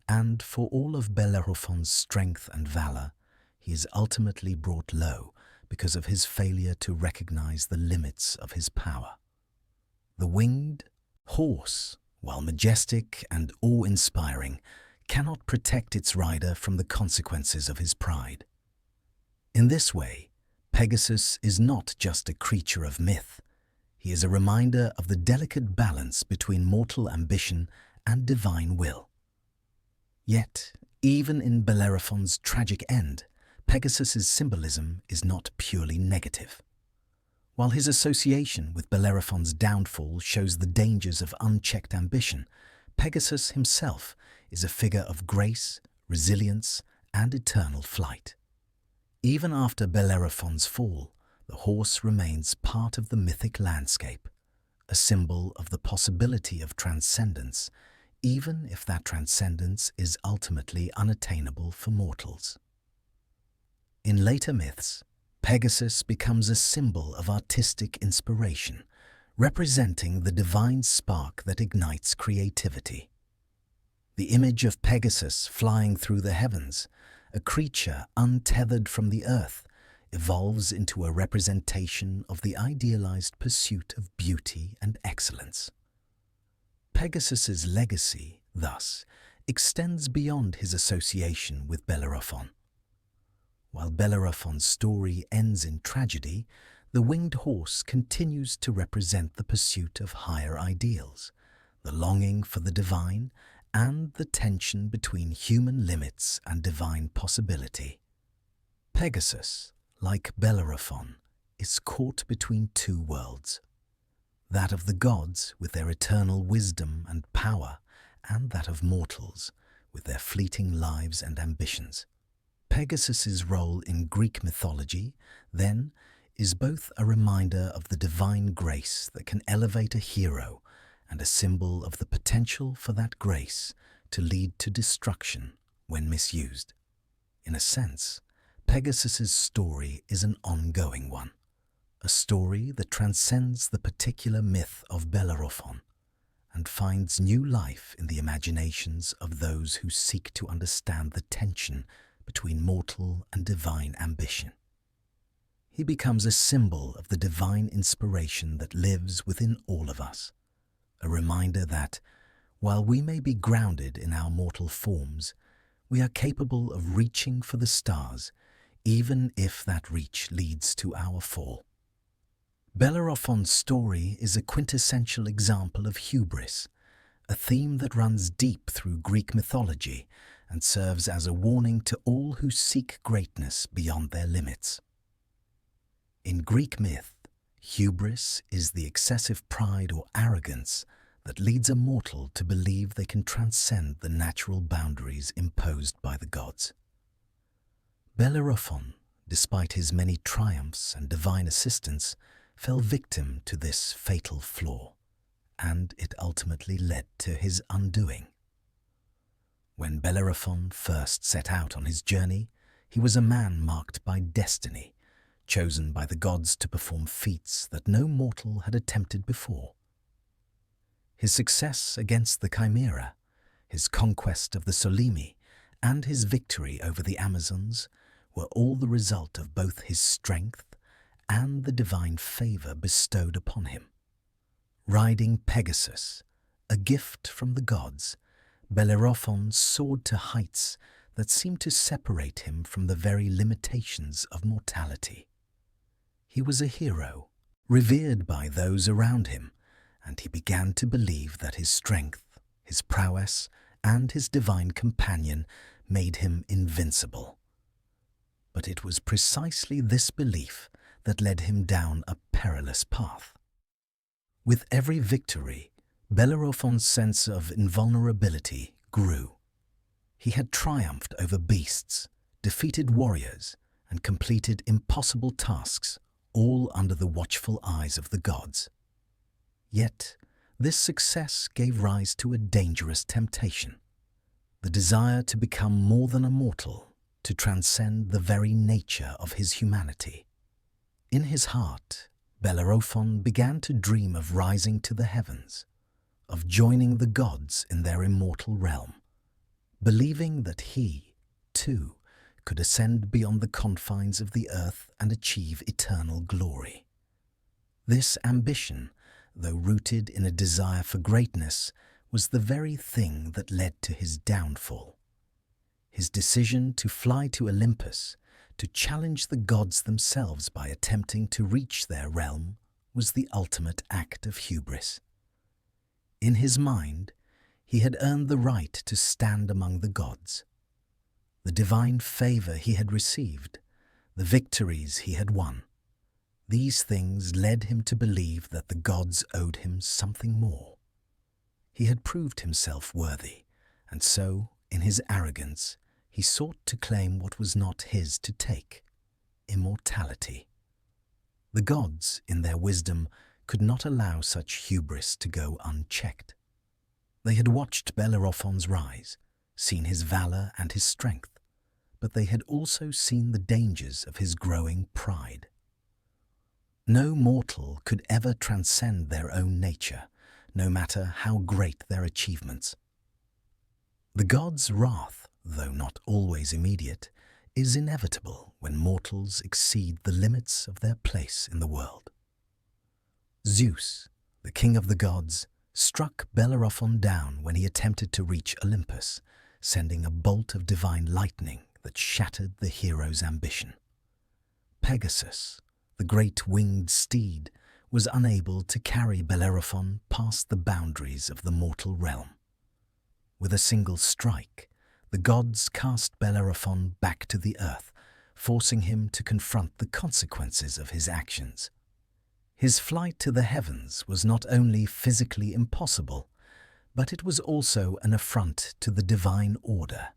and for all of Bellerophon's strength and valor, he is ultimately brought low because of his failure to recognize the limits of his power. The winged horse, while majestic and awe-inspiring, cannot protect its rider from the consequences of his pride. In this way, Pegasus is not just a creature of myth. He is a reminder of the delicate balance between mortal ambition and divine will. Yet, even in Bellerophon's tragic end, Pegasus's symbolism is not purely negative. While his association with Bellerophon's downfall shows the dangers of unchecked ambition, Pegasus himself is a figure of grace, resilience, and eternal flight. Even after Bellerophon's fall, the horse remains part of the mythic landscape, a symbol of the possibility of transcendence, even if that transcendence is ultimately unattainable for mortals. In later myths, Pegasus becomes a symbol of artistic inspiration, representing the divine spark that ignites creativity. The image of Pegasus flying through the heavens, a creature untethered from the earth, evolves into a representation of the idealized pursuit of beauty and excellence. Pegasus's legacy, thus, extends beyond his association with Bellerophon. While Bellerophon's story ends in tragedy, the winged horse continues to represent the pursuit of higher ideals, the longing for the divine, and the tension between human limits and divine possibility. Pegasus, like Bellerophon, is caught between two worlds, that of the gods with their eternal wisdom and power, and that of mortals with their fleeting lives and ambitions. Pegasus's role in Greek mythology, then, is both a reminder of the divine grace that can elevate a hero and a symbol of the potential for that grace to lead to destruction when misused. In a sense, Pegasus's story is an ongoing one, a story that transcends the particular myth of Bellerophon and finds new life in the imaginations of those who seek to understand the tension between mortal and divine ambition. He becomes a symbol of the divine inspiration that lives within all of us, a reminder that, while we may be grounded in our mortal forms, we are capable of reaching for the stars, even if that reach leads to our fall. Bellerophon's story is a quintessential example of hubris, a theme that runs deep through Greek mythology and serves as a warning to all who seek greatness beyond their limits. In Greek myth, hubris is the excessive pride or arrogance that leads a mortal to believe they can transcend the natural boundaries imposed by the gods. Bellerophon, despite his many triumphs and divine assistance, fell victim to this fatal flaw, and it ultimately led to his undoing. When Bellerophon first set out on his journey, he was a man marked by destiny, chosen by the gods to perform feats that no mortal had attempted before. His success against the Chimera, his conquest of the Solymi, and his victory over the Amazons were all the result of both his strength and the divine favor bestowed upon him. Riding Pegasus, a gift from the gods, Bellerophon soared to heights that seemed to separate him from the very limitations of mortality. He was a hero, revered by those around him, and he began to believe that his strength, his prowess, and his divine companion made him invincible. But it was precisely this belief that led him down a perilous path. With every victory, Bellerophon's sense of invulnerability grew. He had triumphed over beasts, defeated warriors, and completed impossible tasks, all under the watchful eyes of the gods. Yet, this success gave rise to a dangerous temptation: the desire to become more than a mortal, to transcend the very nature of his humanity. In his heart, Bellerophon began to dream of rising to the heavens, of joining the gods in their immortal realm, believing that he, too, could ascend beyond the confines of the earth and achieve eternal glory. This ambition, though rooted in a desire for greatness, was the very thing that led to his downfall. His decision to fly to Olympus, to challenge the gods themselves by attempting to reach their realm, was the ultimate act of hubris. In his mind, he had earned the right to stand among the gods. The divine favor he had received, the victories he had won, these things led him to believe that the gods owed him something more. He had proved himself worthy, and so, in his arrogance, he sought to claim what was not his to take: immortality. The gods, in their wisdom, could not allow such hubris to go unchecked. They had watched Bellerophon's rise, seen his valor and his strength, but they had also seen the dangers of his growing pride. No mortal could ever transcend their own nature, no matter how great their achievements. The gods' wrath, though not always immediate, is inevitable when mortals exceed the limits of their place in the world. Zeus, the king of the gods, struck Bellerophon down when he attempted to reach Olympus, sending a bolt of divine lightning that shattered the hero's ambition. Pegasus, the great winged steed, was unable to carry Bellerophon past the boundaries of the mortal realm. With a single strike, the gods cast Bellerophon back to the earth, forcing him to confront the consequences of his actions. His flight to the heavens was not only physically impossible, but it was also an affront to the divine order.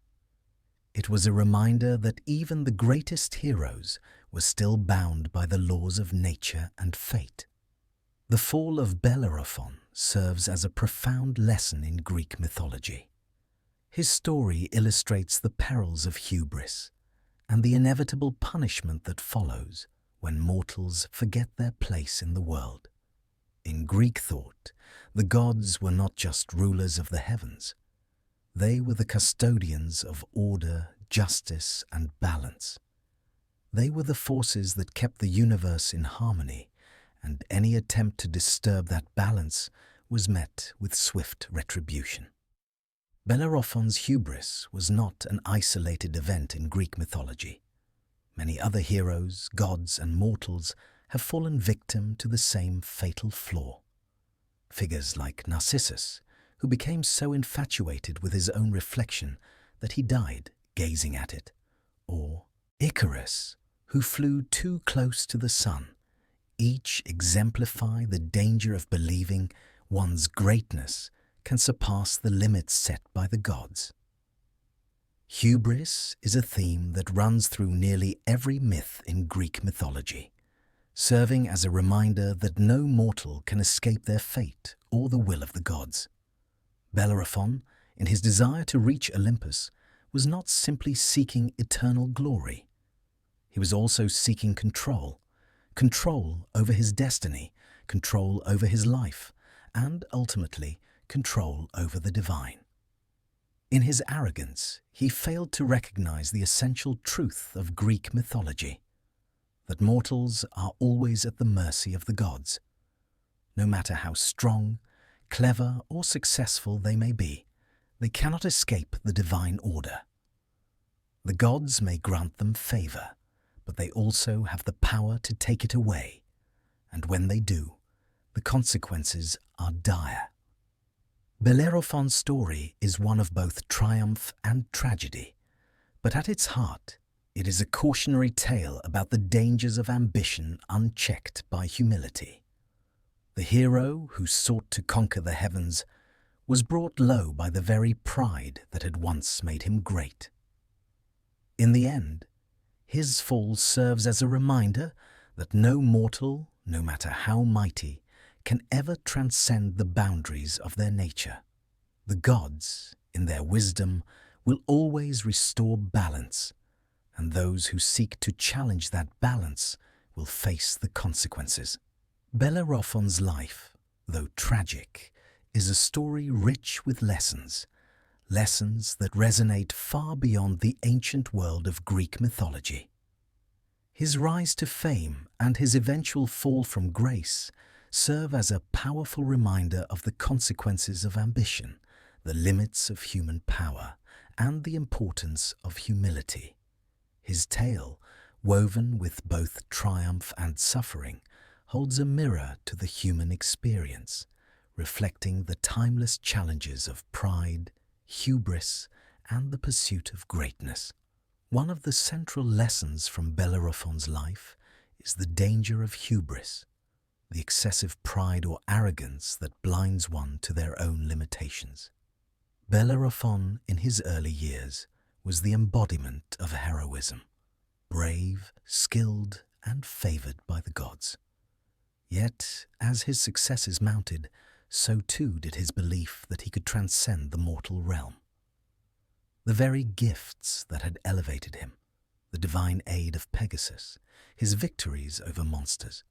It was a reminder that even the greatest heroes were still bound by the laws of nature and fate. The fall of Bellerophon serves as a profound lesson in Greek mythology. His story illustrates the perils of hubris and the inevitable punishment that follows when mortals forget their place in the world. In Greek thought, the gods were not just rulers of the heavens. They were the custodians of order, justice, and balance. They were the forces that kept the universe in harmony, and any attempt to disturb that balance was met with swift retribution. Bellerophon's hubris was not an isolated event in Greek mythology. Many other heroes, gods, and mortals have fallen victim to the same fatal flaw. Figures like Narcissus, who became so infatuated with his own reflection that he died gazing at it, or Icarus, who flew too close to the sun, each exemplify the danger of believing one's greatness can surpass the limits set by the gods. Hubris is a theme that runs through nearly every myth in Greek mythology, serving as a reminder that no mortal can escape their fate or the will of the gods. Bellerophon, in his desire to reach Olympus, was not simply seeking eternal glory. He was also seeking control over his destiny, control over his life, and ultimately control over the divine. In his arrogance, he failed to recognize the essential truth of Greek mythology, that mortals are always at the mercy of the gods. No matter how strong, clever, or successful they may be, they cannot escape the divine order. The gods may grant them favor, but they also have the power to take it away, and when they do, the consequences are dire. Bellerophon's story is one of both triumph and tragedy, but at its heart, it is a cautionary tale about the dangers of ambition unchecked by humility. The hero who sought to conquer the heavens was brought low by the very pride that had once made him great. In the end, his fall serves as a reminder that no mortal, no matter how mighty, can ever transcend the boundaries of their nature. The gods, in their wisdom, will always restore balance, and those who seek to challenge that balance will face the consequences. Bellerophon's life, though tragic, is a story rich with lessons that resonate far beyond the ancient world of Greek mythology. His rise to fame and his eventual fall from grace serve as a powerful reminder of the consequences of ambition, the limits of human power, and the importance of humility. His tale, woven with both triumph and suffering, holds a mirror to the human experience, reflecting the timeless challenges of pride, hubris, and the pursuit of greatness. One of the central lessons from Bellerophon's life is the danger of hubris, the excessive pride or arrogance that blinds one to their own limitations. Bellerophon, in his early years, was the embodiment of heroism, brave, skilled, and favored by the gods. Yet, as his successes mounted, so too did his belief that he could transcend the mortal realm. The very gifts that had elevated him, the divine aid of Pegasus, his victories over monsters,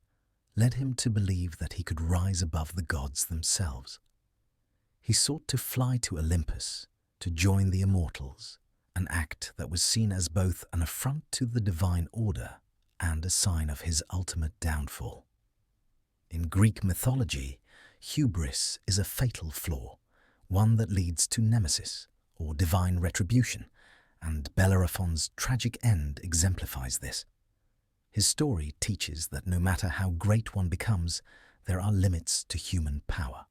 led him to believe that he could rise above the gods themselves. He sought to fly to Olympus, to join the immortals, an act that was seen as both an affront to the divine order and a sign of his ultimate downfall. In Greek mythology, hubris is a fatal flaw, one that leads to nemesis, or divine retribution, and Bellerophon's tragic end exemplifies this. His story teaches that no matter how great one becomes, there are limits to human power.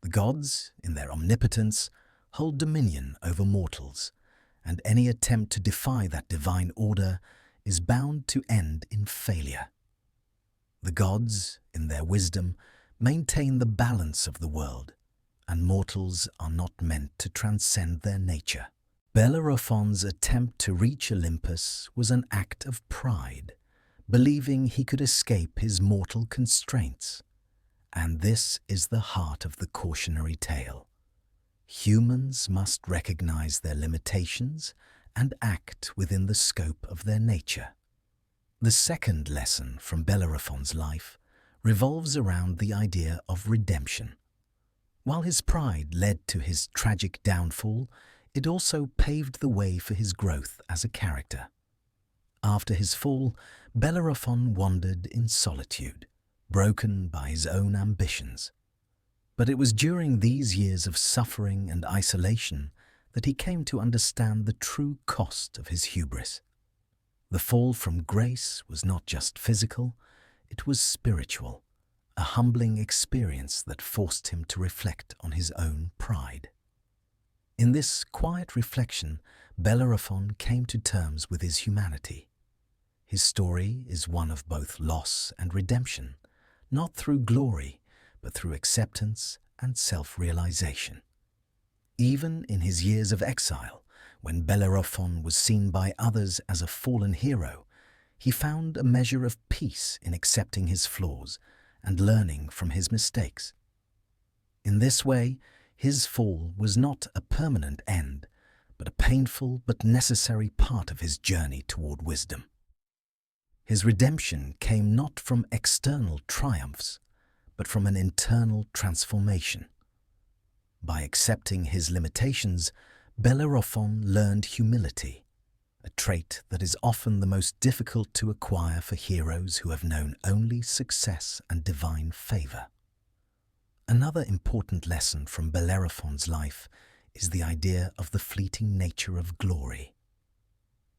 The gods, in their omnipotence, hold dominion over mortals, and any attempt to defy that divine order is bound to end in failure. The gods, in their wisdom, maintain the balance of the world, and mortals are not meant to transcend their nature. Bellerophon's attempt to reach Olympus was an act of pride, believing he could escape his mortal constraints. And this is the heart of the cautionary tale. Humans must recognize their limitations and act within the scope of their nature. The second lesson from Bellerophon's life revolves around the idea of redemption. While his pride led to his tragic downfall, it also paved the way for his growth as a character. After his fall, Bellerophon wandered in solitude, broken by his own ambitions. But it was during these years of suffering and isolation that he came to understand the true cost of his hubris. The fall from grace was not just physical, it was spiritual, a humbling experience that forced him to reflect on his own pride. In this quiet reflection, Bellerophon came to terms with his humanity. His story is one of both loss and redemption, not through glory, but through acceptance and self-realization. Even in his years of exile, when Bellerophon was seen by others as a fallen hero, he found a measure of peace in accepting his flaws and learning from his mistakes. In this way, his fall was not a permanent end, but a painful but necessary part of his journey toward wisdom. His redemption came not from external triumphs, but from an internal transformation. By accepting his limitations, Bellerophon learned humility, a trait that is often the most difficult to acquire for heroes who have known only success and divine favor. Another important lesson from Bellerophon's life is the idea of the fleeting nature of glory.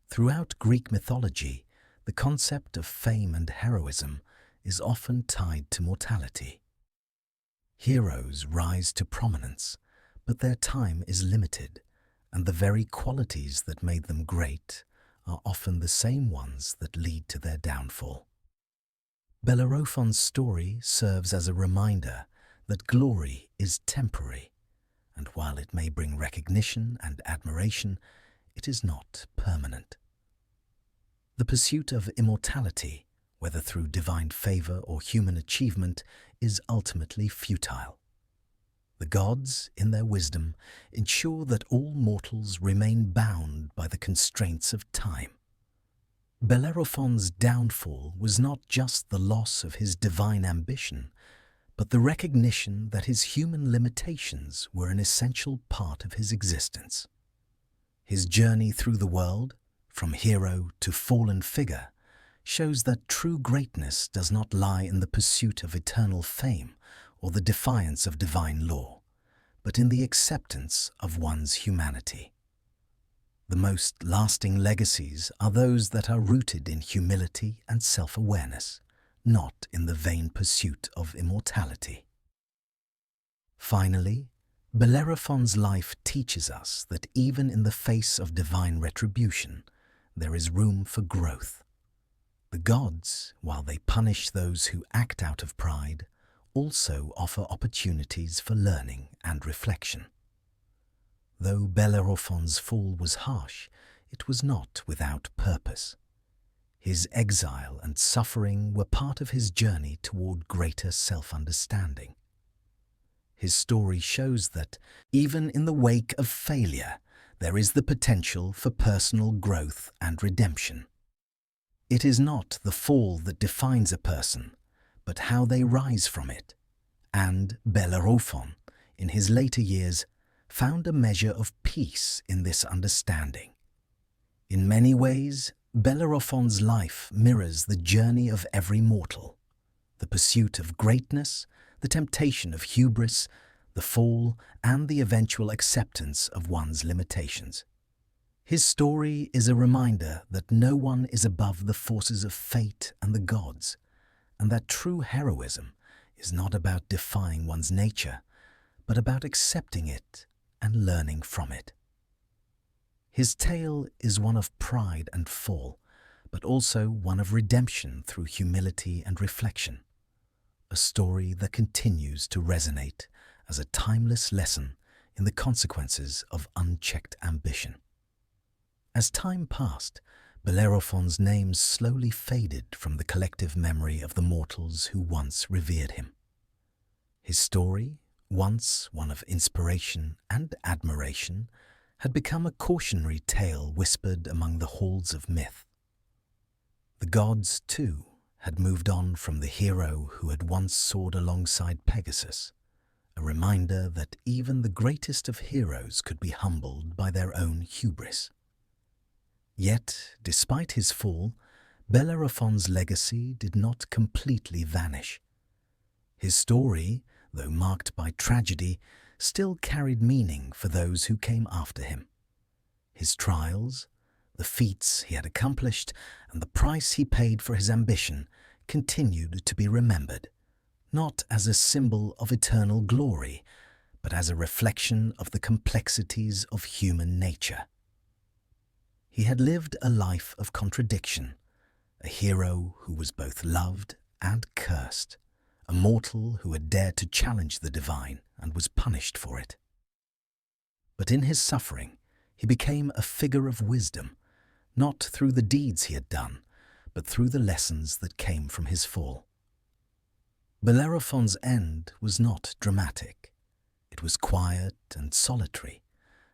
Throughout Greek mythology, the concept of fame and heroism is often tied to mortality. Heroes rise to prominence, but their time is limited, and the very qualities that made them great are often the same ones that lead to their downfall. Bellerophon's story serves as a reminder that glory is temporary, and while it may bring recognition and admiration, it is not permanent. The pursuit of immortality, whether through divine favor or human achievement, is ultimately futile. The gods, in their wisdom, ensure that all mortals remain bound by the constraints of time. Bellerophon's downfall was not just the loss of his divine ambition, but the recognition that his human limitations were an essential part of his existence. His journey through the world, from hero to fallen figure, shows that true greatness does not lie in the pursuit of eternal fame or the defiance of divine law, but in the acceptance of one's humanity. The most lasting legacies are those that are rooted in humility and self-awareness, not in the vain pursuit of immortality. Finally, Bellerophon's life teaches us that even in the face of divine retribution, there is room for growth. The gods, while they punish those who act out of pride, also offer opportunities for learning and reflection. Though Bellerophon's fall was harsh, it was not without purpose. His exile and suffering were part of his journey toward greater self-understanding. His story shows that, even in the wake of failure, there is the potential for personal growth and redemption. It is not the fall that defines a person, but how they rise from it. And Bellerophon, in his later years, found a measure of peace in this understanding. In many ways, Bellerophon's life mirrors the journey of every mortal: the pursuit of greatness, the temptation of hubris, the fall, and the eventual acceptance of one's limitations. His story is a reminder that no one is above the forces of fate and the gods, and that true heroism is not about defying one's nature, but about accepting it and learning from it. His tale is one of pride and fall, but also one of redemption through humility and reflection, a story that continues to resonate as a timeless lesson in the consequences of unchecked ambition. As time passed, Bellerophon's name slowly faded from the collective memory of the mortals who once revered him. His story, once one of inspiration and admiration, had become a cautionary tale whispered among the halls of myth. The gods, too, had moved on from the hero who had once soared alongside Pegasus, a reminder that even the greatest of heroes could be humbled by their own hubris. Yet, despite his fall, Bellerophon's legacy did not completely vanish. His story, though marked by tragedy, still carried meaning for those who came after him. His trials, the feats he had accomplished, and the price he paid for his ambition continued to be remembered, not as a symbol of eternal glory, but as a reflection of the complexities of human nature. He had lived a life of contradiction, a hero who was both loved and cursed, a mortal who had dared to challenge the divine and was punished for it. But in his suffering, he became a figure of wisdom, not through the deeds he had done, but through the lessons that came from his fall. Bellerophon's end was not dramatic. It was quiet and solitary,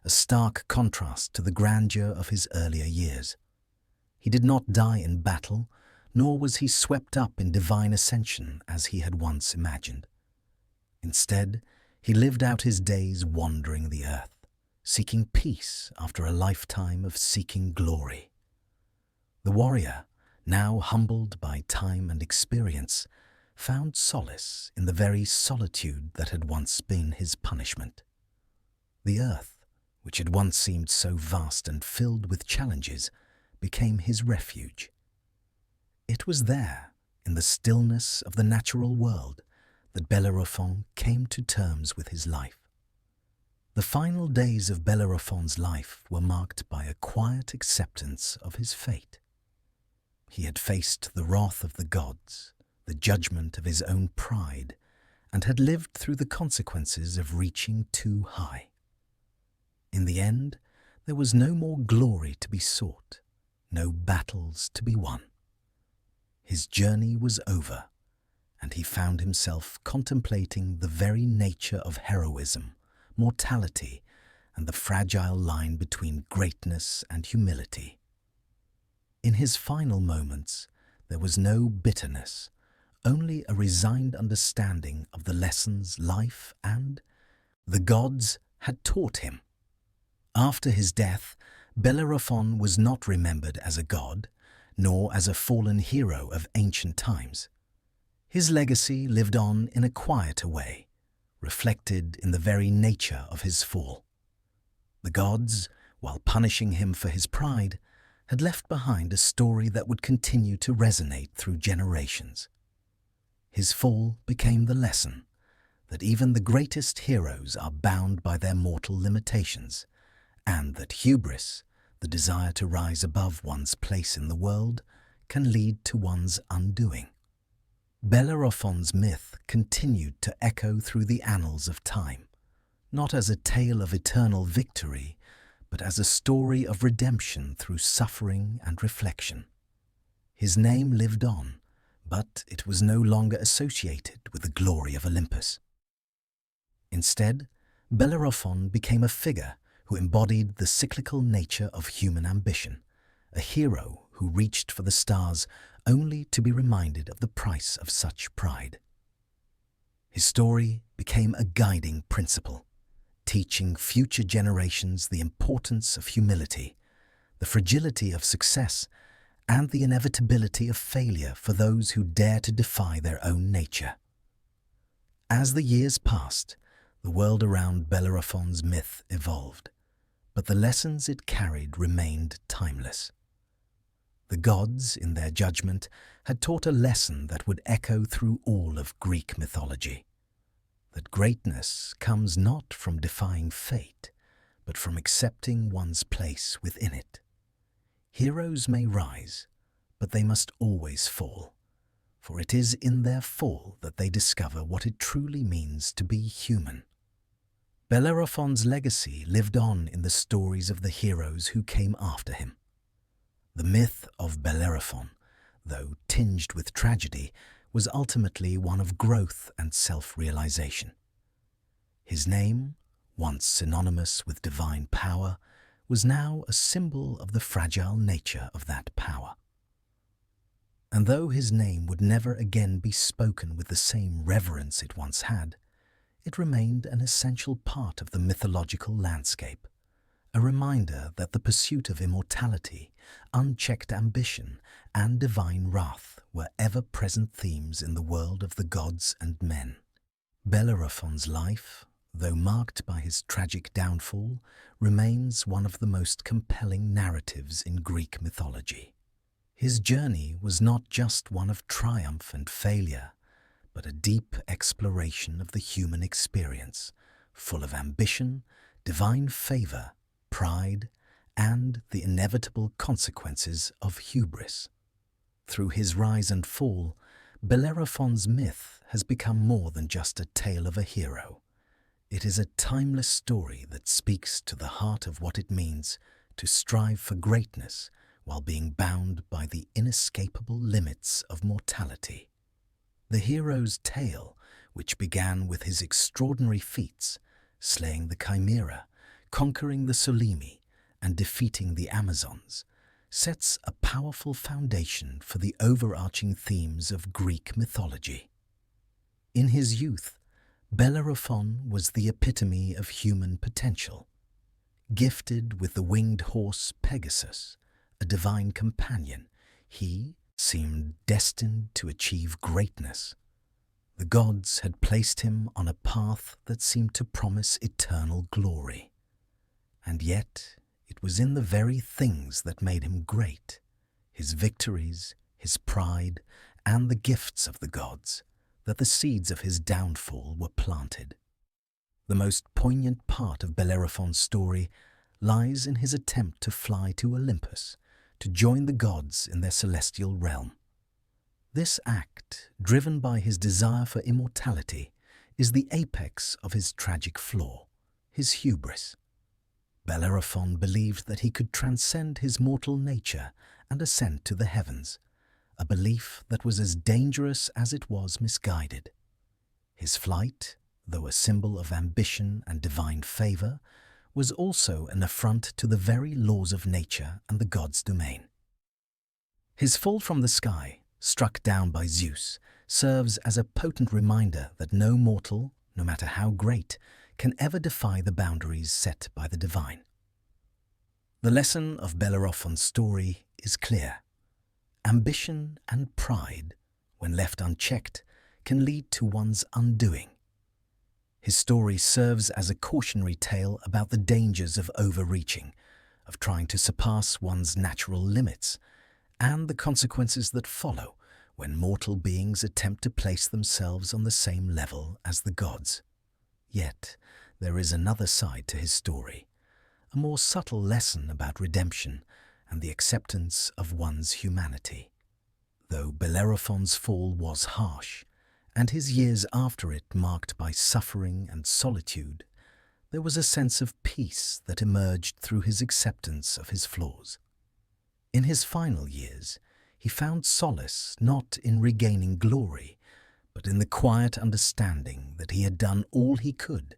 a stark contrast to the grandeur of his earlier years. He did not die in battle, nor was he swept up in divine ascension as he had once imagined. Instead, he lived out his days wandering the earth, seeking peace after a lifetime of seeking glory. The warrior, now humbled by time and experience, found solace in the very solitude that had once been his punishment. The earth, which had once seemed so vast and filled with challenges, became his refuge. It was there, in the stillness of the natural world, that Bellerophon came to terms with his life. The final days of Bellerophon's life were marked by a quiet acceptance of his fate. He had faced the wrath of the gods, the judgment of his own pride, and had lived through the consequences of reaching too high. In the end, there was no more glory to be sought, no battles to be won. His journey was over, and he found himself contemplating the very nature of heroism, mortality, and the fragile line between greatness and humility. In his final moments, there was no bitterness, only a resigned understanding of the lessons life and the gods had taught him. After his death, Bellerophon was not remembered as a god, nor as a fallen hero of ancient times. His legacy lived on in a quieter way, reflected in the very nature of his fall. The gods, while punishing him for his pride, had left behind a story that would continue to resonate through generations. His fall became the lesson that even the greatest heroes are bound by their mortal limitations, and that hubris, the desire to rise above one's place in the world, can lead to one's undoing. Bellerophon's myth continued to echo through the annals of time, not as a tale of eternal victory, but as a story of redemption through suffering and reflection. His name lived on, but it was no longer associated with the glory of Olympus. Instead, Bellerophon became a figure who embodied the cyclical nature of human ambition, a hero who reached for the stars only to be reminded of the price of such pride. His story became a guiding principle, teaching future generations the importance of humility, the fragility of success, and the inevitability of failure for those who dare to defy their own nature. As the years passed, the world around Bellerophon's myth evolved, but the lessons it carried remained timeless. The gods, in their judgment, had taught a lesson that would echo through all of Greek mythology: that greatness comes not from defying fate, but from accepting one's place within it. Heroes may rise, but they must always fall, for it is in their fall that they discover what it truly means to be human. Bellerophon's legacy lived on in the stories of the heroes who came after him. The myth of Bellerophon, though tinged with tragedy, was ultimately one of growth and self-realization. His name, once synonymous with divine power, was now a symbol of the fragile nature of that power. And though his name would never again be spoken with the same reverence it once had, it remained an essential part of the mythological landscape, a reminder that the pursuit of immortality, unchecked ambition, and divine wrath were ever-present themes in the world of the gods and men. Bellerophon's life, though marked by his tragic downfall, remains one of the most compelling narratives in Greek mythology. His journey was not just one of triumph and failure, but a deep exploration of the human experience, full of ambition, divine favor, pride, and the inevitable consequences of hubris. Through his rise and fall, Bellerophon's myth has become more than just a tale of a hero. It is a timeless story that speaks to the heart of what it means to strive for greatness while being bound by the inescapable limits of mortality. The hero's tale, which began with his extraordinary feats, slaying the Chimera, conquering the Solymi, and defeating the Amazons, sets a powerful foundation for the overarching themes of Greek mythology. In his youth, Bellerophon was the epitome of human potential. Gifted with the winged horse Pegasus, a divine companion, he seemed destined to achieve greatness. The gods had placed him on a path that seemed to promise eternal glory. And yet, it was in the very things that made him great, his victories, his pride, and the gifts of the gods, that the seeds of his downfall were planted. The most poignant part of Bellerophon's story lies in his attempt to fly to Olympus, to join the gods in their celestial realm. This act, driven by his desire for immortality, is the apex of his tragic flaw, his hubris. Bellerophon believed that he could transcend his mortal nature and ascend to the heavens, a belief that was as dangerous as it was misguided. His flight, though a symbol of ambition and divine favor, was also an affront to the very laws of nature and the gods' domain. His fall from the sky, struck down by Zeus, serves as a potent reminder that no mortal, no matter how great, can ever defy the boundaries set by the divine. The lesson of Bellerophon's story is clear. Ambition and pride, when left unchecked, can lead to one's undoing. His story serves as a cautionary tale about the dangers of overreaching, of trying to surpass one's natural limits, and the consequences that follow when mortal beings attempt to place themselves on the same level as the gods. Yet, there is another side to his story, a more subtle lesson about redemption and the acceptance of one's humanity. Though Bellerophon's fall was harsh, and his years after it marked by suffering and solitude, there was a sense of peace that emerged through his acceptance of his flaws. In his final years, he found solace not in regaining glory, but in the quiet understanding that he had done all he could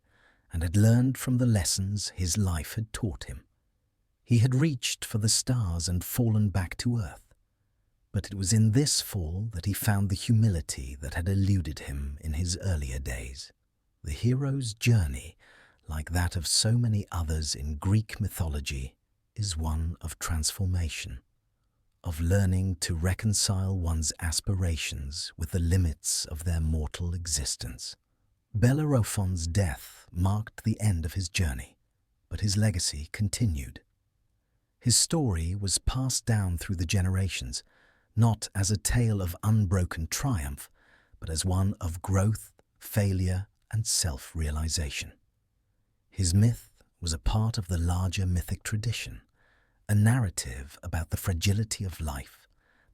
and had learned from the lessons his life had taught him. He had reached for the stars and fallen back to earth, but it was in this fall that he found the humility that had eluded him in his earlier days. The hero's journey, like that of so many others in Greek mythology, is one of transformation, of learning to reconcile one's aspirations with the limits of their mortal existence. Bellerophon's death marked the end of his journey, but his legacy continued. His story was passed down through the generations, not as a tale of unbroken triumph, but as one of growth, failure, and self-realization. His myth was a part of the larger mythic tradition, a narrative about the fragility of life,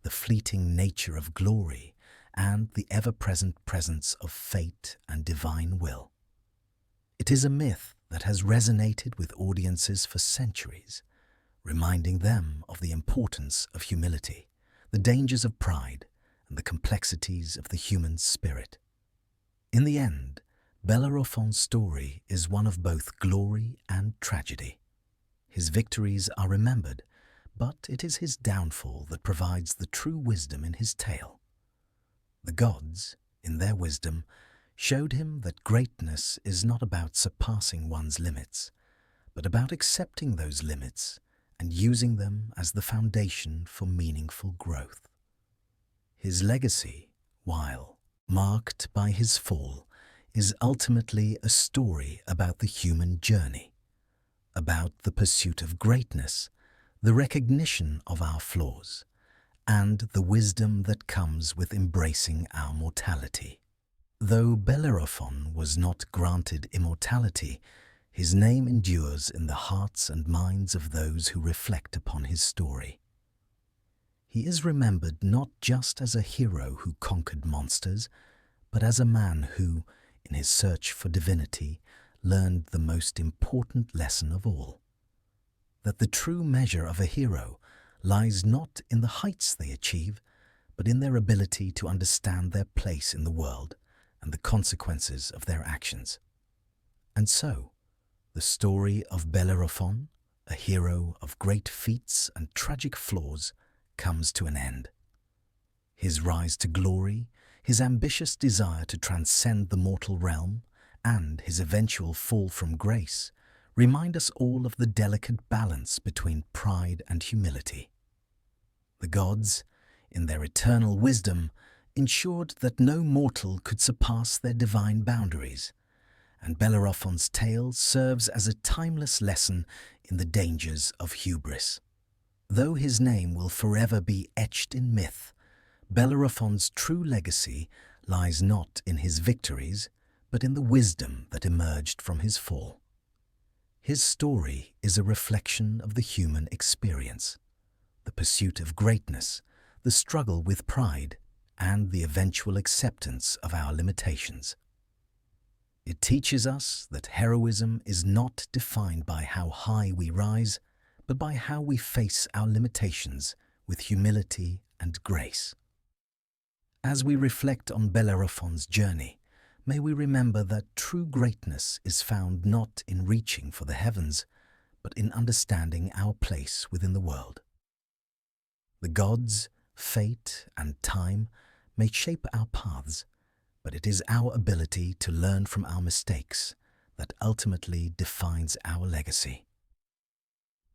the fleeting nature of glory, and the ever-present presence of fate and divine will. It is a myth that has resonated with audiences for centuries, reminding them of the importance of humility, the dangers of pride, and the complexities of the human spirit. In the end, Bellerophon's story is one of both glory and tragedy. His victories are remembered, but it is his downfall that provides the true wisdom in his tale. The gods, in their wisdom, showed him that greatness is not about surpassing one's limits, but about accepting those limits and using them as the foundation for meaningful growth. His legacy, while marked by his fall, is ultimately a story about the human journey, about the pursuit of greatness, the recognition of our flaws, and the wisdom that comes with embracing our mortality. Though Bellerophon was not granted immortality, his name endures in the hearts and minds of those who reflect upon his story. He is remembered not just as a hero who conquered monsters, but as a man who, in his search for divinity, learned the most important lesson of all: that the true measure of a hero lies not in the heights they achieve, but in their ability to understand their place in the world and the consequences of their actions. And so, the story of Bellerophon, a hero of great feats and tragic flaws, comes to an end. His rise to glory, his ambitious desire to transcend the mortal realm, and his eventual fall from grace remind us all of the delicate balance between pride and humility. The gods, in their eternal wisdom, ensured that no mortal could surpass their divine boundaries, and Bellerophon's tale serves as a timeless lesson in the dangers of hubris. Though his name will forever be etched in myth, Bellerophon's true legacy lies not in his victories, but in the wisdom that emerged from his fall. His story is a reflection of the human experience, the pursuit of greatness, the struggle with pride, and the eventual acceptance of our limitations. It teaches us that heroism is not defined by how high we rise, but by how we face our limitations with humility and grace. As we reflect on Bellerophon's journey, may we remember that true greatness is found not in reaching for the heavens, but in understanding our place within the world. The gods, fate, and time may shape our paths, but it is our ability to learn from our mistakes that ultimately defines our legacy.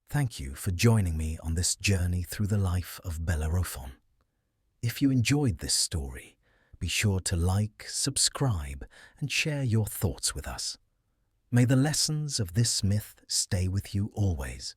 Thank you for joining me on this journey through the life of Bellerophon. If you enjoyed this story, be sure to like, subscribe, and share your thoughts with us. May the lessons of this myth stay with you always.